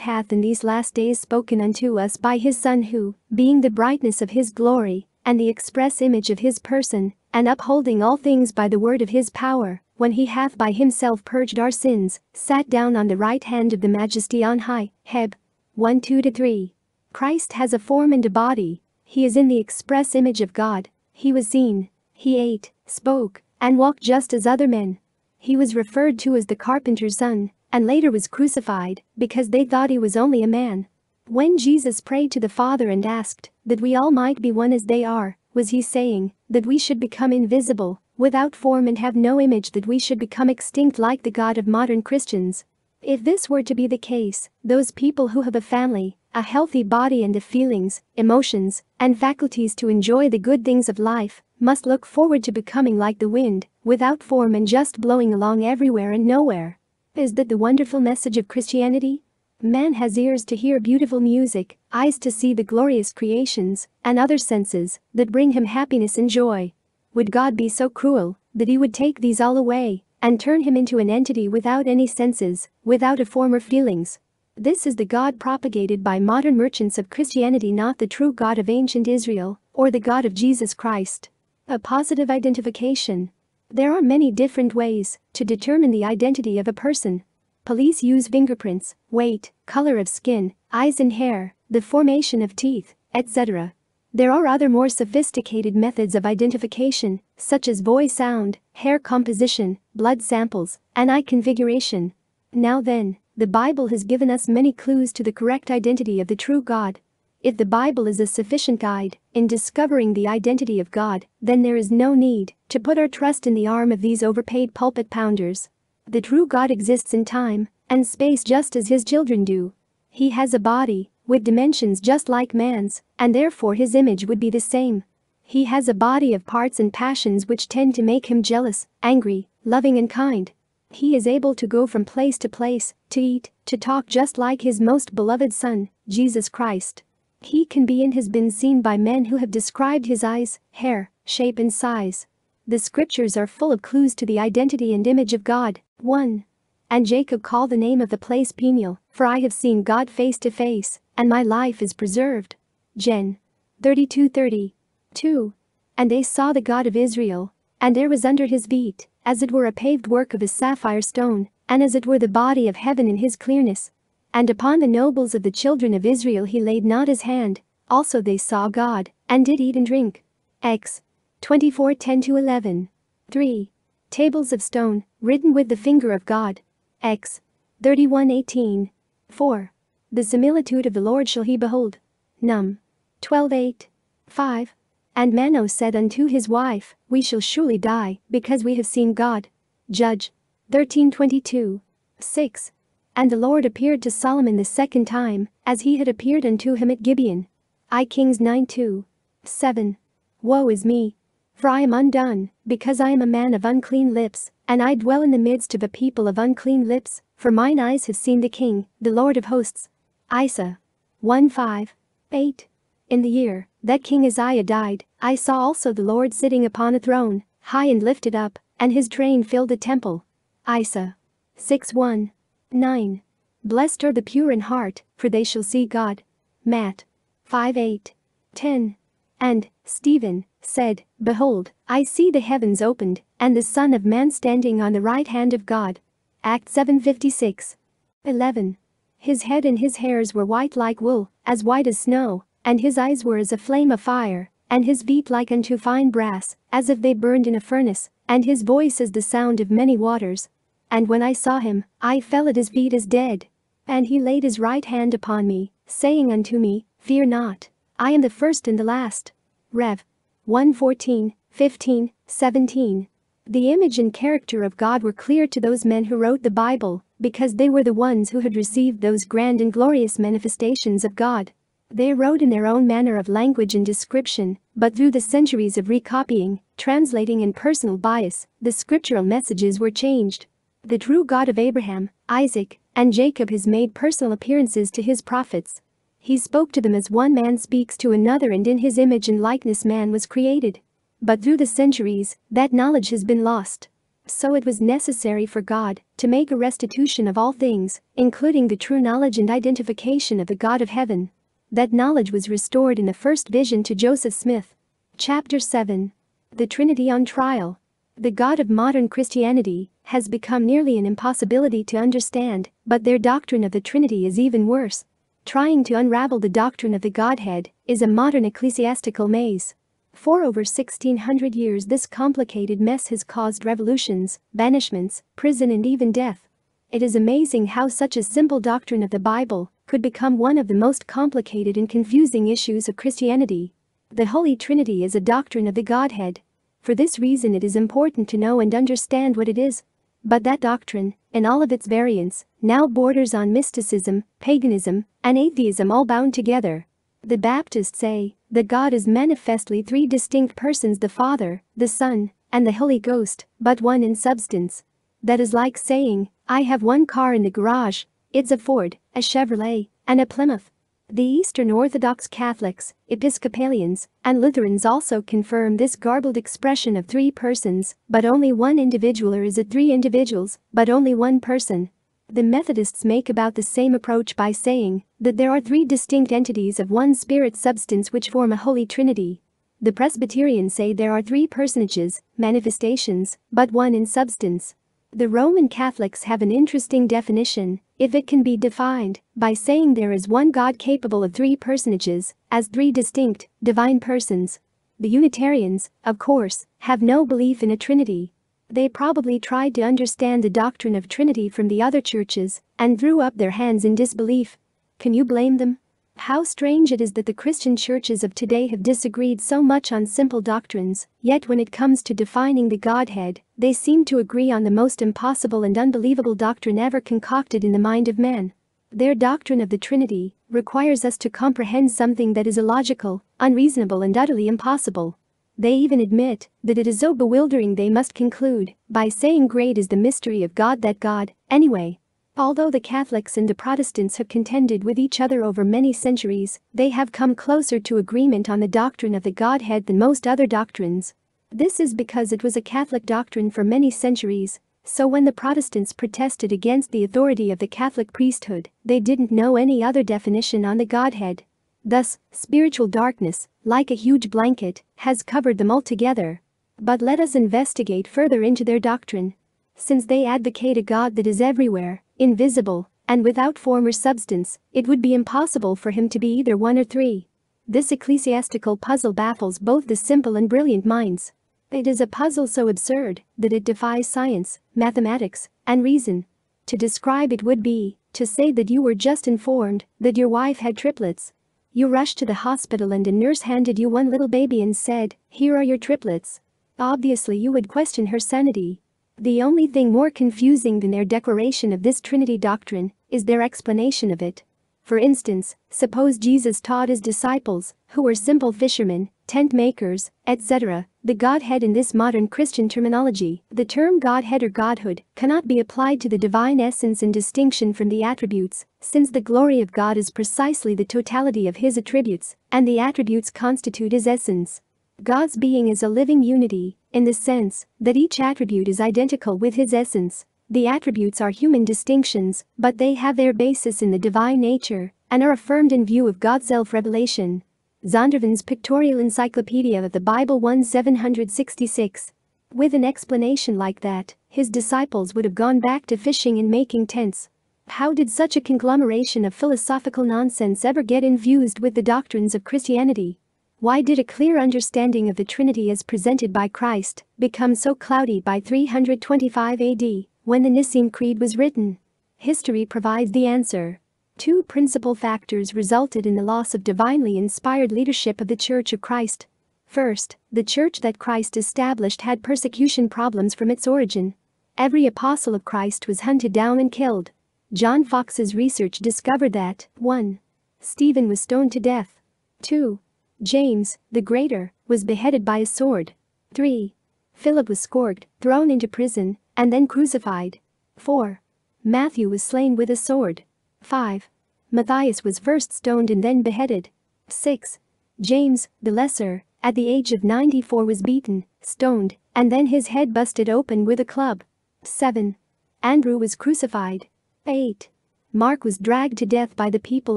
Speaker 1: hath in these last days spoken unto us by his Son, who, being the brightness of his glory, and the express image of his person, and upholding all things by the word of his power, when he hath by himself purged our sins, sat down on the right hand of the Majesty on high. Heb. 1:2-3. Christ has a form and a body. He is in the express image of God. He was seen. He ate, spoke, and walked just as other men. He was referred to as the carpenter's son, and later was crucified, because they thought he was only a man. When Jesus prayed to the Father and asked that we all might be one as they are, was he saying that we should become invisible, without form and have no image, that we should become extinct like the God of modern Christians? If this were to be the case, those people who have a family, a healthy body and the feelings, emotions, and faculties to enjoy the good things of life, must look forward to becoming like the wind, without form and just blowing along everywhere and nowhere. Is that the wonderful message of Christianity? Man has ears to hear beautiful music, eyes to see the glorious creations, and other senses that bring him happiness and joy. Would God be so cruel that he would take these all away and turn him into an entity without any senses, without a form or feelings? This is the God propagated by modern merchants of Christianity, not the true God of ancient Israel, or the God of Jesus Christ. A positive identification. There are many different ways to determine the identity of a person. Police use fingerprints, weight, color of skin, eyes and hair, the formation of teeth, etc. There are other more sophisticated methods of identification, such as voice sound, hair composition, blood samples, and eye configuration. Now then, the Bible has given us many clues to the correct identity of the true God. If the Bible is a sufficient guide in discovering the identity of God, then there is no need to put our trust in the arm of these overpaid pulpit pounders. The true God exists in time and space just as his children do. He has a body with dimensions just like man's, and therefore his image would be the same. He has a body of parts and passions which tend to make him jealous, angry, loving and kind. He is able to go from place, to eat, to talk just like his most beloved Son, Jesus Christ. He can be and has been seen by men who have described his eyes, hair, shape and size. The scriptures are full of clues to the identity and image of God. 1. And Jacob called the name of the place Peniel, for I have seen God face to face, and my life is preserved. Gen. 32:30. 2. And they saw the God of Israel, and there was under his feet, as it were a paved work of a sapphire stone, and as it were the body of heaven in his clearness. And upon the nobles of the children of Israel he laid not his hand. Also they saw God, and did eat and drink. Ex. 24:10-11. 3. Tables of stone, written with the finger of God. Ex. 31:18. 4. The similitude of the Lord shall he behold. Num. 12:8. 5. And Manoah said unto his wife, We shall surely die, because we have seen God. Judge. 13:22. 6. And the Lord appeared to Solomon the second time, as he had appeared unto him at Gibeon. I Kings 9:2. 7. Woe is me! For I am undone, because I am a man of unclean lips, and I dwell in the midst of a people of unclean lips, for mine eyes have seen the King, the Lord of hosts. Isa. 1:5. 8. In the year that King Uzziah died, I saw also the Lord sitting upon a throne, high and lifted up, and his train filled the temple. Isa. 6:1. 9. Blessed are the pure in heart, for they shall see God. Matt. 5:8. 10. And Stephen said, Behold, I see the heavens opened, and the Son of Man standing on the right hand of God. Acts 7:56. 11. His head and his hairs were white like wool, as white as snow, and his eyes were as a flame of fire, and his feet like unto fine brass, as if they burned in a furnace, and his voice as the sound of many waters. And when I saw him, I fell at his feet as dead. And he laid his right hand upon me, saying unto me, Fear not, I am the first and the last. Rev. 1:14, 15, 17. The image and character of God were clear to those men who wrote the Bible, because they were the ones who had received those grand and glorious manifestations of God. They wrote in their own manner of language and description, but through the centuries of recopying, translating and personal bias, the scriptural messages were changed. The true God of Abraham, Isaac, and Jacob has made personal appearances to his prophets. He spoke to them as one man speaks to another, and in his image and likeness man was created. But through the centuries, that knowledge has been lost. So it was necessary for God to make a restitution of all things, including the true knowledge and identification of the God of heaven. That knowledge was restored in the first vision to Joseph Smith. Chapter 7. The Trinity on Trial. The God of modern Christianity has become nearly an impossibility to understand, but their doctrine of the Trinity is even worse. Trying to unravel the doctrine of the Godhead is a modern ecclesiastical maze. For over 1600 years this complicated mess has caused revolutions, banishments, prison and even death. It is amazing how such a simple doctrine of the Bible could become one of the most complicated and confusing issues of Christianity. The Holy Trinity is a doctrine of the Godhead. For this reason it is important to know and understand what it is. But that doctrine, in all of its variants, now borders on mysticism, paganism, and atheism all bound together. The Baptists say that God is manifestly three distinct persons: the Father, the Son, and the Holy Ghost, but one in substance. That is like saying, I have one car in the garage, it's a Ford, a Chevrolet, and a Plymouth. The Eastern Orthodox Catholics, Episcopalians, and Lutherans also confirm this garbled expression of three persons, but only one individual, or is it three individuals, but only one person? The Methodists make about the same approach by saying that there are three distinct entities of one spirit substance which form a Holy Trinity. The Presbyterians say there are three personages, manifestations, but one in substance. The Roman Catholics have an interesting definition, if it can be defined, by saying there is one God capable of three personages, as three distinct, divine persons. The Unitarians, of course, have no belief in a Trinity. They probably tried to understand the doctrine of Trinity from the other churches and threw up their hands in disbelief. Can you blame them? How strange it is that the Christian churches of today have disagreed so much on simple doctrines, yet when it comes to defining the Godhead, they seem to agree on the most impossible and unbelievable doctrine ever concocted in the mind of man. Their doctrine of the Trinity requires us to comprehend something that is illogical, unreasonable and utterly impossible. They even admit that it is so bewildering they must conclude by saying great is the mystery of God that God, anyway. Although the Catholics and the Protestants have contended with each other over many centuries, they have come closer to agreement on the doctrine of the Godhead than most other doctrines. This is because it was a Catholic doctrine for many centuries, so when the Protestants protested against the authority of the Catholic priesthood, they didn't know any other definition on the Godhead. Thus, spiritual darkness, like a huge blanket, has covered them altogether. But let us investigate further into their doctrine. Since they advocate a God that is everywhere, invisible, and without form or substance, it would be impossible for him to be either one or three. This ecclesiastical puzzle baffles both the simple and brilliant minds. It is a puzzle so absurd that it defies science, mathematics, and reason. To describe it would be to say that you were just informed that your wife had triplets. You rushed to the hospital and a nurse handed you one little baby and said, "Here are your triplets." Obviously you would question her sanity. The only thing more confusing than their declaration of this Trinity doctrine is their explanation of it. For instance, suppose Jesus taught his disciples, who were simple fishermen, tent makers, etc., the Godhead in this modern Christian terminology. The term Godhead or Godhood cannot be applied to the divine essence in distinction from the attributes, since the glory of God is precisely the totality of his attributes, and the attributes constitute his essence. God's being is a living unity, in the sense that each attribute is identical with his essence. The attributes are human distinctions, but they have their basis in the divine nature and are affirmed in view of God's self-revelation. Zondervan's Pictorial Encyclopedia of the Bible 1766. With an explanation like that, his disciples would have gone back to fishing and making tents. How did such a conglomeration of philosophical nonsense ever get infused with the doctrines of Christianity? Why did a clear understanding of the Trinity as presented by Christ become so cloudy by 325 AD, when the Nicene Creed was written? History provides the answer. Two principal factors resulted in the loss of divinely inspired leadership of the Church of Christ. First, the church that Christ established had persecution problems from its origin. Every apostle of Christ was hunted down and killed. John Fox's research discovered that 1. Stephen was stoned to death. 2. James, the Greater, was beheaded by a sword. 3. Philip was scourged, thrown into prison, and then crucified. 4. Matthew was slain with a sword. 5. Matthias was first stoned and then beheaded. 6. James, the Lesser, at the age of 94 was beaten, stoned, and then his head busted open with a club. 7. Andrew was crucified. 8. Mark was dragged to death by the people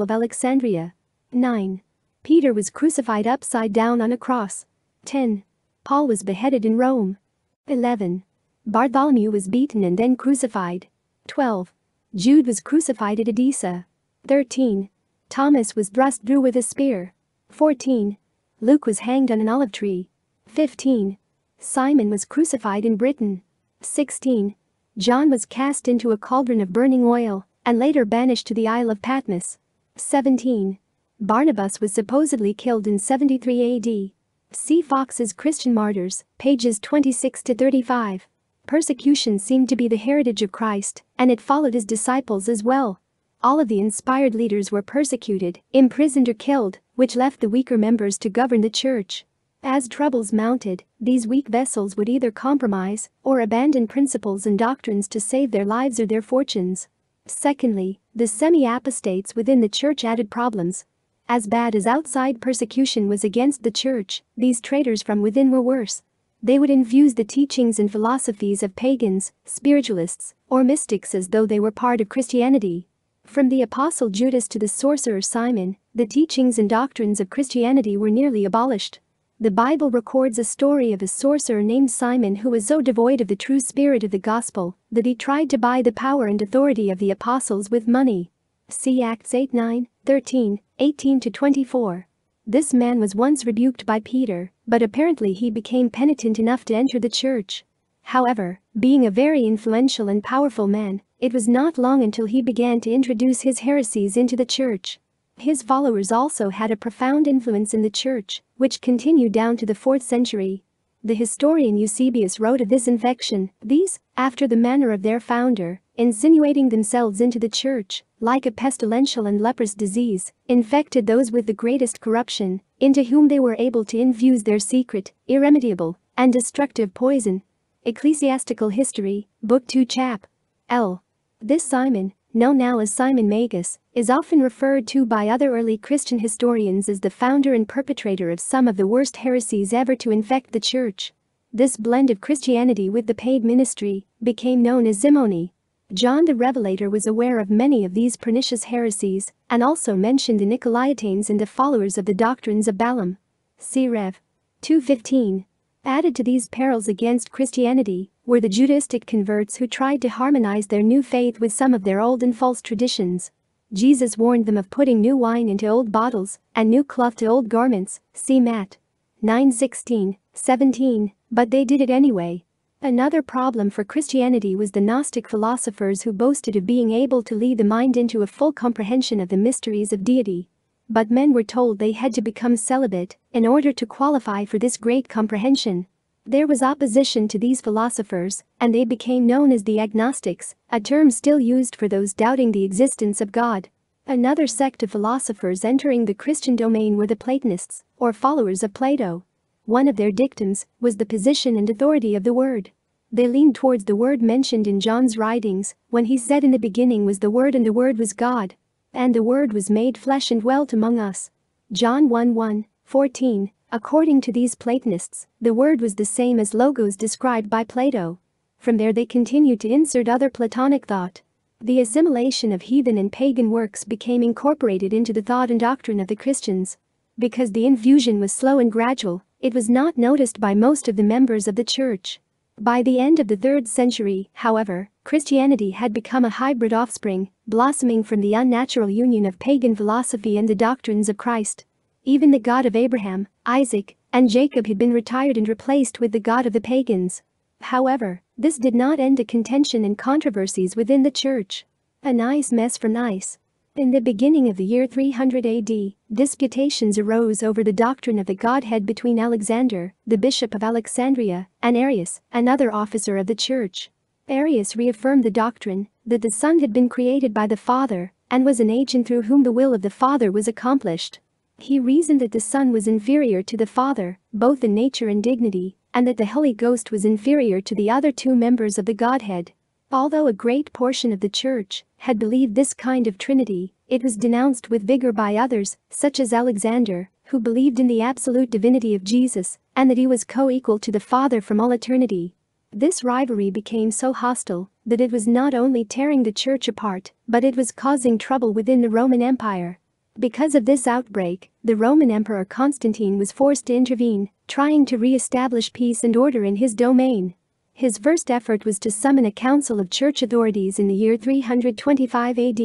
Speaker 1: of Alexandria. 9. Peter was crucified upside down on a cross. 10. Paul was beheaded in Rome. 11. Bartholomew was beaten and then crucified. 12. Jude was crucified at Edessa. 13. Thomas was thrust through with a spear. 14. Luke was hanged on an olive tree. 15. Simon was crucified in Britain. 16. John was cast into a cauldron of burning oil and later banished to the Isle of Patmos. 17. Barnabas was supposedly killed in 73 AD. See Fox's Christian Martyrs, pages 26-35. Persecution seemed to be the heritage of Christ, and it followed his disciples as well. All of the inspired leaders were persecuted, imprisoned or killed, which left the weaker members to govern the church. As troubles mounted, these weak vessels would either compromise or abandon principles and doctrines to save their lives or their fortunes. Secondly, the semi-apostates within the church added problems. As bad as outside persecution was against the church, these traitors from within were worse. They would infuse the teachings and philosophies of pagans, spiritualists, or mystics as though they were part of Christianity. From the apostle Judas to the sorcerer Simon, the teachings and doctrines of Christianity were nearly abolished. The Bible records a story of a sorcerer named Simon who was so devoid of the true spirit of the gospel that he tried to buy the power and authority of the apostles with money. See Acts 8:9, 13, 18-24. This man was once rebuked by Peter, but apparently he became penitent enough to enter the church. However, being a very influential and powerful man, it was not long until he began to introduce his heresies into the church. His followers also had a profound influence in the church, which continued down to the 4th century. The historian Eusebius wrote of this infection, "These, after the manner of their founder, insinuating themselves into the church, like a pestilential and leprous disease, infected those with the greatest corruption, into whom they were able to infuse their secret, irremediable, and destructive poison." Ecclesiastical History, Book 2 Chap. L. This Simon, known now as Simon Magus, is often referred to by other early Christian historians as the founder and perpetrator of some of the worst heresies ever to infect the church. This blend of Christianity with the paid ministry became known as simony. John the Revelator was aware of many of these pernicious heresies and also mentioned the Nicolaitanes and the followers of the doctrines of Balaam. See Rev. 2:15. Added to these perils against Christianity were the Judaistic converts who tried to harmonize their new faith with some of their old and false traditions. Jesus warned them of putting new wine into old bottles and new cloth to old garments, see Matt. 9:16, 17, but they did it anyway. Another problem for Christianity was the Gnostic philosophers who boasted of being able to lead the mind into a full comprehension of the mysteries of deity. But men were told they had to become celibate in order to qualify for this great comprehension. There was opposition to these philosophers, and they became known as the agnostics, a term still used for those doubting the existence of God. Another sect of philosophers entering the Christian domain were the Platonists, or followers of Plato. One of their dictums was the position and authority of the Word. They leaned towards the Word mentioned in John's writings when he said, "In the beginning was the Word, and the Word was God. And the Word was made flesh and dwelt among us." John 1:1, 14. According to these Platonists, the Word was the same as Logos described by Plato. From there they continued to insert other Platonic thought. The assimilation of heathen and pagan works became incorporated into the thought and doctrine of the Christians. Because the infusion was slow and gradual, it was not noticed by most of the members of the church. By the end of the 3rd century, however, Christianity had become a hybrid offspring, blossoming from the unnatural union of pagan philosophy and the doctrines of Christ. Even the God of Abraham, Isaac, and Jacob had been retired and replaced with the God of the pagans. However, this did not end the contention and controversies within the church. A nice mess for nice. In the beginning of the year 300 AD, disputations arose over the doctrine of the Godhead between Alexander, the bishop of Alexandria, and Arius, another officer of the church. Arius reaffirmed the doctrine that the Son had been created by the Father and was an agent through whom the will of the Father was accomplished. He reasoned that the Son was inferior to the Father, both in nature and dignity, and that the Holy Ghost was inferior to the other two members of the Godhead. Although a great portion of the church had believed this kind of trinity, it was denounced with vigor by others, such as Alexander, who believed in the absolute divinity of Jesus and that he was co-equal to the Father from all eternity. This rivalry became so hostile that it was not only tearing the church apart, but it was causing trouble within the Roman Empire. Because of this outbreak, the Roman Emperor Constantine was forced to intervene, trying to re-establish peace and order in his domain. His first effort was to summon a council of church authorities in the year 325 AD.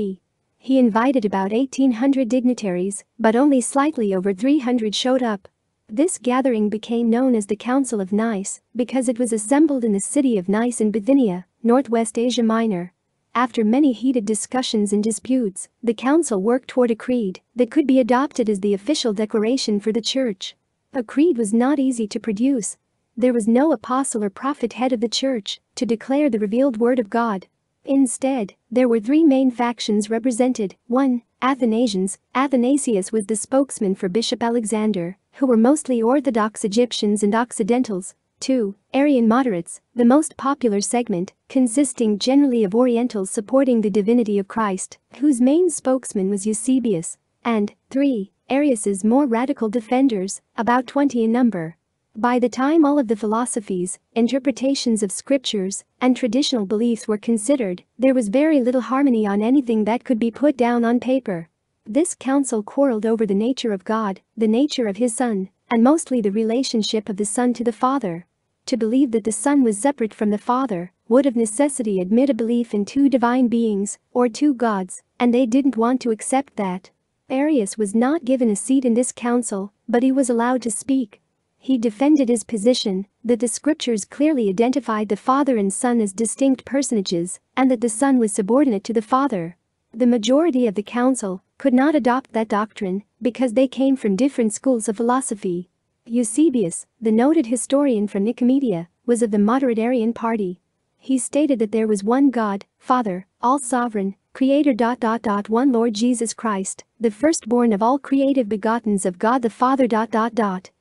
Speaker 1: He invited about 1,800 dignitaries, but only slightly over 300 showed up. This gathering became known as the Council of Nice because it was assembled in the city of Nice in Bithynia, northwest Asia Minor. After many heated discussions and disputes, the council worked toward a creed that could be adopted as the official declaration for the church. A creed was not easy to produce. There was no apostle or prophet head of the church to declare the revealed word of God. Instead, there were three main factions represented. 1. Athanasians. Athanasius was the spokesman for Bishop Alexander, who were mostly Orthodox Egyptians and Occidentals. 2. Arian moderates, the most popular segment, consisting generally of Orientals supporting the divinity of Christ, whose main spokesman was Eusebius. And 3. Arius's more radical defenders, about 20 in number. By the time all of the philosophies, interpretations of scriptures, and traditional beliefs were considered, there was very little harmony on anything that could be put down on paper. This council quarreled over the nature of God, the nature of his Son, and mostly the relationship of the Son to the Father. To believe that the Son was separate from the Father would of necessity admit a belief in two divine beings, or two gods, and they didn't want to accept that. Arius was not given a seat in this council, but he was allowed to speak. He defended his position that the scriptures clearly identified the Father and Son as distinct personages, and that the Son was subordinate to the Father. The majority of the council could not adopt that doctrine because they came from different schools of philosophy. Eusebius, the noted historian from Nicomedia, was of the moderate Arian party. He stated that there was one God, Father, all-sovereign, Creator. One Lord Jesus Christ, the firstborn of all creative begottens of God the Father.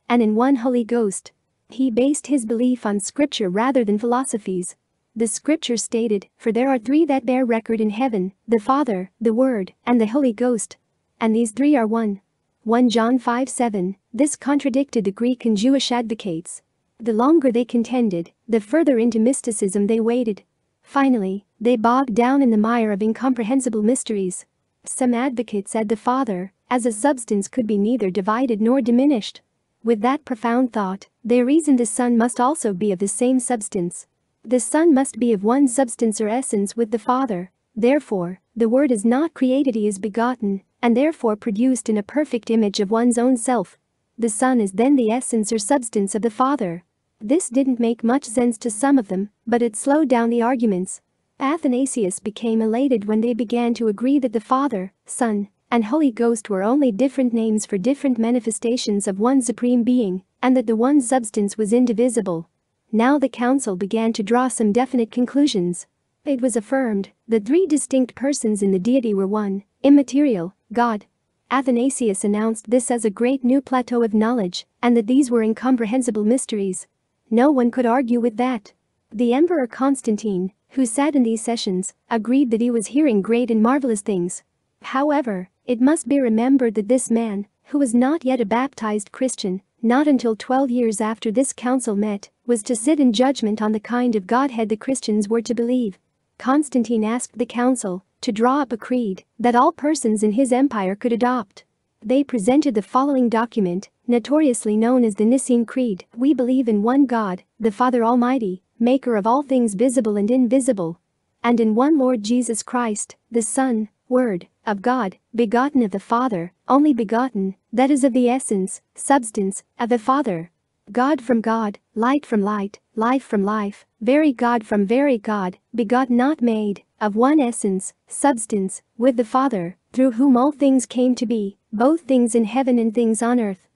Speaker 1: And in one Holy Ghost. He based his belief on scripture rather than philosophies. The scripture stated, "For there are three that bear record in heaven, the Father, the Word, and the Holy Ghost. And these three are one." 1 John 5:7. This contradicted the Greek and Jewish advocates. The longer they contended, the further into mysticism they waded. Finally, they bogged down in the mire of incomprehensible mysteries. Some advocates said the Father, as a substance, could be neither divided nor diminished. With that profound thought, they reasoned the Son must also be of the same substance. The Son must be of one substance or essence with the Father. Therefore, the Word is not created, he is begotten, and therefore produced in a perfect image of one's own self. The Son is then the essence or substance of the Father. This didn't make much sense to some of them, but it slowed down the arguments. Athanasius became elated when they began to agree that the Father, Son, and Holy Ghost were only different names for different manifestations of one supreme being, and that the one substance was indivisible. Now the council began to draw some definite conclusions. It was affirmed that three distinct persons in the deity were one, immaterial, God. Athanasius announced this as a great new plateau of knowledge, and that these were incomprehensible mysteries. No one could argue with that. The Emperor Constantine, who sat in these sessions, agreed that he was hearing great and marvelous things. However, it must be remembered that this man, who was not yet a baptized Christian, not until 12 years after this council met, was to sit in judgment on the kind of Godhead the Christians were to believe. Constantine asked the council to draw up a creed that all persons in his empire could adopt. They presented the following document, notoriously known as the Nicene Creed. We believe in one God, the Father Almighty, maker of all things visible and invisible, and in one Lord Jesus Christ, the Son, Word, of God, begotten of the Father, only begotten, that is of the essence, substance, of the Father. God from God, light from light, life from life, very God from very God, begotten not made, of one essence, substance, with the Father, through whom all things came to be, both things in heaven and things on earth.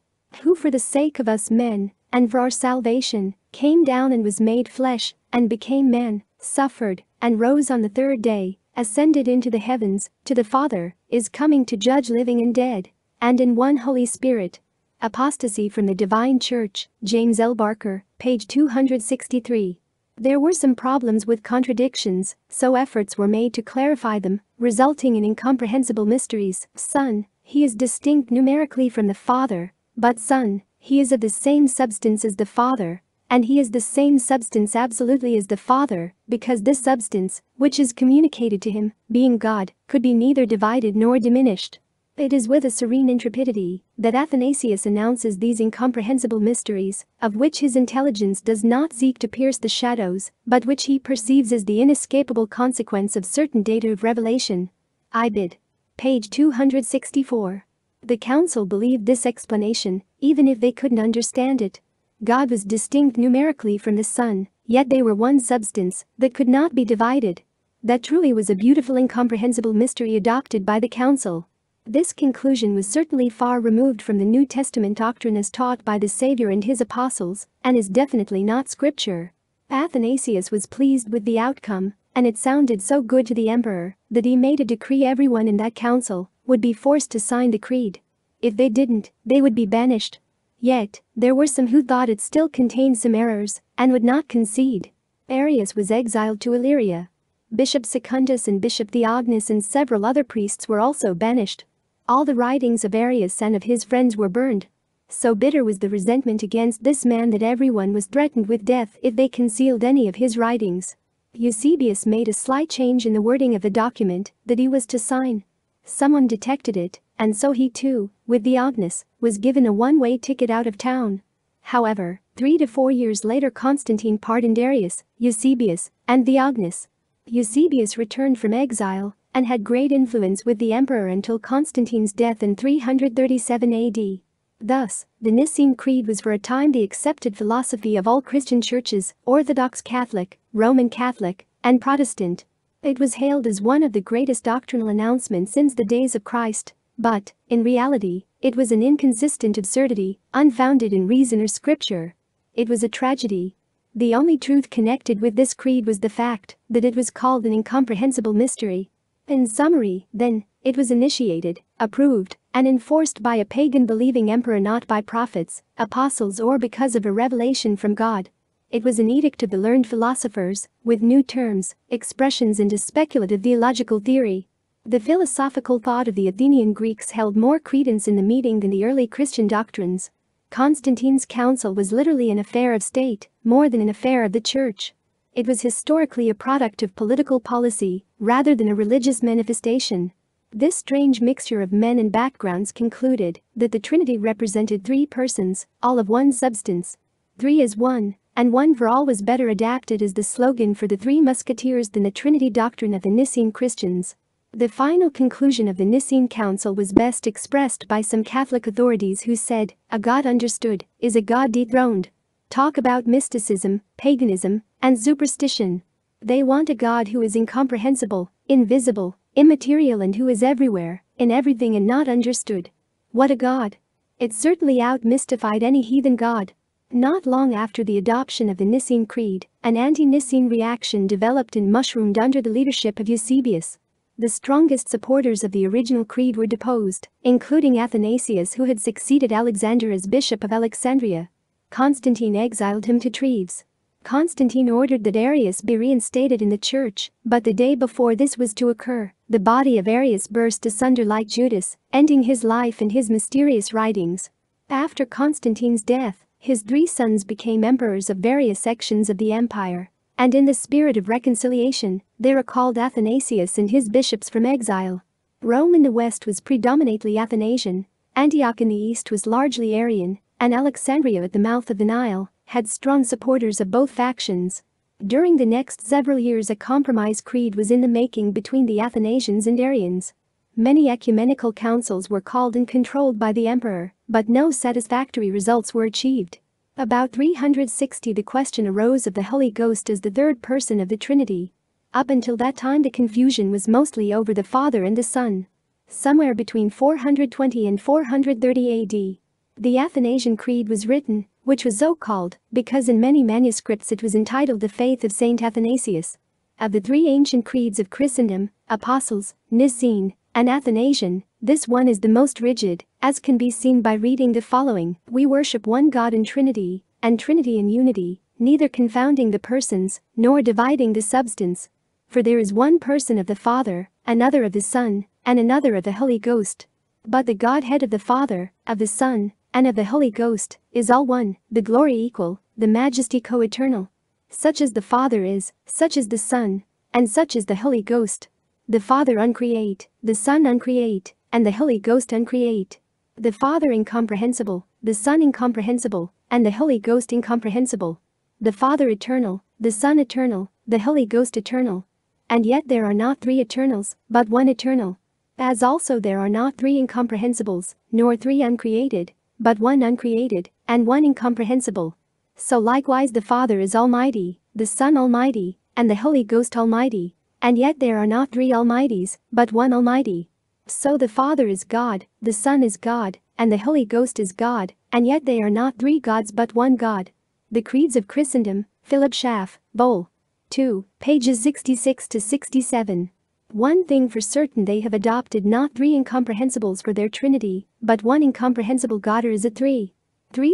Speaker 1: Who for the sake of us men, and for our salvation, came down and was made flesh, and became man, suffered, and rose on the third day, ascended into the heavens, to the Father, is coming to judge living and dead, and in one Holy Spirit. Apostasy from the Divine Church, James L. Barker, page 263. There were some problems with contradictions, so efforts were made to clarify them, resulting in incomprehensible mysteries. Son, he is distinct numerically from the Father, but Son, he is of the same substance as the Father, and he is the same substance absolutely as the Father, because this substance, which is communicated to him, being God, could be neither divided nor diminished. It is with a serene intrepidity that Athanasius announces these incomprehensible mysteries, of which his intelligence does not seek to pierce the shadows, but which he perceives as the inescapable consequence of certain data of revelation. Ibid. Page 264. The council believed this explanation, even if they couldn't understand it. God was distinct numerically from the Son, yet they were one substance that could not be divided. That truly was a beautiful incomprehensible mystery adopted by the council. This conclusion was certainly far removed from the New Testament doctrine as taught by the Savior and his apostles, and is definitely not scripture. Athanasius was pleased with the outcome, and it sounded so good to the emperor that he made a decree everyone in that council would be forced to sign the creed. If they didn't, they would be banished. Yet, there were some who thought it still contained some errors and would not concede. Arius was exiled to Illyria. Bishop Secundus and Bishop Theognis and several other priests were also banished. All the writings of Arius and of his friends were burned. So bitter was the resentment against this man that everyone was threatened with death if they concealed any of his writings. Eusebius made a slight change in the wording of the document that he was to sign. Someone detected it, and so he too, with Theognis, was given a one-way ticket out of town. However, 3 to 4 years later Constantine pardoned Arius, Eusebius, and Theognis. Eusebius returned from exile and had great influence with the emperor until Constantine's death in 337 AD. Thus, the Nicene Creed was for a time the accepted philosophy of all Christian churches, Orthodox Catholic, Roman Catholic, and Protestant. It was hailed as one of the greatest doctrinal announcements since the days of Christ, but, in reality, it was an inconsistent absurdity, unfounded in reason or scripture. It was a tragedy. The only truth connected with this creed was the fact that it was called an incomprehensible mystery. In summary, then, it was initiated, approved, and enforced by a pagan believing emperor, not by prophets, apostles, or because of a revelation from God. It was an edict of the learned philosophers, with new terms, expressions, and a speculative theological theory. The philosophical thought of the Athenian Greeks held more credence in the meeting than the early Christian doctrines. Constantine's council was literally an affair of state, more than an affair of the church. It was historically a product of political policy, rather than a religious manifestation. This strange mixture of men and backgrounds concluded that the Trinity represented 3 persons, all of one substance. 3 as one, and one for all was better adapted as the slogan for the 3 Musketeers than the Trinity doctrine of the Nicene Christians. The final conclusion of the Nicene Council was best expressed by some Catholic authorities who said, "A God understood is a God dethroned." Talk about mysticism, paganism, and superstition. They want a God who is incomprehensible, invisible, immaterial, and who is everywhere, in everything, and not understood. What a God! It certainly out-mystified any heathen god. Not long after the adoption of the Nicene Creed, an anti-Nicene reaction developed and mushroomed under the leadership of Eusebius. The strongest supporters of the original creed were deposed, including Athanasius, who had succeeded Alexander as Bishop of Alexandria. Constantine exiled him to Treves. Constantine ordered that Arius be reinstated in the church, but the day before this was to occur, the body of Arius burst asunder like Judas, ending his life and his mysterious writings. After Constantine's death, his 3 sons became emperors of various sections of the empire, and in the spirit of reconciliation, they recalled Athanasius and his bishops from exile. Rome in the west was predominantly Athanasian, Antioch in the east was largely Arian, and Alexandria at the mouth of the Nile had strong supporters of both factions. During the next several years, a compromise creed was in the making between the Athanasians and Arians. Many ecumenical councils were called and controlled by the emperor, but no satisfactory results were achieved. About 360 the question arose of the Holy Ghost as the 3rd person of the Trinity. Up until that time the confusion was mostly over the Father and the Son. Somewhere between 420 and 430 AD, the Athanasian Creed was written, which was so called because in many manuscripts it was entitled The Faith of Saint Athanasius. Of the 3 ancient creeds of Christendom, Apostles, Nicene, and Athanasian, this one is the most rigid, as can be seen by reading the following: "We worship one God in Trinity, and Trinity in unity, neither confounding the persons, nor dividing the substance. For there is one person of the Father, another of the Son, and another of the Holy Ghost. But the Godhead of the Father, of the Son, and of the Holy Ghost, is all one, the glory equal, the majesty co-eternal. Such as the Father is, such is the Son, and such is the Holy Ghost. The Father uncreate, the Son uncreate, and the Holy Ghost uncreate. The Father incomprehensible, the Son incomprehensible, and the Holy Ghost incomprehensible. The Father eternal, the Son eternal, the Holy Ghost eternal. And yet there are not three eternals, but one eternal. As also there are not three incomprehensibles, nor three uncreated, but one uncreated, and one incomprehensible. So likewise the Father is Almighty, the Son Almighty, and the Holy Ghost Almighty. And yet there are not three Almighties, but one Almighty. So the Father is God, the Son is God, and the Holy Ghost is God, and yet they are not three gods but one God. The Creeds of Christendom, Philip Schaff, Vol. 2, pages 66 to 67. One thing for certain, they have adopted not three incomprehensibles for their Trinity, but one incomprehensible God, or is it three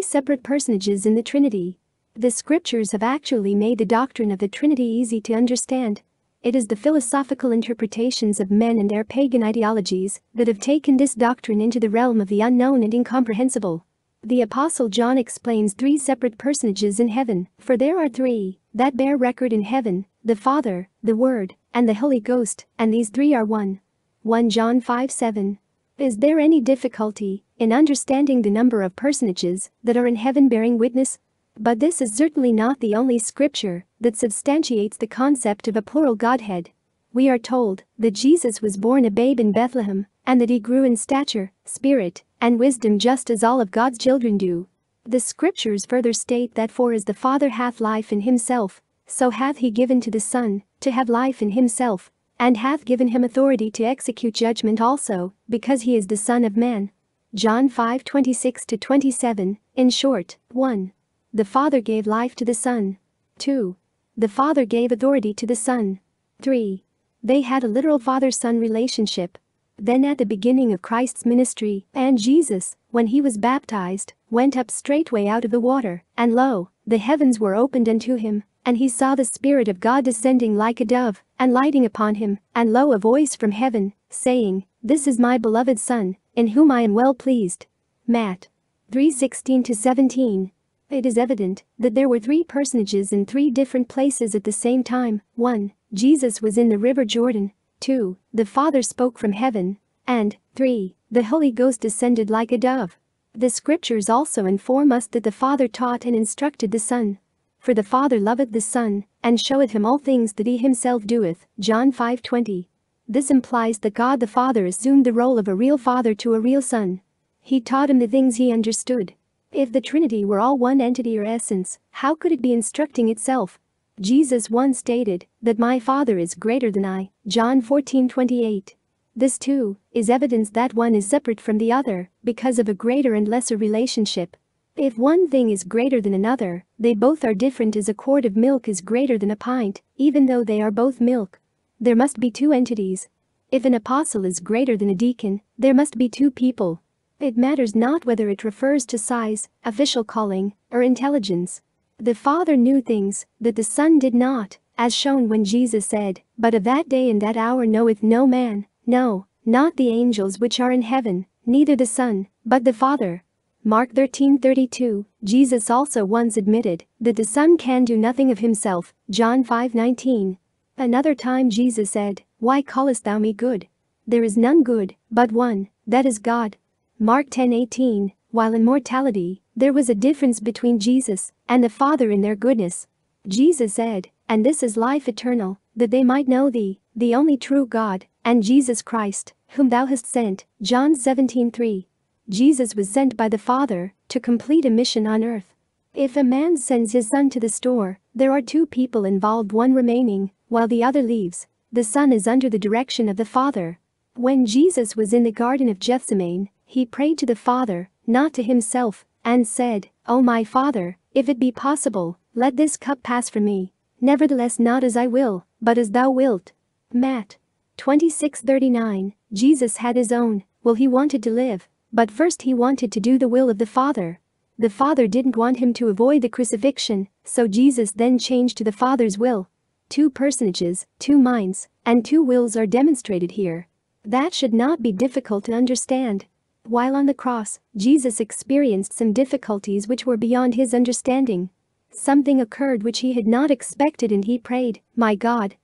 Speaker 1: separate personages in the Trinity. The Scriptures have actually made the doctrine of the Trinity easy to understand. It is the philosophical interpretations of men and their pagan ideologies that have taken this doctrine into the realm of the unknown and incomprehensible. The Apostle John explains three separate personages in heaven, for there are three that bear record in heaven: the Father, the Word, and the Holy Ghost, and these three are one. 1 John 5:7. Is there any difficulty in understanding the number of personages that are in heaven bearing witness? But this is certainly not the only scripture that substantiates the concept of a plural Godhead. We are told that Jesus was born a babe in Bethlehem, and that he grew in stature, spirit, and wisdom just as all of God's children do. The Scriptures further state that for as the Father hath life in himself, so hath he given to the Son to have life in himself, and hath given him authority to execute judgment also, because he is the Son of Man. John 5:26 to 27. In short, 1. The Father gave life to the Son. 2. The Father gave authority to the Son. 3. They had a literal father-son relationship. Then at the beginning of Christ's ministry, and Jesus, when he was baptized, went up straightway out of the water, and lo, the heavens were opened unto him, and he saw the Spirit of God descending like a dove, and lighting upon him, and lo, a voice from heaven, saying, This is my beloved Son, in whom I am well pleased. Matt. 3:16 to 17. It is evident that there were three personages in three different places at the same time. 1. Jesus was in the river Jordan. 2. The Father spoke from heaven. And 3. The Holy Ghost descended like a dove. The Scriptures also inform us that the Father taught and instructed the Son. For the Father loveth the Son, and showeth him all things that he himself doeth. John 5:20. This implies that God the Father assumed the role of a real father to a real son. He taught him the things he understood. If the Trinity were all one entity or essence, how could it be instructing itself? Jesus once stated that my Father is greater than I. John 14:28. This too is evidence that one is separate from the other because of a greater and lesser relationship. If one thing is greater than another, they both are different, as a quart of milk is greater than a pint, even though they are both milk. There must be two entities. If an apostle is greater than a deacon, there must be two people. It matters not whether it refers to size, official calling, or intelligence. The Father knew things that the Son did not, as shown when Jesus said, But of that day and that hour knoweth no man, no, not the angels which are in heaven, neither the Son, but the Father. Mark 13:32. Jesus also once admitted that the Son can do nothing of himself. John 5:19. Another time Jesus said, Why callest thou me good? There is none good, but one, that is God. Mark 10:18. While in mortality, there was a difference between Jesus and the Father in their goodness. Jesus said, And this is life eternal, that they might know thee, the only true God, and Jesus Christ, whom thou hast sent. John 17:3. Jesus was sent by the Father to complete a mission on earth. If a man sends his son to the store, there are two people involved, one remaining, while the other leaves. The Son is under the direction of the Father. When Jesus was in the Garden of Gethsemane, he prayed to the Father, not to himself, and said, O my Father, if it be possible, let this cup pass from me. Nevertheless not as I will, but as thou wilt. Matt. 26:39. Jesus had his own will. He wanted to live, but first he wanted to do the will of the Father. The Father didn't want him to avoid the crucifixion, so Jesus then changed to the Father's will. Two personages, two minds, and two wills are demonstrated here. That should not be difficult to understand. While on the cross, Jesus experienced some difficulties which were beyond his understanding. Something occurred which he had not expected, and he prayed, my God,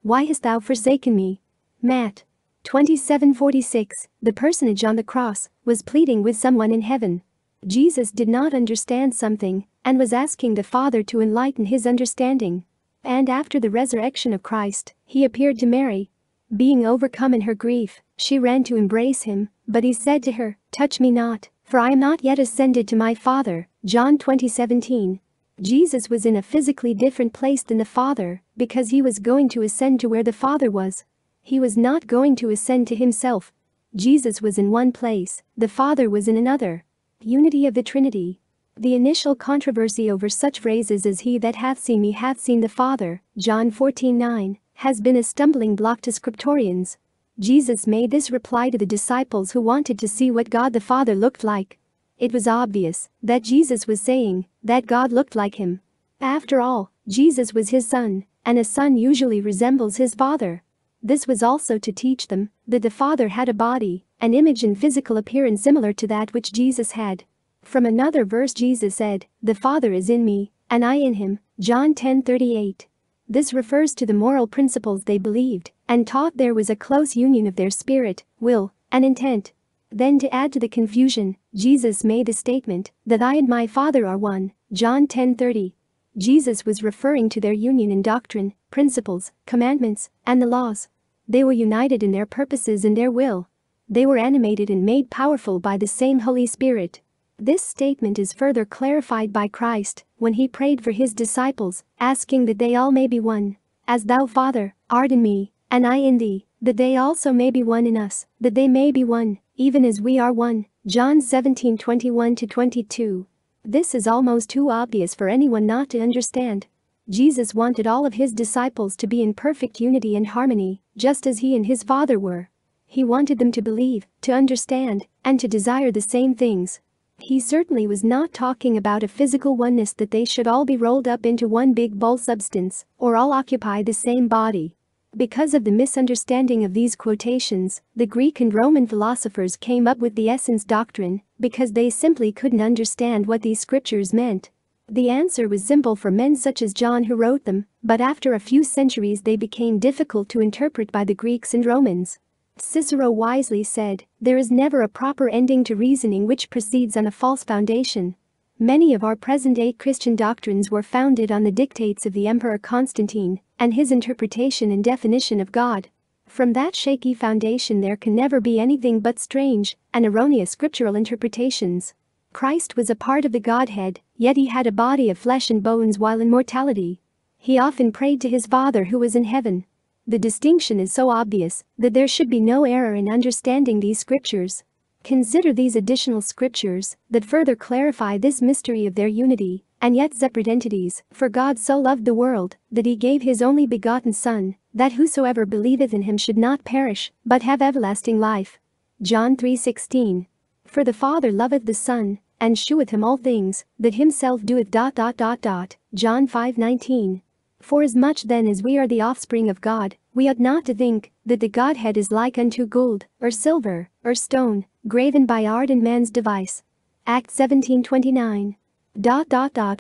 Speaker 1: why hast thou forsaken me? Matt. 27:46, the personage on the cross was pleading with someone in heaven. Jesus did not understand something and was asking the Father to enlighten his understanding. And after the resurrection of Christ, he appeared to Mary. Being overcome in her grief, she ran to embrace him, but he said to her, "Touch me not, for I am not yet ascended to my Father." John 20:17. Jesus was in a physically different place than the Father because he was going to ascend to where the Father was. He was not going to ascend to himself. Jesus was in one place, the Father was in another. Unity of the Trinity. The initial controversy over such phrases as "He that hath seen me hath seen the Father," John 14:9, has been a stumbling block to scriptorians. Jesus made this reply to the disciples who wanted to see what God the Father looked like. It was obvious that Jesus was saying that God looked like him. After all, Jesus was his son, and a son usually resembles his father. This was also to teach them that the Father had a body, an image and physical appearance similar to that which Jesus had. From another verse Jesus said, "The Father is in me, and I in him," John 10:38. This refers to the moral principles they believed and taught. There was a close union of their spirit, will, and intent. Then to add to the confusion, Jesus made the statement that "I and my Father are one," John 10:30. Jesus was referring to their union in doctrine, principles, commandments, and the laws. They were united in their purposes and their will. They were animated and made powerful by the same Holy Spirit. This statement is further clarified by Christ when he prayed for his disciples, asking that they all may be one. "As thou, Father, art in me, and I in thee, that they also may be one in us, that they may be one, even as we are one." John 17:21-22. This is almost too obvious for anyone not to understand. Jesus wanted all of his disciples to be in perfect unity and harmony, just as he and his Father were. He wanted them to believe, to understand, and to desire the same things. He certainly was not talking about a physical oneness, that they should all be rolled up into one big ball substance, or all occupy the same body. Because of the misunderstanding of these quotations, the Greek and Roman philosophers came up with the essence doctrine, because they simply couldn't understand what these scriptures meant. The answer was simple for men such as John who wrote them, but after a few centuries they became difficult to interpret by the Greeks and Romans. Cicero wisely said, "There is never a proper ending to reasoning which proceeds on a false foundation." Many of our present-day Christian doctrines were founded on the dictates of the Emperor Constantine and his interpretation and definition of God. From that shaky foundation there can never be anything but strange and erroneous scriptural interpretations. Christ was a part of the Godhead, yet he had a body of flesh and bones while in mortality. He often prayed to his Father who was in heaven. The distinction is so obvious that there should be no error in understanding these scriptures. Consider these additional scriptures that further clarify this mystery of their unity and yet separate entities. "For God so loved the world that he gave his only begotten Son, that whosoever believeth in him should not perish, but have everlasting life." John 3:16. "For the Father loveth the Son, and sheweth him all things that himself doeth. John 5:19. "Forasmuch then as we are the offspring of God, we ought not to think that the Godhead is like unto gold, or silver, or stone, graven by art and man's device." Acts 17:29.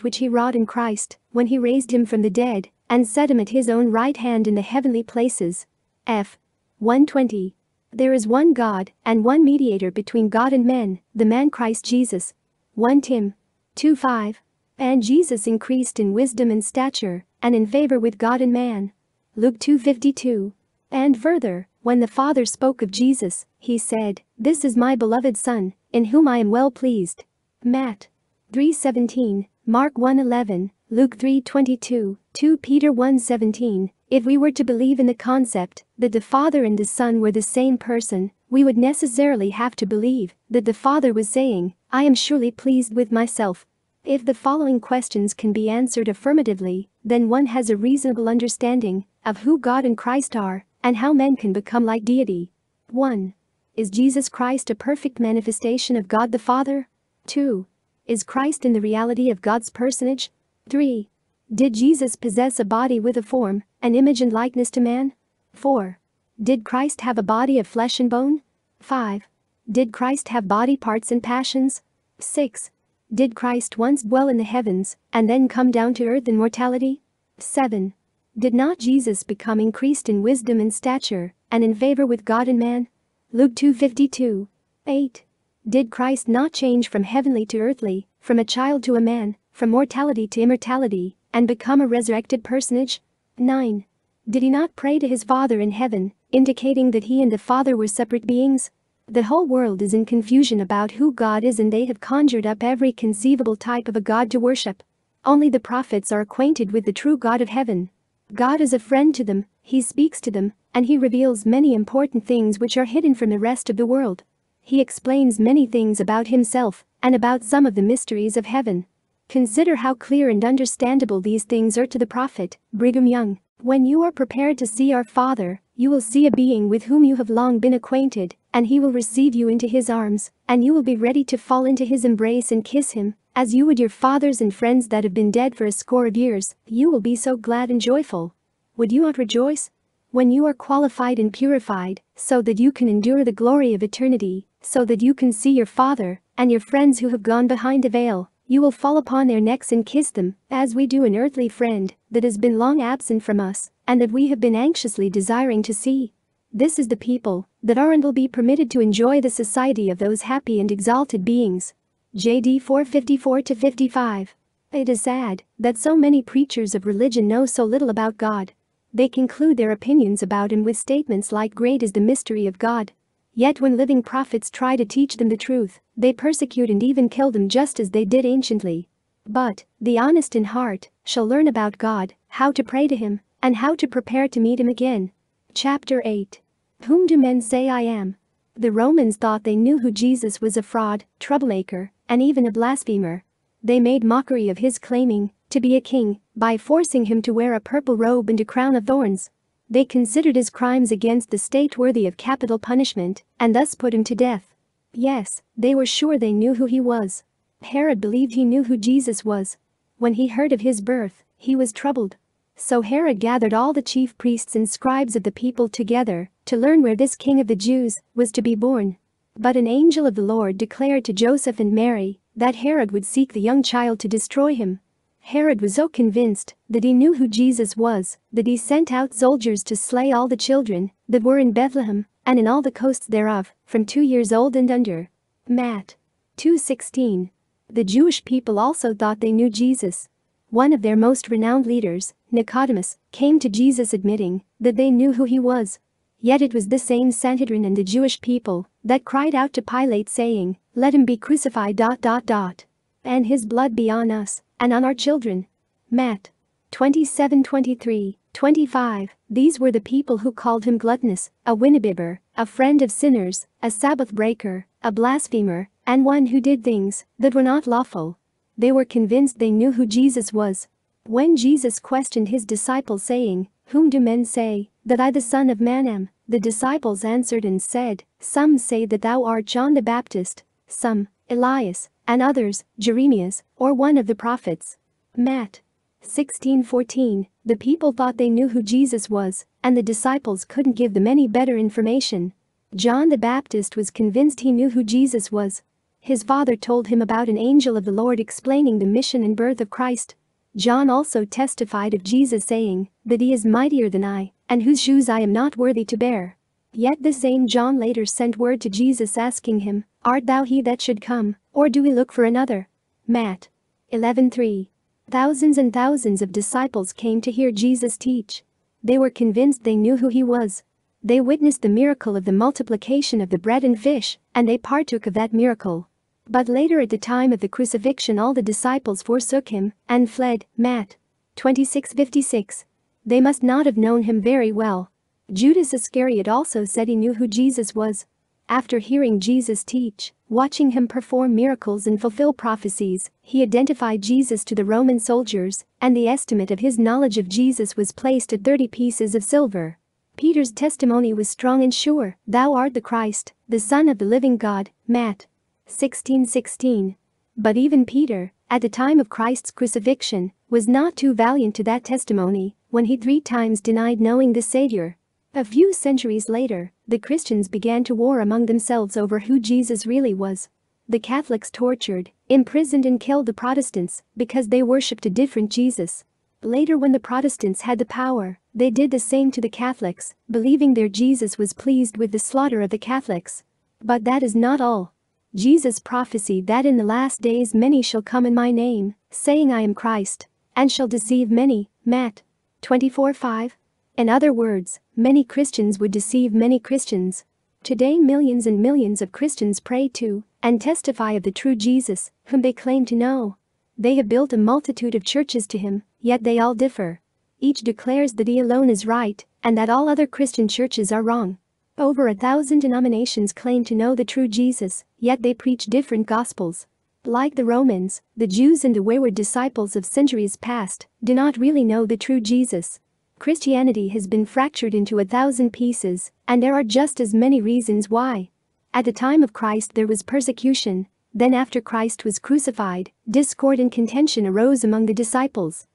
Speaker 1: Which he wrought in Christ, when he raised him from the dead, and set him at his own right hand in the heavenly places. F. 1:20. "There is one God, and one mediator between God and men, the man Christ Jesus." 1 Tim. 2:5. "And Jesus increased in wisdom and stature, and in favor with God and man." Luke 2:52. And further, when the Father spoke of Jesus, he said, "This is my beloved Son, in whom I am well pleased." Matt. 3:17, Mark 1:11, Luke 3:22, 2 Peter 1:17. If we were to believe in the concept that the Father and the Son were the same person, we would necessarily have to believe that the Father was saying, "I am surely pleased with myself." If the following questions can be answered affirmatively, then one has a reasonable understanding of who God and Christ are and how men can become like deity. 1. Is Jesus Christ a perfect manifestation of God the Father? 2. Is Christ in the reality of God's personage? 3. Did Jesus possess a body with a form, an image and likeness to man? 4. Did Christ have a body of flesh and bone? 5. Did Christ have body parts and passions? 6. Did Christ once dwell in the heavens and then come down to earth in mortality? 7. Did not Jesus become increased in wisdom and stature, and in favor with God and man? Luke 2:52. 8. Did Christ not change from heavenly to earthly, from a child to a man, from mortality to immortality, and become a resurrected personage? 9. Did he not pray to his Father in heaven, indicating that he and the Father were separate beings? The whole world is in confusion about who God is, and they have conjured up every conceivable type of a God to worship. Only the prophets are acquainted with the true God of heaven. God is a friend to them, he speaks to them, and he reveals many important things which are hidden from the rest of the world. He explains many things about himself, and about some of the mysteries of heaven. Consider how clear and understandable these things are to the prophet, Brigham Young. When you are prepared to see our Father, you will see a being with whom you have long been acquainted, and he will receive you into his arms, and you will be ready to fall into his embrace and kiss him, as you would your fathers and friends that have been dead for a score of years. You will be so glad and joyful. Would you not rejoice? When you are qualified and purified, so that you can endure the glory of eternity, so that you can see your Father, and your friends who have gone behind the veil, you will fall upon their necks and kiss them, as we do an earthly friend that has been long absent from us, and that we have been anxiously desiring to see. This is the people that are and will be permitted to enjoy the society of those happy and exalted beings. JD 4:54-55. It is sad that so many preachers of religion know so little about God. They conclude their opinions about him with statements like "Great is the mystery of God." Yet when living prophets try to teach them the truth, they persecute and even kill them just as they did anciently. But the honest in heart shall learn about God, how to pray to him, and how to prepare to meet him again. Chapter 8. Whom do men say I am? The Romans thought they knew who Jesus was: a fraud, troublemaker, and even a blasphemer. They made mockery of his claiming to be a king by forcing him to wear a purple robe and a crown of thorns. They considered his crimes against the state worthy of capital punishment, and thus put him to death. Yes, they were sure they knew who he was. Herod believed he knew who Jesus was. When he heard of his birth, he was troubled. So Herod gathered all the chief priests and scribes of the people together to learn where this king of the Jews was to be born. But an angel of the Lord declared to Joseph and Mary that Herod would seek the young child to destroy him. Herod was so convinced that he knew who Jesus was that he sent out soldiers to slay all the children that were in Bethlehem and in all the coasts thereof, from 2 years old and under. Matt 2:16. The Jewish people also thought they knew Jesus. One of their most renowned leaders, Nicodemus, came to Jesus admitting that they knew who he was. Yet it was the same Sanhedrin and the Jewish people that cried out to Pilate saying, "Let him be crucified, and his blood be on us and on our children." Matt 27:23, 25. These were the people who called him gluttonous, a winnebibber, a friend of sinners, a Sabbath breaker, a blasphemer, and one who did things that were not lawful. They were convinced they knew who Jesus was. When Jesus questioned his disciples saying, "Whom do men say that I the Son of Man am?" the disciples answered and said, "Some say that thou art John the Baptist, some, Elias, and others, Jeremias, or one of the prophets." Matt 16:14. The people thought they knew who Jesus was, and the disciples couldn't give them any better information. John the Baptist was convinced he knew who Jesus was. His father told him about an angel of the Lord explaining the mission and birth of Christ. John also testified of Jesus saying that he is mightier than I, and whose shoes I am not worthy to bear. Yet the same John later sent word to Jesus asking him, "Art thou he that should come, or do we look for another?" Matt 11:3. Thousands and thousands of disciples came to hear Jesus teach. They were convinced they knew who he was. They witnessed the miracle of the multiplication of the bread and fish, and they partook of that miracle. But later at the time of the crucifixion all the disciples forsook him and fled. Matt 26:56. They must not have known him very well. Judas Iscariot also said he knew who Jesus was. After hearing Jesus teach, watching him perform miracles and fulfill prophecies, he identified Jesus to the Roman soldiers, and the estimate of his knowledge of Jesus was placed at 30 pieces of silver. Peter's testimony was strong and sure, "Thou art the Christ, the Son of the living God." Matt 16:16. But even Peter, at the time of Christ's crucifixion, was not too valiant to that testimony when he 3 times denied knowing the Savior. A few centuries later, the Christians began to war among themselves over who Jesus really was. The Catholics tortured, imprisoned and killed the Protestants because they worshipped a different Jesus. Later, when the Protestants had the power, they did the same to the Catholics, believing their Jesus was pleased with the slaughter of the Catholics. But that is not all. Jesus prophesied that in the last days many shall come in my name, saying I am Christ, and shall deceive many. Matt 24:5. In other words, many Christians would deceive many Christians. Today millions and millions of Christians pray to and testify of the true Jesus, whom they claim to know. They have built a multitude of churches to him, yet they all differ. Each declares that he alone is right, and that all other Christian churches are wrong. Over 1,000 denominations claim to know the true Jesus, yet they preach different gospels. Like the Romans, the Jews and the wayward disciples of centuries past do not really know the true Jesus. Christianity has been fractured into 1,000 pieces, and there are just as many reasons why. At the time of Christ there was persecution. Then after Christ was crucified, discord and contention arose among the disciples.